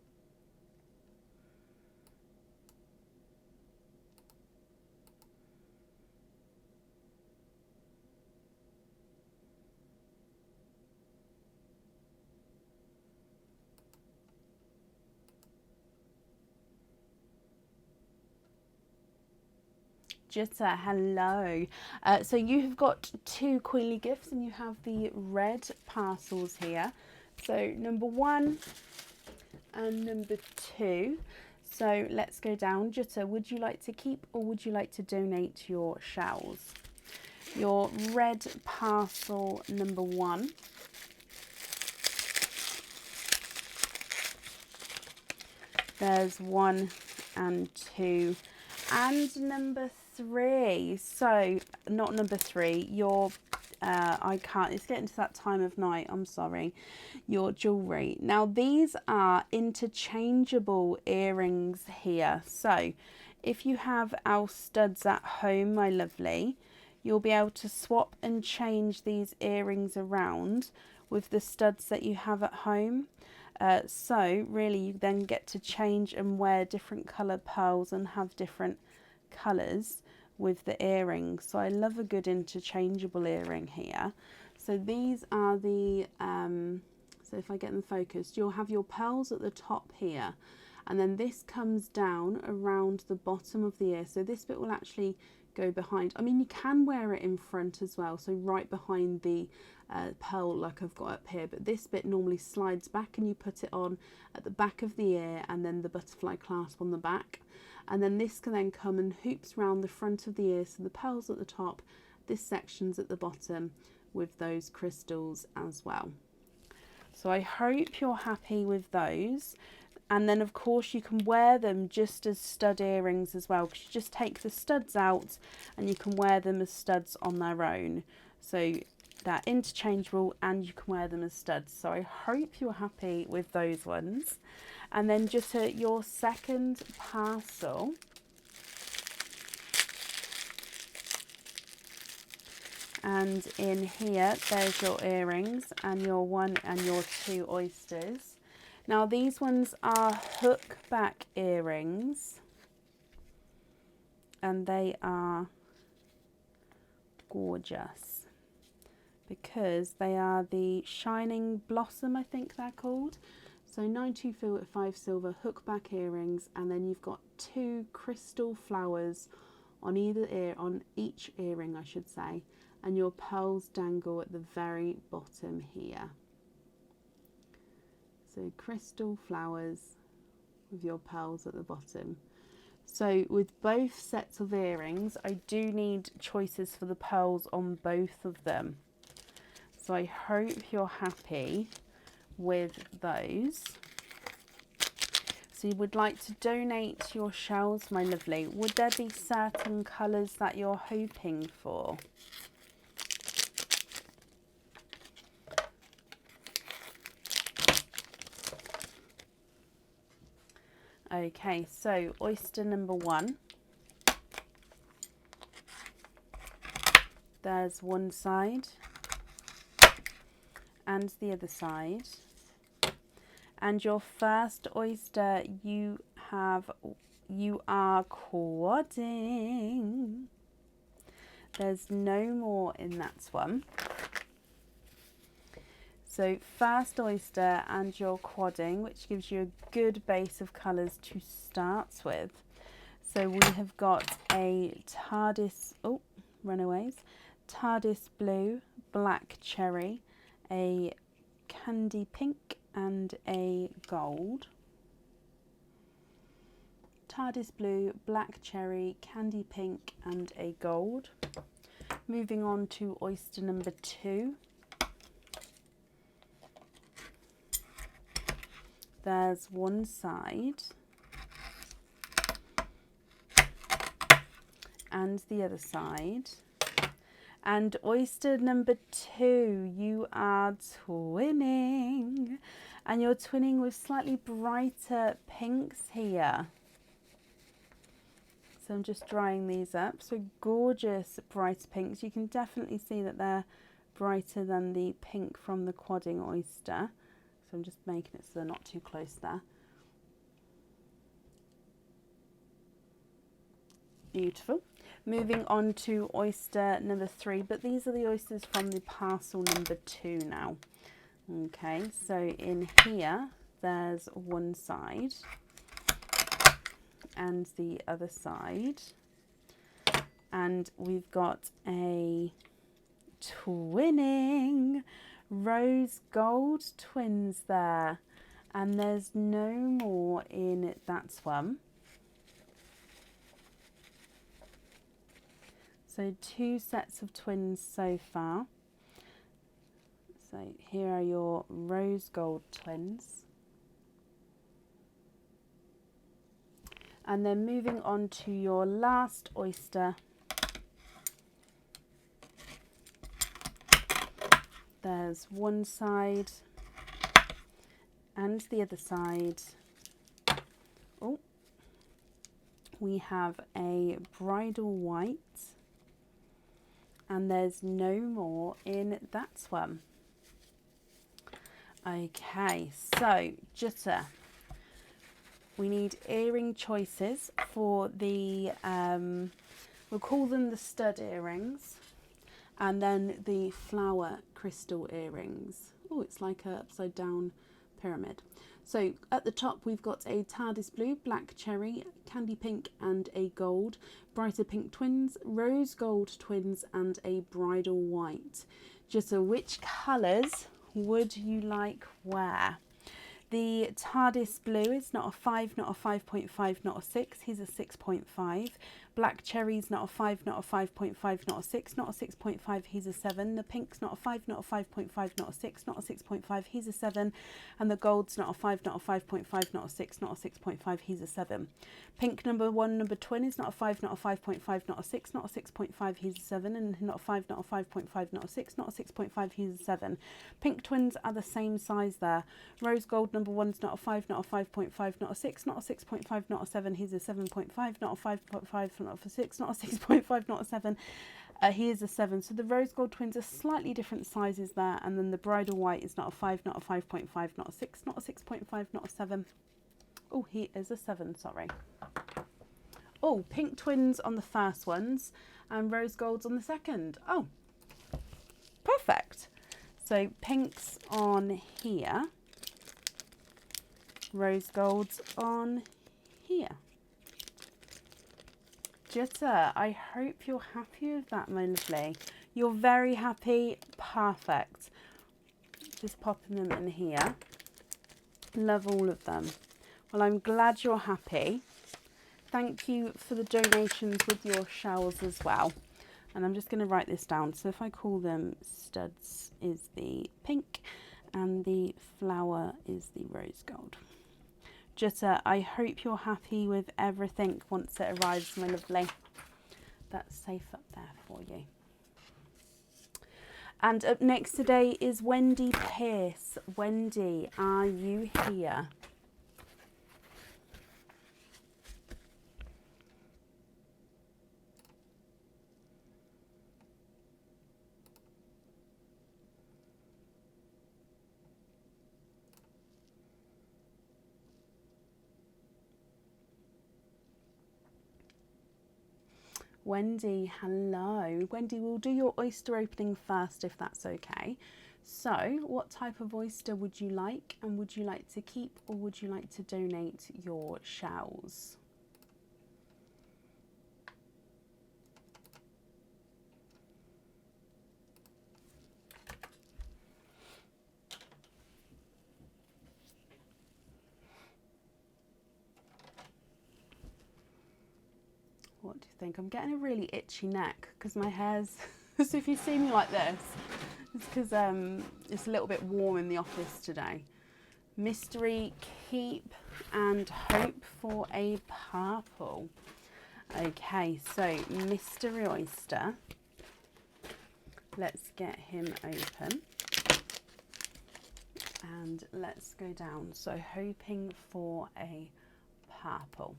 Jutta, hello. So you have got two Queenly gifts, and you have the red parcels here. So number 1 and number 2. So let's go down. Jutta, would you like to keep or would you like to donate your shells? Your red parcel number 1. There's 1 and 2. And number 3. So not number 3, your I can't, it's getting to that time of night, I'm sorry. Your jewellery. Now these are interchangeable earrings here. So if you have our studs at home, my lovely, you'll be able to swap and change these earrings around with the studs that you have at home. So really you then get to change and wear different coloured pearls and have different colours with the earrings. So I love a good interchangeable earring here. So these are the, so if I get them focused, you'll have your pearls at the top here, and then this comes down around the bottom of the ear. So this bit will actually go behind. I mean, you can wear it in front as well, so right behind the pearl like I've got up here, but this bit normally slides back and you put it on at the back of the ear, and then the butterfly clasp on the back, and then this can then come and hoops around the front of the ear, so the pearls at the top, this section's at the bottom with those crystals as well. So I hope you're happy with those. And then of course you can wear them just as stud earrings as well, because you just take the studs out and you can wear them as studs on their own. So They're interchangeable and you can wear them as studs. So I hope you're happy with those ones. And then just your second parcel. And in here, there's your earrings and your 1 and your 2 oysters. Now these ones are hook back earrings. And they are gorgeous because they are the Shining Blossom, I think they're called. So 92.5 silver hook back earrings, and then you've got 2 crystal flowers on either ear, on each earring I should say, and your pearls dangle at the very bottom here. So crystal flowers with your pearls at the bottom. So with both sets of earrings, I do need choices for the pearls on both of them. So I hope you're happy with those. So you would like to donate your shells, my lovely. Would there be certain colours that you're hoping for? Okay, so oyster number 1. There's one side and the other side. And your first oyster, you are quadding. There's no more in that one. So first oyster and your quadding, which gives you a good base of colours to start with. So we have got a TARDIS, TARDIS blue, black cherry, a candy pink and a gold. TARDIS blue, black cherry, candy pink and a gold. Moving on to oyster number 2. There's one side and the other side. And oyster number 2, you are twinning. And you're twinning with slightly brighter pinks here. So I'm just drying these up. So gorgeous bright pinks. You can definitely see that they're brighter than the pink from the quadding oyster. So I'm just making it so they're not too close there. Beautiful. Moving on to oyster number 3, but these are the oysters from the parcel number 2 now. Okay, so in here there's one side and the other side, and we've got a twinning rose gold twins there, and there's no more in that one. So 2 sets of twins so far. So here are your rose gold twins. And then moving on to your last oyster. There's one side and the other side. Oh, we have a bridal white, and there's no more in that one. Okay, so Jutta, we need earring choices for the, we'll call them the stud earrings, and then the flower crystal earrings. Oh, it's like a upside down pyramid. So at the top we've got a TARDIS blue, black cherry, candy pink and a gold, brighter pink twins, rose gold twins and a bridal white. Jutta, which colours would you like where? The TARDIS blue is not a 5, not a 5.5, not a 6. He's a 6.5. Black cherry's not a 5, not a 5.5, not a 6, not a 6.5. He's a 7. The pink's not a 5, not a 5.5, not a 6, not a 6.5. He's a 7. And the gold's not a 5, not a 5.5, not a 6, not a 6.5. He's a 7. Pink number 1, number twin is not a 5, not a 5.5, not a 6, not a 6.5. He's a 7. And not a 5, not a 5.5, not a 6, not a 6.5. He's a 7. Pink twins are the same size there. Rose gold number 1's not a 5, not a 5.5, not a 6, not a 6.5, not a 7. He's a 7.5, not a 5.5, not a 6, not a 6.5, not a 7. He is a 7. So the rose gold twins are slightly different sizes there. And then the bridal white is not a 5, not a 5.5, not a 6, not a 6.5, not a 7. Oh, he is a 7, sorry. Oh, pink twins on the first ones and rose golds on the second. Oh, perfect. So pinks on here, rose golds on here. Jitta, I hope you're happy with that, my lovely. You're very happy. Perfect. Just popping them in here. Love all of them. Well, I'm glad you're happy. Thank you for the donations with your shells as well. And I'm just going to write this down. So if I call them studs is the pink and the flower is the rose gold. Jutta, I hope you're happy with everything once it arrives, my lovely. That's safe up there for you. And up next today is Wendy Pierce. Wendy, are you here? Wendy, hello. Wendy, we'll do your oyster opening first if that's okay. So what type of oyster would you like, and would you like to keep or would you like to donate your shells? What do you think? I'm getting a really itchy neck because my hair's, so if you see me like this, it's because it's a little bit warm in the office today. Mystery, keep and hope for a purple. Okay, so Mystery Oyster. Let's get him open. And let's go down. So hoping for a purple.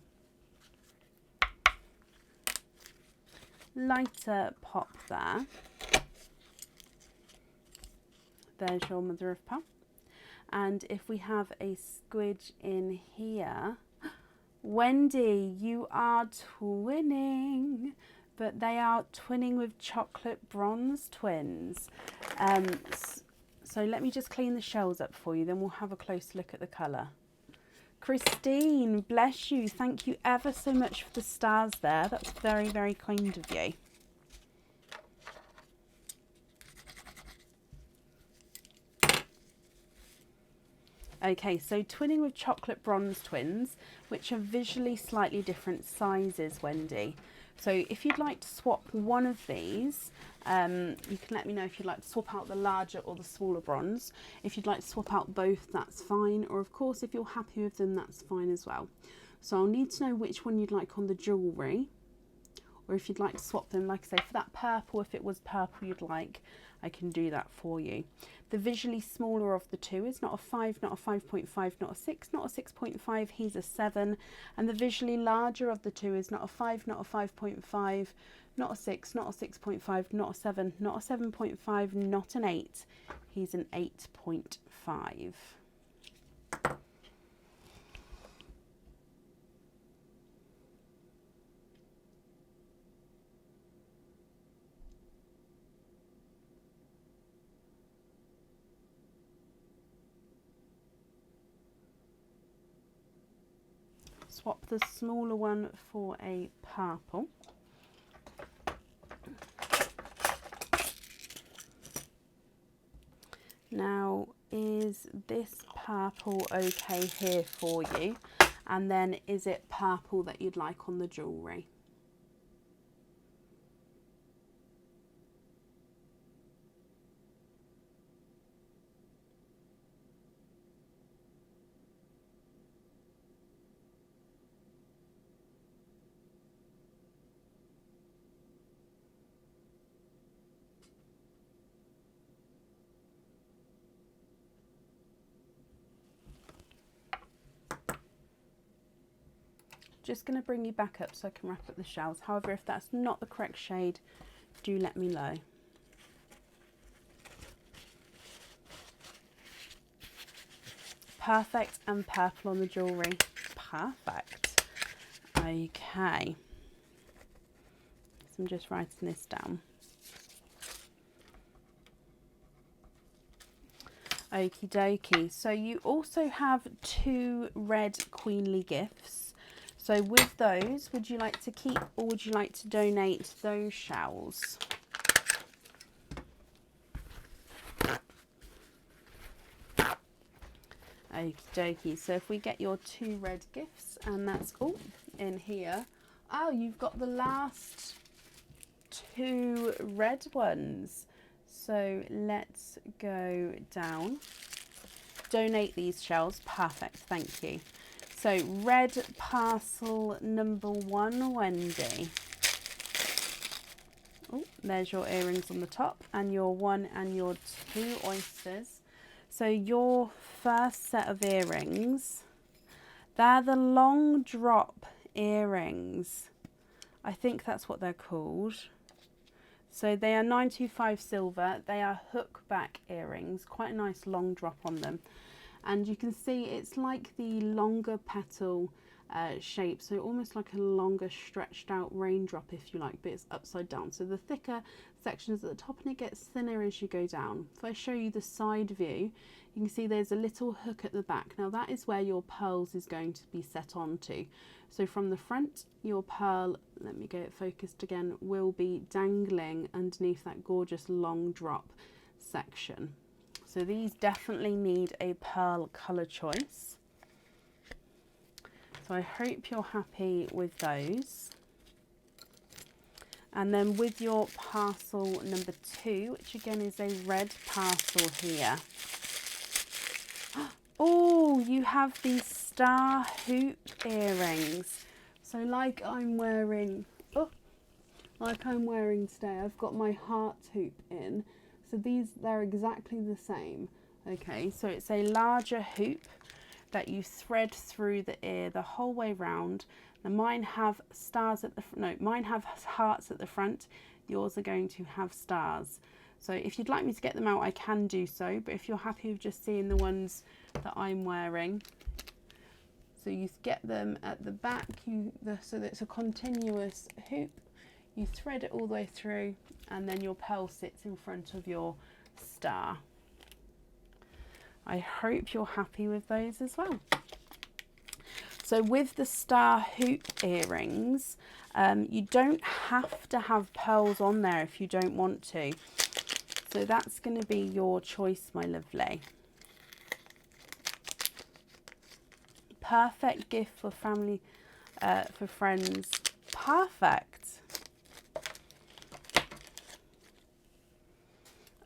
Lighter pop there. There's your mother of pearl. And if we have a squidge in here, Wendy, you are twinning, but they are twinning with chocolate bronze twins. So let me just clean the shells up for you, then we'll have a close look at the colour. Christine, bless you. Thank you ever so much for the stars there. That's very, very kind of you. Okay, so twinning with chocolate bronze twins, which are visually slightly different sizes, Wendy. So if you'd like to swap one of these, you can let me know if you'd like to swap out the larger or the smaller bronze. If you'd like to swap out both, that's fine. Or of course, if you're happy with them, that's fine as well. So I'll need to know which one you'd like on the jewellery. Or if you'd like to swap them, like I say, for that purple, if it was purple you'd like, I can do that for you. The visually smaller of the two is not a 5, not a 5.5, not a 6, not a 6.5, he's a 7. And the visually larger of the two is not a 5, not a 5.5, not a 6, not a 6.5, not a 7, not a 7.5, not an 8, he's an 8.5. Swap the smaller one for a purple. Now, is this purple okay here for you? And then is it purple that you'd like on the jewellery? Just going to bring you back up so I can wrap up the shells. However, if that's not the correct shade, do let me know. Perfect, and purple on the jewellery. Perfect. Okay. So I'm just writing this down. Okie dokie. So you also have 2 red queenly gifts. So with those, would you like to keep or would you like to donate those shells? Okie dokie. So if we get your 2 red gifts, and that's all in here. Oh, you've got the last 2 red ones. So let's go down. Donate these shells. Perfect. Thank you. So red parcel number 1, Wendy. Oh, there's your earrings on the top, and your 1 and your 2 oysters. So your first set of earrings, they're the long drop earrings. I think that's what they're called. So they are 925 silver. They are hook back earrings, quite a nice long drop on them. And you can see it's like the longer petal shape, so almost like a longer stretched out raindrop if you like, but it's upside down. So the thicker sections at the top and it gets thinner as you go down. If I show you the side view, you can see there's a little hook at the back. Now that is where your pearls is going to be set onto. So from the front, your pearl, let me get it focused again, will be dangling underneath that gorgeous long drop section. So these definitely need a pearl colour choice. So I hope you're happy with those. And then with your parcel number 2, which again is a red parcel here. Oh, you have these star hoop earrings. So like I'm wearing today, I've got my heart hoop in. So they're exactly the same. Okay, so it's a larger hoop that you thread through the ear the whole way round. Now mine have stars at the mine have hearts at the front. Yours are going to have stars. So if you'd like me to get them out, I can do so. But if you're happy with just seeing the ones that I'm wearing, so you get them at the back. So that it's a continuous hoop. You thread it all the way through, and then your pearl sits in front of your star. I hope you're happy with those as well. So with the star hoop earrings, you don't have to have pearls on there if you don't want to. So that's going to be your choice, my lovely. Perfect gift for family, for friends. Perfect.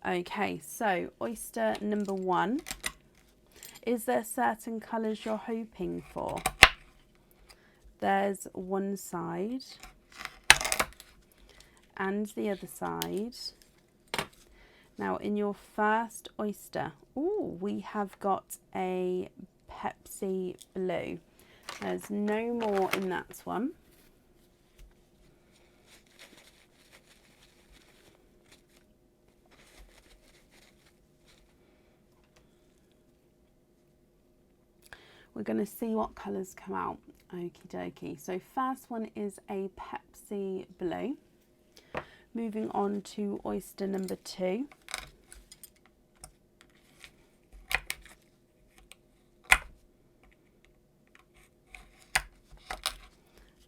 Okay, so oyster number 1. Is there certain colours you're hoping for? There's one side and the other side. Now in your first oyster, we have got a Pepsi blue. There's no more in that one. We're going to see what colours come out. Okie dokie. So first one is a Pepsi blue. Moving on to oyster number 2.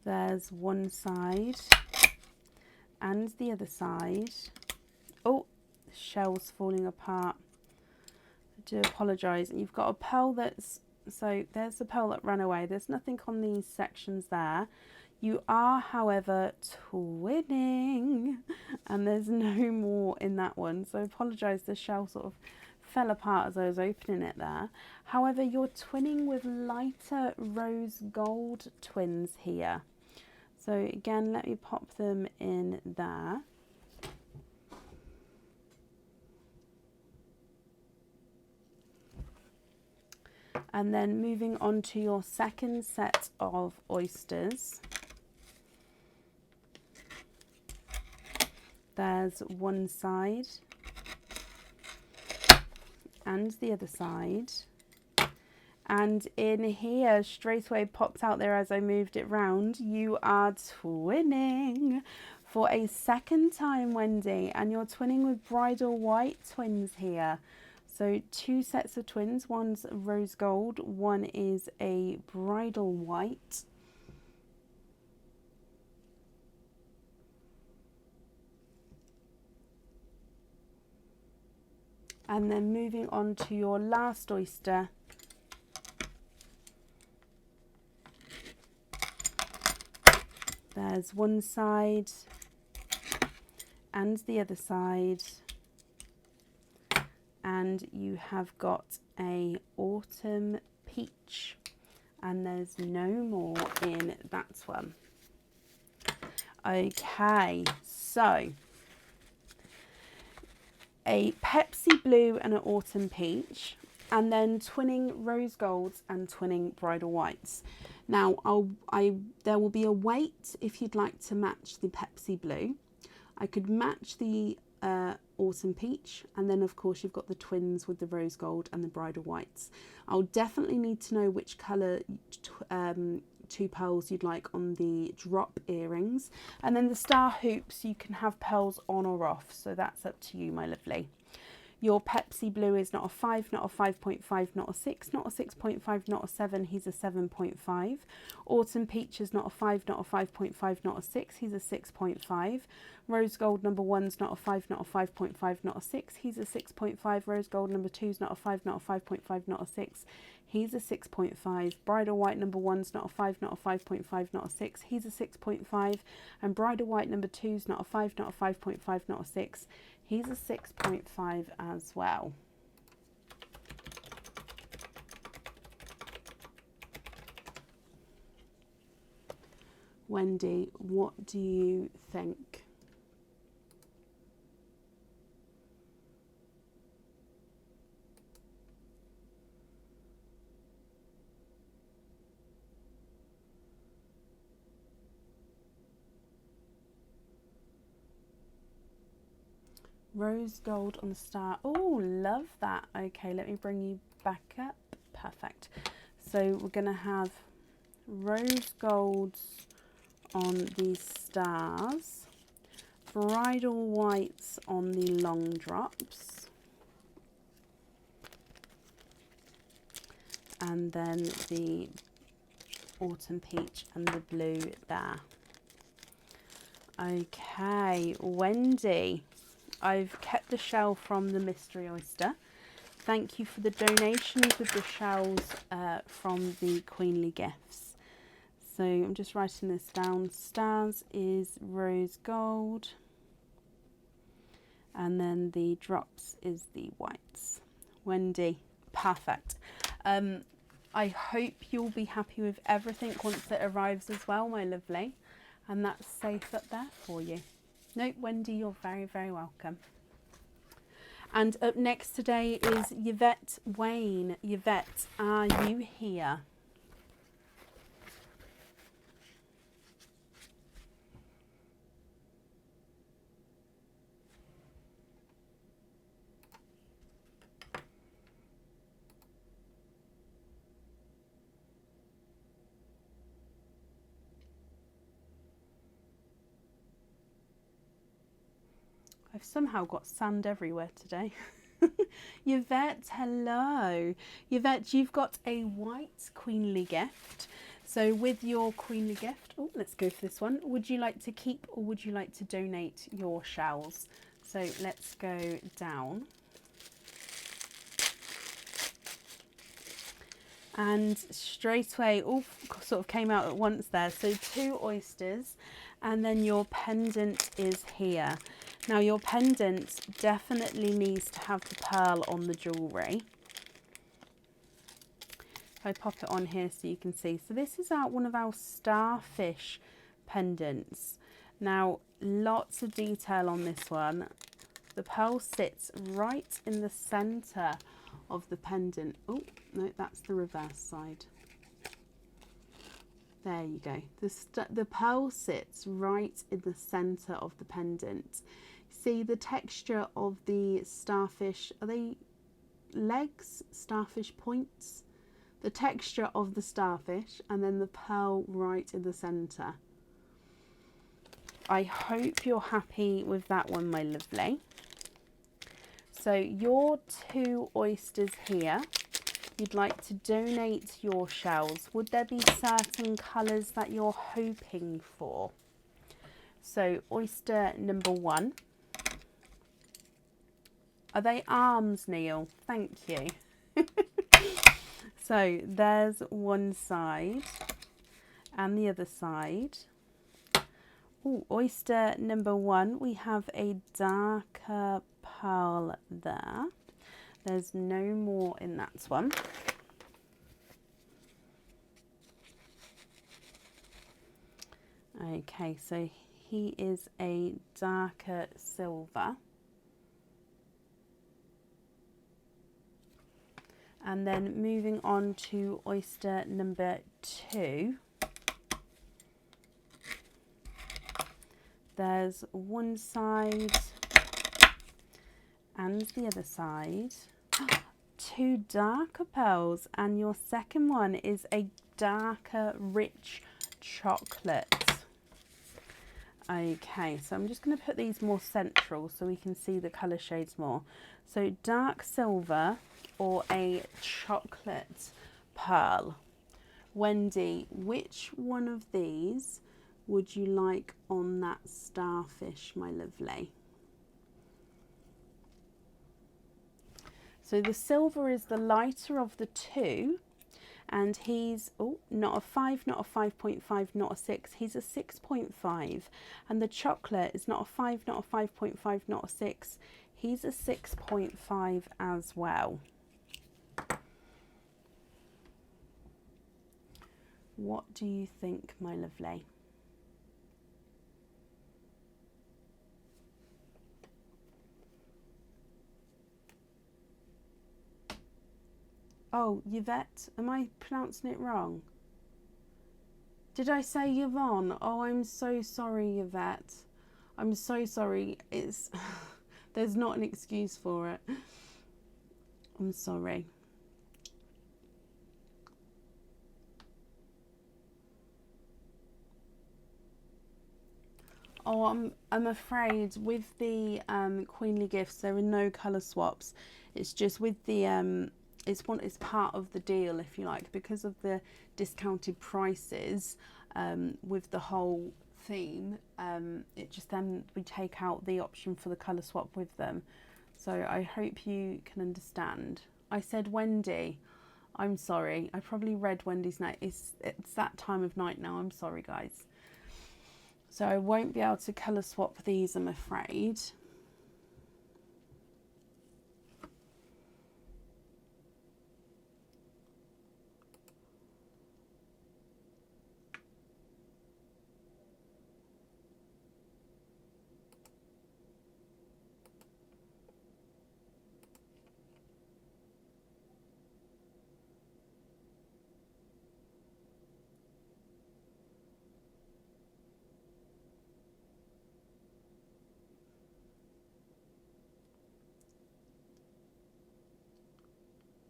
There's one side and the other side. Oh, the shell's falling apart. do apologise. You've got a pearl that's, so there's the pearl that ran away. There's nothing on these sections there. You are, however, twinning, and there's no more in that one. So I apologise, the shell sort of fell apart as I was opening it there. However, you're twinning with lighter rose gold twins here. So again, let me pop them in there. And then moving on to your second set of oysters. There's one side and the other side. And in here, straight away popped out there as I moved it round, you are twinning for a second time, Wendy, and you're twinning with bridal white twins here. So two sets of twins, one's rose gold, one is a bridal white. And then moving on to your last oyster. There's one side and the other side. And you have got a autumn peach, and there's no more in that one. Okay, so a Pepsi blue and an autumn peach, and then twinning rose golds and twinning bridal whites. Now there will be a weight if you'd like to match the Pepsi blue. I could match the autumn peach, and then of course you've got the twins with the rose gold and the bridal whites. I'll definitely need to know which colour two pearls you'd like on the drop earrings, and then the star hoops you can have pearls on or off, so that's up to you, my lovely. Your Pepsi blue is not a 5, not a 5.5, not a 6, not a 6.5, not a 7, he's a 7.5. Autumn peach is not a 5, not a 5.5, not a 6, he's a 6.5. Rose gold number 1's not a 5, not a 5.5, not a 6, he's a 6.5. Rose gold number 2's not a 5, not a 5.5, not a 6, he's a 6.5. Bridal white number 1's not a 5, not a 5.5, not a 6, he's a 6.5. And bridal white number 2's not a 5, not a 5.5, not a 6, he's a 6.5 as well. Wendy, what do you think? Rose gold on the star. Oh, love that. Okay, let me bring you back up. Perfect. So we're going to have rose golds on the stars, bridal whites on the long drops, and then the autumn peach and the blue there. Okay, Wendy, I've kept the shell from the mystery oyster. Thank you for the donations with the shells from the Queenly Gifts. So I'm just writing this down. Stars is rose gold, and then the drops is the whites. Wendy, perfect. I hope you'll be happy with everything once it arrives as well, my lovely. And that's safe up there for you. No, Wendy, you're very, very welcome. And up next today is Yvette Wayne. Yvette, are you here? I've somehow got sand everywhere today. Yvette, hello. Yvette, you've got a white Queenly gift. So with your Queenly gift, oh, let's go for this one. Would you like to keep or would you like to donate your shells? So let's go down. And straight away, all sort of came out at once there. So 2 oysters, and then your pendant is here. Now your pendant definitely needs to have the pearl on the jewellery. If I pop it on here so you can see. So this is one of our starfish pendants. Now lots of detail on this one. The pearl sits right in the centre of the pendant. Oh, no, that's the reverse side. There you go. The pearl sits right in the centre of the pendant. See the texture of the starfish, are they legs, starfish points? The texture of the starfish, and then the pearl right in the centre. I hope you're happy with that one, my lovely. So your 2 oysters here, you'd like to donate your shells. Would there be certain colours that you're hoping for? So oyster number 1. Are they arms, Neil? Thank you. So there's one side and the other side. Oh, oyster number 1, we have a darker pearl there. There's no more in that one. Okay, so he is a darker silver. And then moving on to oyster number 2. There's one side and the other side. 2 darker pearls, and your second one is a darker, rich chocolate. Okay, so I'm just going to put these more central so we can see the colour shades more. So dark silver or a chocolate pearl. Wendy, which one of these would you like on that starfish, my lovely? So the silver is the lighter of the 2, and he's not a 5, not a 5.5, not a 6. He's a 6.5. And the chocolate is not a 5, not a 5.5, not a 6. He's a 6.5 as well. What do you think, my lovely? Oh, Yvette, am I pronouncing it wrong? Did I say Yvonne? Oh, I'm so sorry, Yvette. I'm so sorry. It's there's not an excuse for it. I'm sorry. Oh, I'm afraid with the Queenly gifts there are no colour swaps. It's just with the it's part of the deal, if you like, because of the discounted prices with the whole theme. It just then we take out the option for the colour swap with them. So I hope you can understand. I said Wendy. I'm sorry. I probably read Wendy's name. It's that time of night now. I'm sorry, guys. So I won't be able to colour swap these, I'm afraid.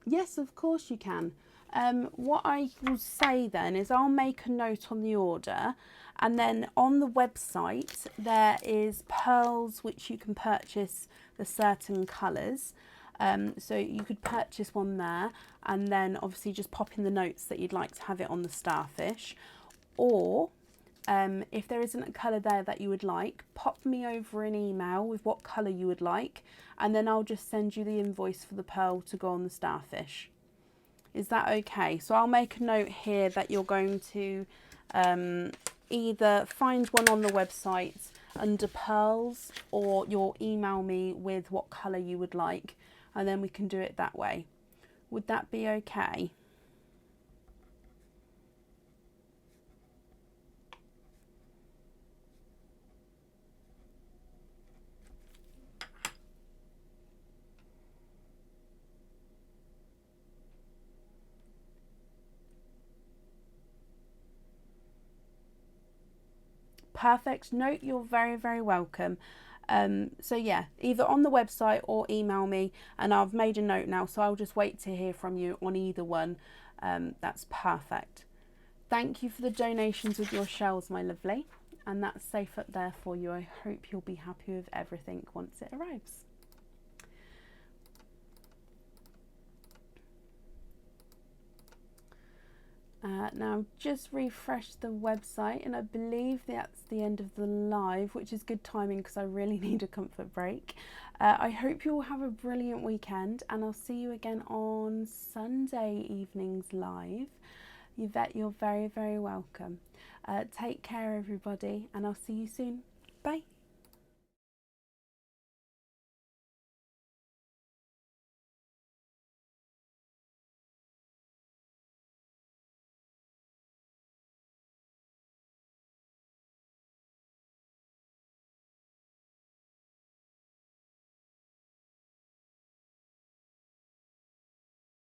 Yes, of course you can. What I will say then is I'll make a note on the order, and then on the website there is pearls which you can purchase the certain colours. So you could purchase one there, and then obviously just pop in the notes that you'd like to have it on the starfish. Or if there isn't a colour there that you would like, pop me over an email with what colour you would like, and then I'll just send you the invoice for the pearl to go on the starfish. Is that okay? So I'll make a note here that you're going to either find one on the website under pearls, or you'll email me with what colour you would like, and then we can do it that way. Would that be okay? Perfect. No, you're very, very welcome. So yeah, either on the website or email me, and I've made a note now, so I'll just wait to hear from you on either one. That's perfect. Thank you for the donations with your shells, my lovely, and that's safe up there for you. I hope you'll be happy with everything once it arrives. Now I've just refreshed the website, and I believe that's the end of the live, which is good timing because I really need a comfort break. I hope you all have a brilliant weekend, and I'll see you again on Sunday evening's live. Yvette, you're very, very welcome. Take care, everybody, and I'll see you soon. Bye.